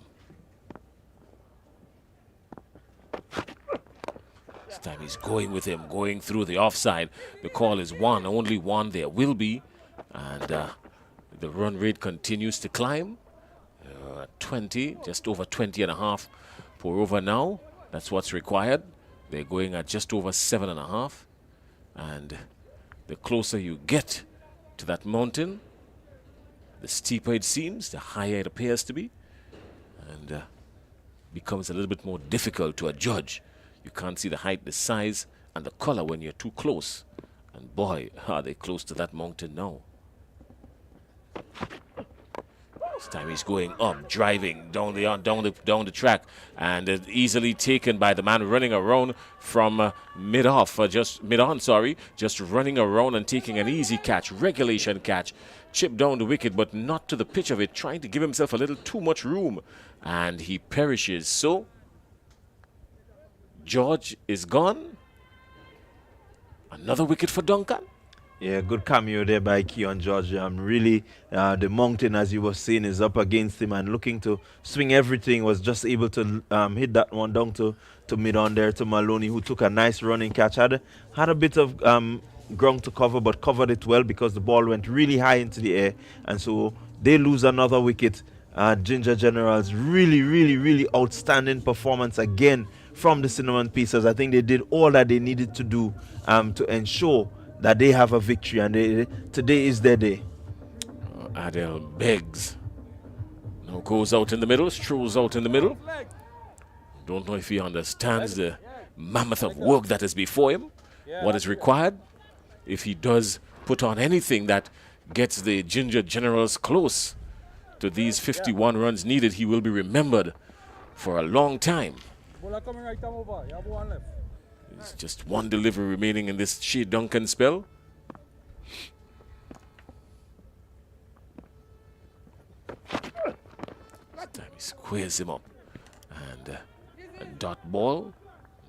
A: This time he's going with him, going through the offside. The call is 1, only 1 there will be. And the run rate continues to climb. 20, just over 20 and a half per over now. That's what's required. They're going at just over 7.5. And the closer you get to that mountain, the steeper it seems, the higher it appears to be, and becomes a little bit more difficult to adjudge. You can't see the height, the size, and the color when you're too close. And boy, are they close to that mountain now. This time he's going up, driving down the track, and easily taken by the man running around from just running around and taking an easy catch, regulation catch, chip down the wicket, but not to the pitch of it, trying to give himself a little too much room, and he perishes. So George is gone. Another wicket for Duncan.
E: Yeah, good cameo there by Keon George. Really, the mountain, as you were saying, is up against him and looking to swing everything. Was just able to hit that one down to mid-on there to Maloney, who took a nice running catch. Had a bit of ground to cover, but covered it well because the ball went really high into the air, and so they lose another wicket. Ginger Generals, really outstanding performance again from the Cinnamon Pieces. I think they did all that they needed to do to ensure that they have a victory, and today is their day.
A: Adel Beggs now goes out in the middle, strolls out in the middle. Don't know if he understands the mammoth of work that is before him, what is required. If he does put on anything that gets the Ginger Generals close to these 51 runs needed, he will be remembered for a long time. There's just one delivery remaining in this Shea Duncan spell. This time he squares him up. And a dot ball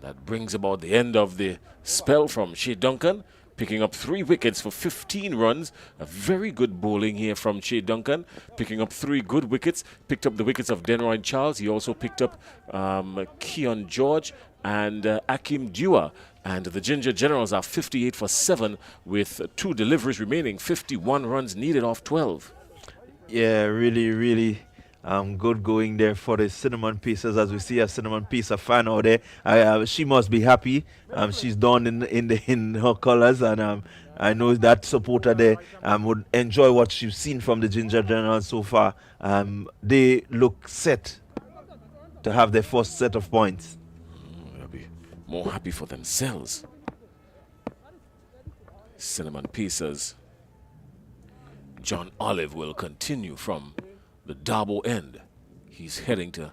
A: that brings about the end of the spell from Shea Duncan, picking up 3 wickets for 15 runs. A very good bowling here from Shea Duncan, picking up 3 good wickets. Picked up the wickets of Denroy Charles. He also picked up Keon George and Akim Dua. And the Ginger Generals are 58 for 7 with 2 deliveries remaining. 51 runs needed off 12.
E: Yeah, really good going there for the Cinnamon Pieces. As we see a Cinnamon Pieces fan out there, she must be happy. She's done in her colors, and I know that supporter there would enjoy what she's seen from the Ginger Generals so far. They look set to have their first set of points.
A: They'll be more happy for themselves. Cinnamon Pieces. John Olive will continue from the Darbo end. He's heading to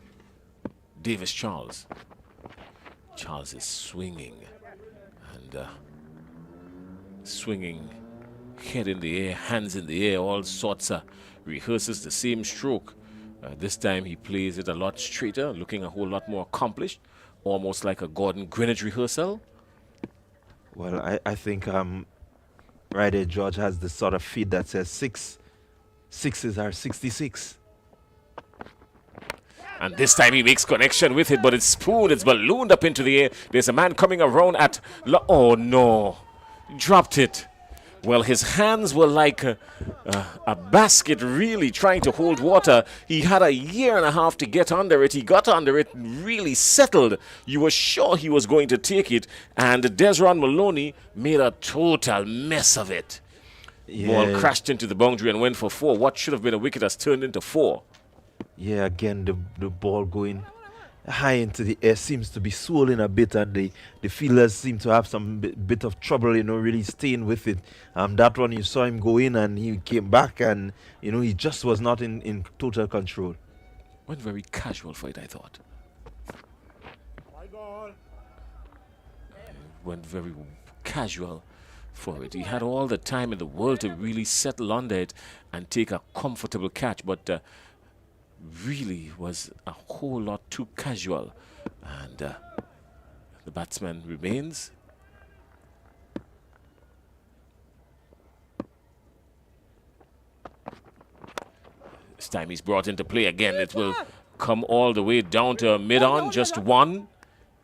A: Davis Charles. Charles is swinging and swinging, head in the air, hands in the air, all sorts of rehearses the same stroke. This time he plays it a lot straighter, looking a whole lot more accomplished, almost like a Gordon Greenwich rehearsal.
E: Well, I think right there, George has the sort of feed that says 6 sixes are 66.
A: And this time he makes connection with it, but it's spooned, it's ballooned up into the air. There's a man coming around at... oh, no. Dropped it. Well, his hands were like a basket, really trying to hold water. He had a year and a half to get under it. He got under it, really settled. You were sure he was going to take it. And Desron Maloney made a total mess of it.
E: Yeah.
A: Ball crashed into the boundary and went for 4. What should have been a wicket has turned into 4.
E: Yeah, again, the ball going high into the air seems to be swollen a bit, and the fielders seem to have some bit of trouble, really staying with it. That one, you saw him go in and he came back, and, he just was not in total control.
A: Went very casual for it, I thought. Went very casual for it. He had all the time in the world to really settle under it and take a comfortable catch, but really was a whole lot too casual. And the batsman remains. This time he's brought into play again. It will come all the way down to mid-on, just 1,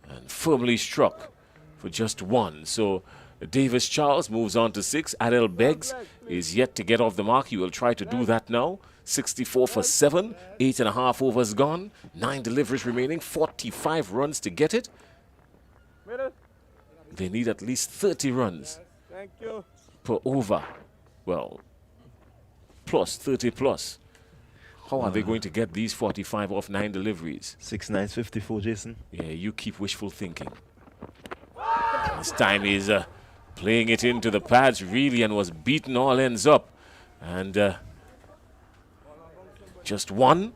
A: and firmly struck for just 1. So Davis Charles moves on to 6. Adel Beggs is yet to get off the mark. He will try to do that now. 64 for 7, 8.5 overs gone, 9 deliveries remaining, 45 runs to get it. They need at least 30 runs per over. Well, plus 30 plus. How are they going to get these 45 off 9 deliveries?
E: 6 9's 54, Jason.
A: Yeah, you keep wishful thinking. This time he's playing it into the pads really and was beaten all ends up. And just 1.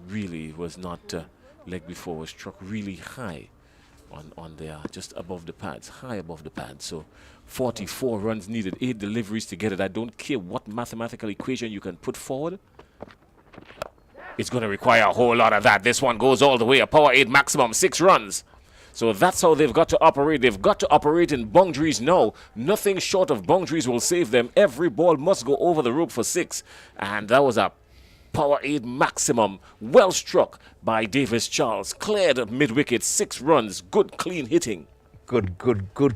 A: Really was not leg before, was struck really high on there, just above the pads, high above the pads. So 44 runs needed, 8 deliveries to get it. I don't care what mathematical equation you can put forward. It's going to require a whole lot of that. This one goes all the way, a power 8 maximum, 6 runs. So that's how they've got to operate. They've got to operate in boundaries now. Nothing short of boundaries will save them. Every ball must go over the rope for 6. And that was a power 8 maximum. Well struck by Davis Charles. Cleared at mid-wicket. 6 runs. Good clean hitting.
E: Good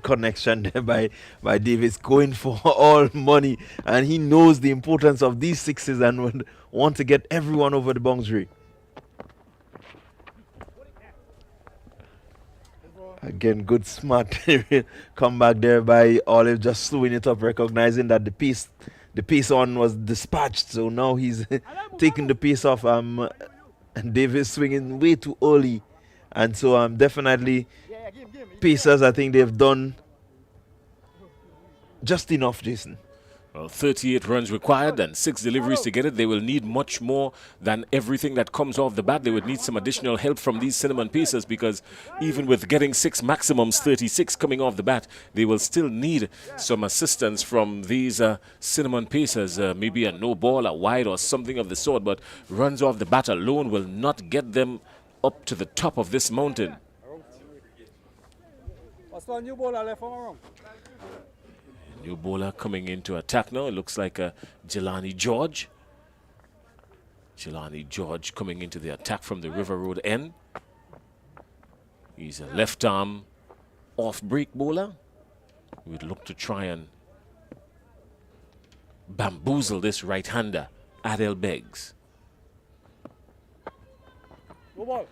E: connection there by Davis, going for all money, and he knows the importance of these sixes and would want to get everyone over the boundary. Again, good smart comeback there by Olive, just slowing it up, recognizing that the pace on was dispatched, so now he's taking the pace off. And Davis swinging way too early, and so definitely Pacers, I think they've done just enough, Jason.
A: Well, 38 runs required and 6 deliveries to get it. They will need much more than everything that comes off the bat. They would need some additional help from these Cinnamon Pacers, because even with getting 6 maximums, 36 coming off the bat, they will still need some assistance from these Cinnamon Pacers. Maybe a no ball, a wide, or something of the sort. But runs off the bat alone will not get them up to the top of this mountain.
F: New bowler left on wrong.
A: New bowler coming into attack now. It looks like Jelani George. Jelani George coming into the attack from the River Road end. He's a left arm off break bowler. We'd look to try and bamboozle this right-hander, Adel Beggs.
F: No ball.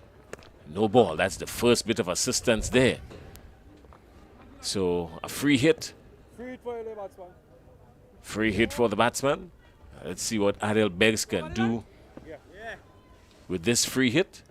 A: No ball. That's the first bit of assistance there. So a free hit.
F: Free hit for the batsman.
A: Free hit for the batsman. Let's see what Adel Beggs can do with this free hit.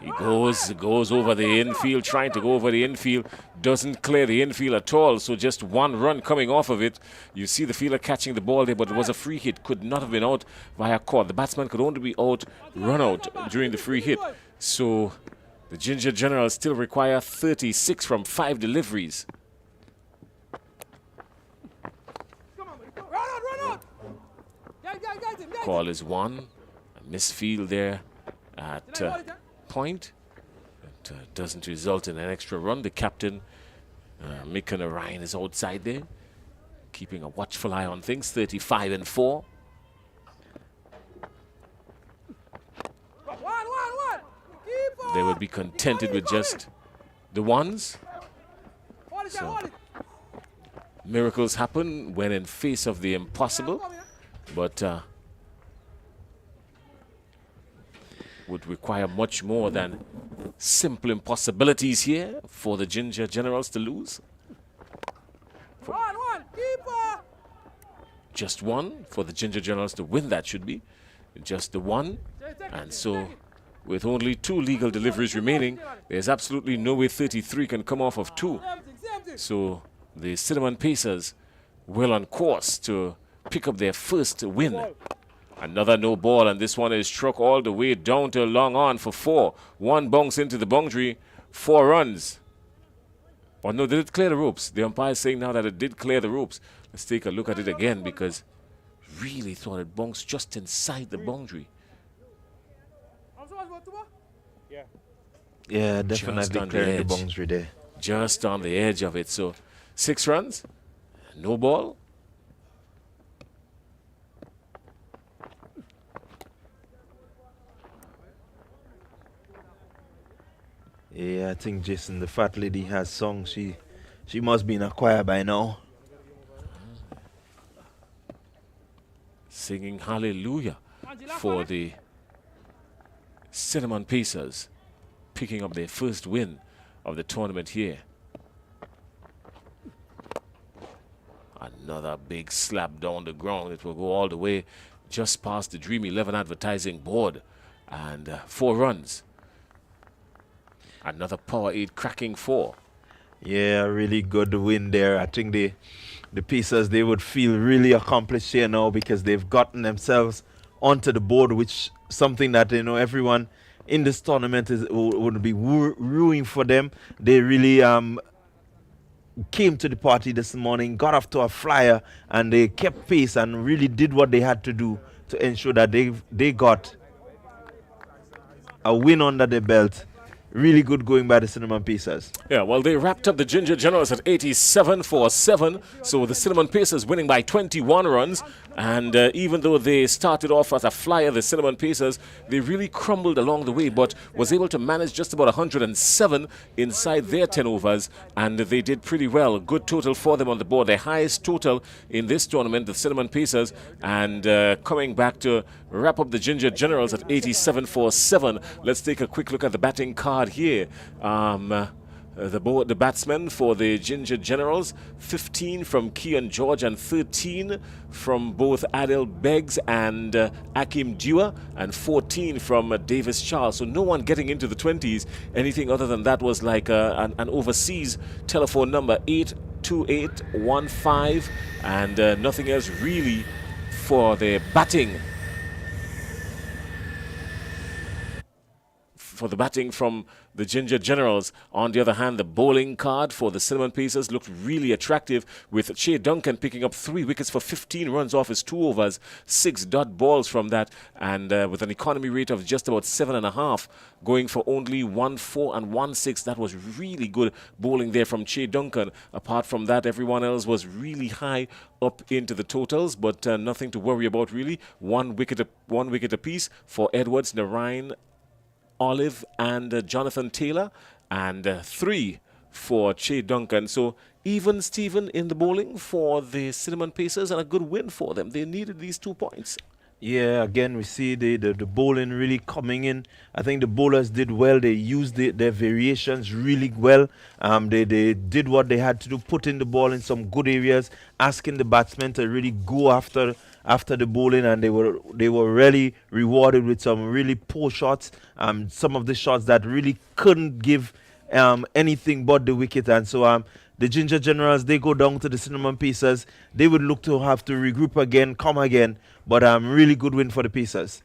A: He goes over the infield, trying to go over the infield. Doesn't clear the infield at all, so just 1 run coming off of it. You see the fielder catching the ball there, but it was a free hit. Could not have been out via call. The batsman could only be out, run out during the free hit. So the Ginger Generals still require 36 from 5 deliveries. Call is 1. A misfield there at point. It doesn't result in an extra run. The captain, Mika Narayan, is outside there, keeping a watchful eye on things. 35 and 4. They would be contented with just the ones. So miracles happen when in face of the impossible, but would require much more than simple impossibilities here for the Ginger Generals to lose. Just 1 for the Ginger Generals to win, that should be. Just the 1. And so with only 2 legal deliveries remaining, there's absolutely no way 33 can come off of 2. So the Cinnamon Pacers well on course to pick up their first win. Another no ball, and this one is struck all the way down to long on for 4. 1 bounce into the boundary, 4 runs. Oh no, did it clear the ropes? The umpire is saying now that it did clear the ropes. Let's take a look at it again, because really thought it bounced just inside the boundary.
E: Yeah, definitely clearing the boundary there.
A: Just on the edge of it. So 6 runs, no ball.
E: Yeah, I think Jason, the fat lady has sung. She must be in a choir by now.
A: Singing hallelujah for the Cinnamon Pacers, picking up their first win of the tournament here. Another big slap down the ground. It will go all the way just past the Dream 11 advertising board. And 4 runs. Another power 8 cracking 4.
E: Yeah, really good win there. I think the Pacers, they would feel really accomplished here now, because they've gotten themselves onto the board, which something that, you know, everyone in this tournament would be rooting for them. They really came to the party this morning, got off to a flyer, and they kept pace and really did what they had to do to ensure that they got a win under their belt really good going by the Cinnamon Pacers.
A: Yeah, well, they wrapped up the Ginger Generals at 87 for 7. So the Cinnamon Pacers winning by 21 runs. And even though they started off as a flyer, the Cinnamon Pacers, they really crumbled along the way, but was able to manage just about 107 inside their 10 overs. And they did pretty well. Good total for them on the board. Their highest total in this tournament, the Cinnamon Pacers. And coming back to wrap up the Ginger Generals at 87 for 7. Let's take a quick look at the batting card here. The batsmen for the Ginger Generals, 15 from Keon George and 13 from both Adel Beggs and Akim Dewar, and 14 from Davis Charles. So no one getting into the 20s. Anything other than that was like an overseas telephone number, 82815, and nothing else really for the batting. For the batting from the Ginger Generals. On the other hand, the bowling card for the Cinnamon Pacers looked really attractive, with Shea Duncan picking up 3 wickets for 15 runs off his 2 overs, 6 dot balls from that, and with an economy rate of just about 7.5, going for only 1-4 and 1-6. That was really good bowling there from Shea Duncan. Apart from that, everyone else was really high up into the totals, but nothing to worry about really. One wicket apiece for Edwards, Narayan, Olive and Jonathan Taylor, and 3 for Shea Duncan. So even Stephen in the bowling for the Cinnamon Pacers, and a good win for them. They needed these 2 points.
E: Yeah, again, we see the bowling really coming in. I think the bowlers did well. They used their variations really well. They did what they had to do, put in the ball in some good areas, asking the batsmen to really go after the bowling, and they were really rewarded with some really poor shots. Some of the shots that really couldn't give anything but the wicket. And so the Ginger Generals, they go down to the Cinnamon Pacers. They would look to have to regroup again, come again. But really good win for the Pacers.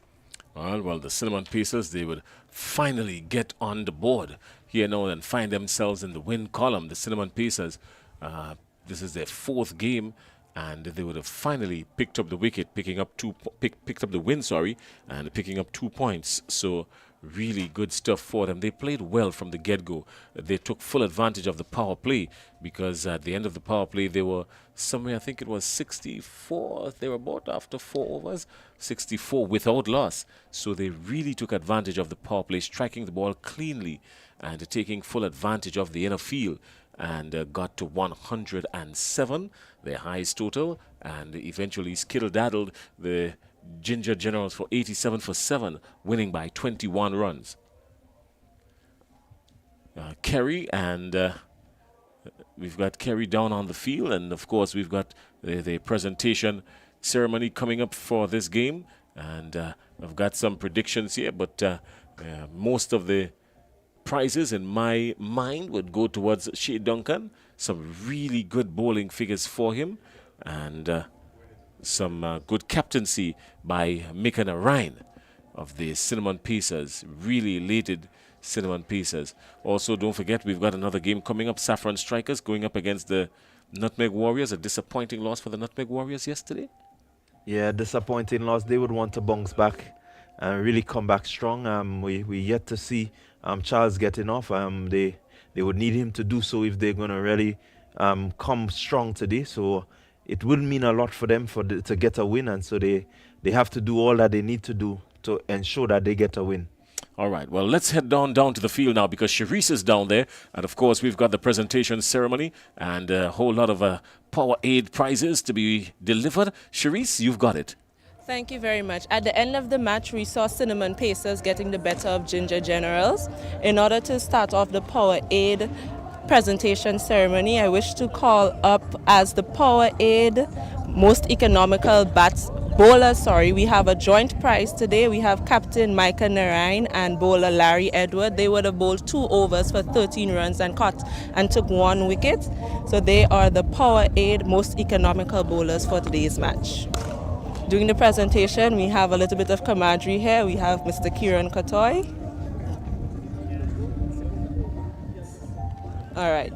A: Well, the Cinnamon Pacers, they would finally get on the board here now and find themselves in the win column. The Cinnamon Pacers, this is their 4th game, and they would have finally picked up the wicket, picked up the win, and picking up 2 points. So really good stuff for them. They played well from the get-go. They took full advantage of the power play, because at the end of the power play they were somewhere, I think it was 64, they were about after 4 overs, 64 without loss. So they really took advantage of the power play, striking the ball cleanly and taking full advantage of the inner field, and got to 107, their highest total, and eventually skiddle-daddled the Ginger Generals for 87 for 7, winning by 21 runs. Kerry, and we've got Kerry down on the field, and of course we've got the presentation ceremony coming up for this game, and I've got some predictions here, but most of the prizes in my mind would go towards Shea Duncan. Some really good bowling figures for him, and some good captaincy by Mika Narayan of the Cinnamon Pacers. Really elated Cinnamon Pacers. Also, don't forget, we've got another game coming up. Saffron Strikers going up against the Nutmeg Warriors. A disappointing loss for the Nutmeg Warriors yesterday.
E: Yeah, disappointing loss. They would want to bounce back and really come back strong. We yet to see Charles getting off. They would need him to do so if they're going to really come strong today. So it will mean a lot for them to get a win, and so they have to do all that they need to do to ensure that they get a win.
A: All right, well, let's head down to the field now, because Sharice is down there, and of course we've got the presentation ceremony and a whole lot of Power Aid prizes to be delivered. Sharice, you've got it.
G: Thank you very much. At the end of the match, we saw Cinnamon Pacers getting the better of Ginger Generals. In order to start off the Power Aid presentation ceremony, I wish to call up as the Power Aid most economical bowlers. We have a joint prize today. We have Captain Micah Narayan and bowler Larry Edward. They would have bowled 2 overs for 13 runs and took 1 wicket. So they are the Power Aid most economical bowlers for today's match. During the presentation, we have a little bit of camaraderie here. We have Mr. Kieran Kotoy. All right.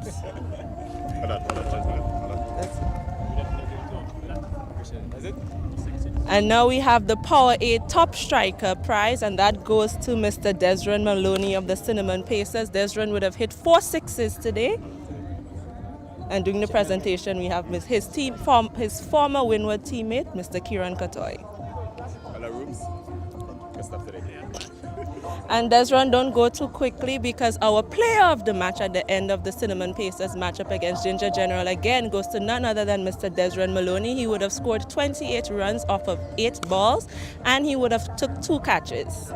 G: And now we have the Power 8 Top Striker prize, and that goes to Mr. Desron Maloney of the Cinnamon Pacers. Desron would have hit 4 sixes today. And during the presentation, we have his former Windward teammate, Mr. Kieran Katoy. And Desron, don't go too quickly, because our player of the match at the end of the Cinnamon Pacers matchup against Ginger General again goes to none other than Mr. Desron Maloney. He would have scored 28 runs off of 8 balls, and he would have took 2 catches.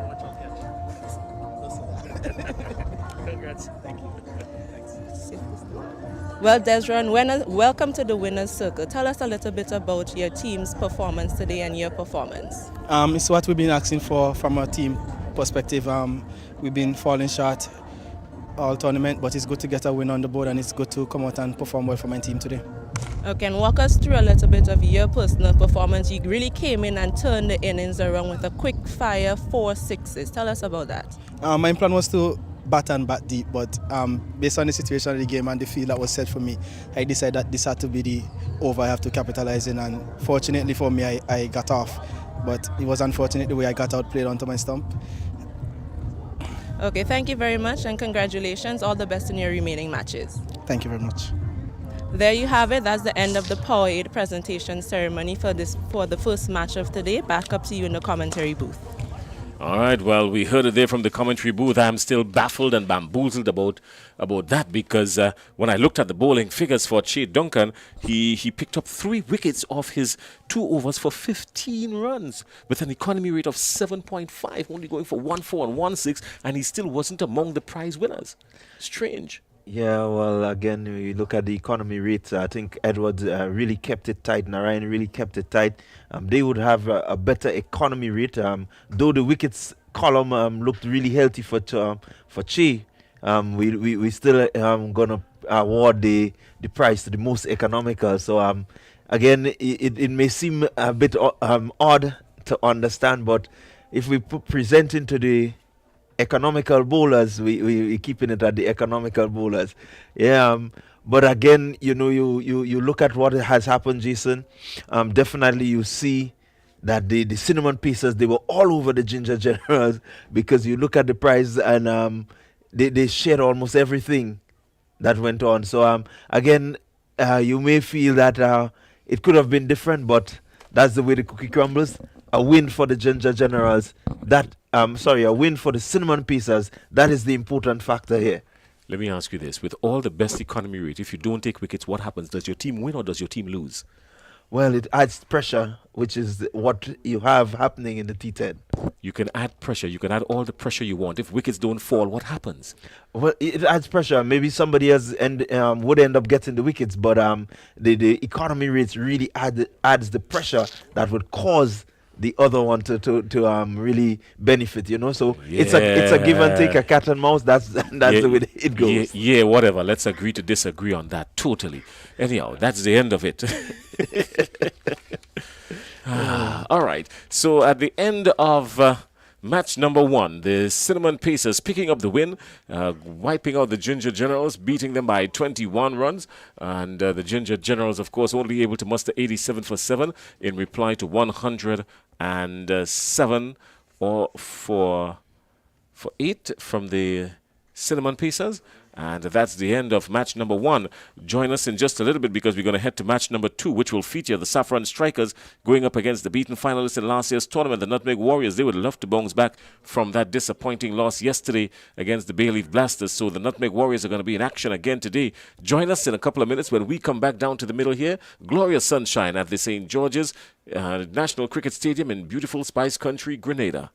B: Congrats. Thank you.
G: Well, Desron, welcome to the winner's circle. Tell us a little bit about your team's performance today and your performance.
M: It's what we've been asking for from our team perspective. We've been falling short all tournament, but it's good to get a win on the board, and it's good to come out and perform well for my team today.
G: Okay, and walk us through a little bit of your personal performance. You really came in and turned the innings around with a quick fire 4 sixes. Tell us about that.
M: My plan was to bat deep, but based on the situation of the game and the field that was set for me, I decided that this had to be the over I have to capitalize in, and fortunately for me, I got off. But it was unfortunate the way I got outplayed onto my stump.
G: Okay, thank you very much, and congratulations. All the best in your remaining matches.
M: Thank you very much.
G: There you have it. That's the end of the Power 8 presentation ceremony for the first match of today. Back up to you in the commentary booth.
A: All right, well, we heard it there from the commentary booth. I'm still baffled and bamboozled about that, because when I looked at the bowling figures for Che Duncan, he picked up 3 wickets off his 2 overs for 15 runs with an economy rate of 7.5, only going for 1-4 and 1-6, and he still wasn't among the prize winners. Strange.
E: Yeah, well, again, you look at the economy rates. I think Edwards really kept it tight. Narayan really kept it tight. They would have a better economy rate. Though the wickets column looked really healthy for Che, we still gonna award the prize to the most economical. So again, it may seem a bit odd to understand, but if we present into the economical bowlers, we keeping it at the economical bowlers. Yeah, but again, you look at what has happened, Jason. Definitely you see that the Cinnamon Pacers, they were all over the Ginger Generals, because you look at the prize and they shared almost everything that went on. So again, you may feel that it could have been different, but that's the way the cookie crumbles. A win for the Ginger Generals. A win for the Cinnamon Pacers. That is the important factor here.
A: Let me ask you this. With all the best economy rate, if you don't take wickets, what happens? Does your team win or does your team lose?
E: Well, it adds pressure, which is what you have happening in the T10.
A: You can add pressure. You can add all the pressure you want. If wickets don't fall, what happens?
E: Well, it adds pressure. Maybe somebody else would end up getting the wickets, but the economy rates really adds the pressure that would cause the other one to really benefit, So it's a give and take, a cat and mouse. That's the way it goes.
A: Yeah, whatever. Let's agree to disagree on that. Totally. Anyhow, that's the end of it. All right. So at the end of match number 1, the Cinnamon Pacers picking up the win, wiping out the Ginger Generals, beating them by 21 runs. And the Ginger Generals, of course, only able to muster 87 for 7 in reply to 107 for 8 from the Cinnamon Pacers. And that's the end of match number 1. Join us in just a little bit, because we're going to head to match number 2, which will feature the Saffron Strikers going up against the beaten finalists in last year's tournament, the Nutmeg Warriors. They would love to bounce back from that disappointing loss yesterday against the Bay Leaf Blasters. So the Nutmeg Warriors are going to be in action again today. Join us in a couple of minutes when we come back down to the middle here. Glorious sunshine at the St. George's National Cricket Stadium in beautiful Spice Country, Grenada.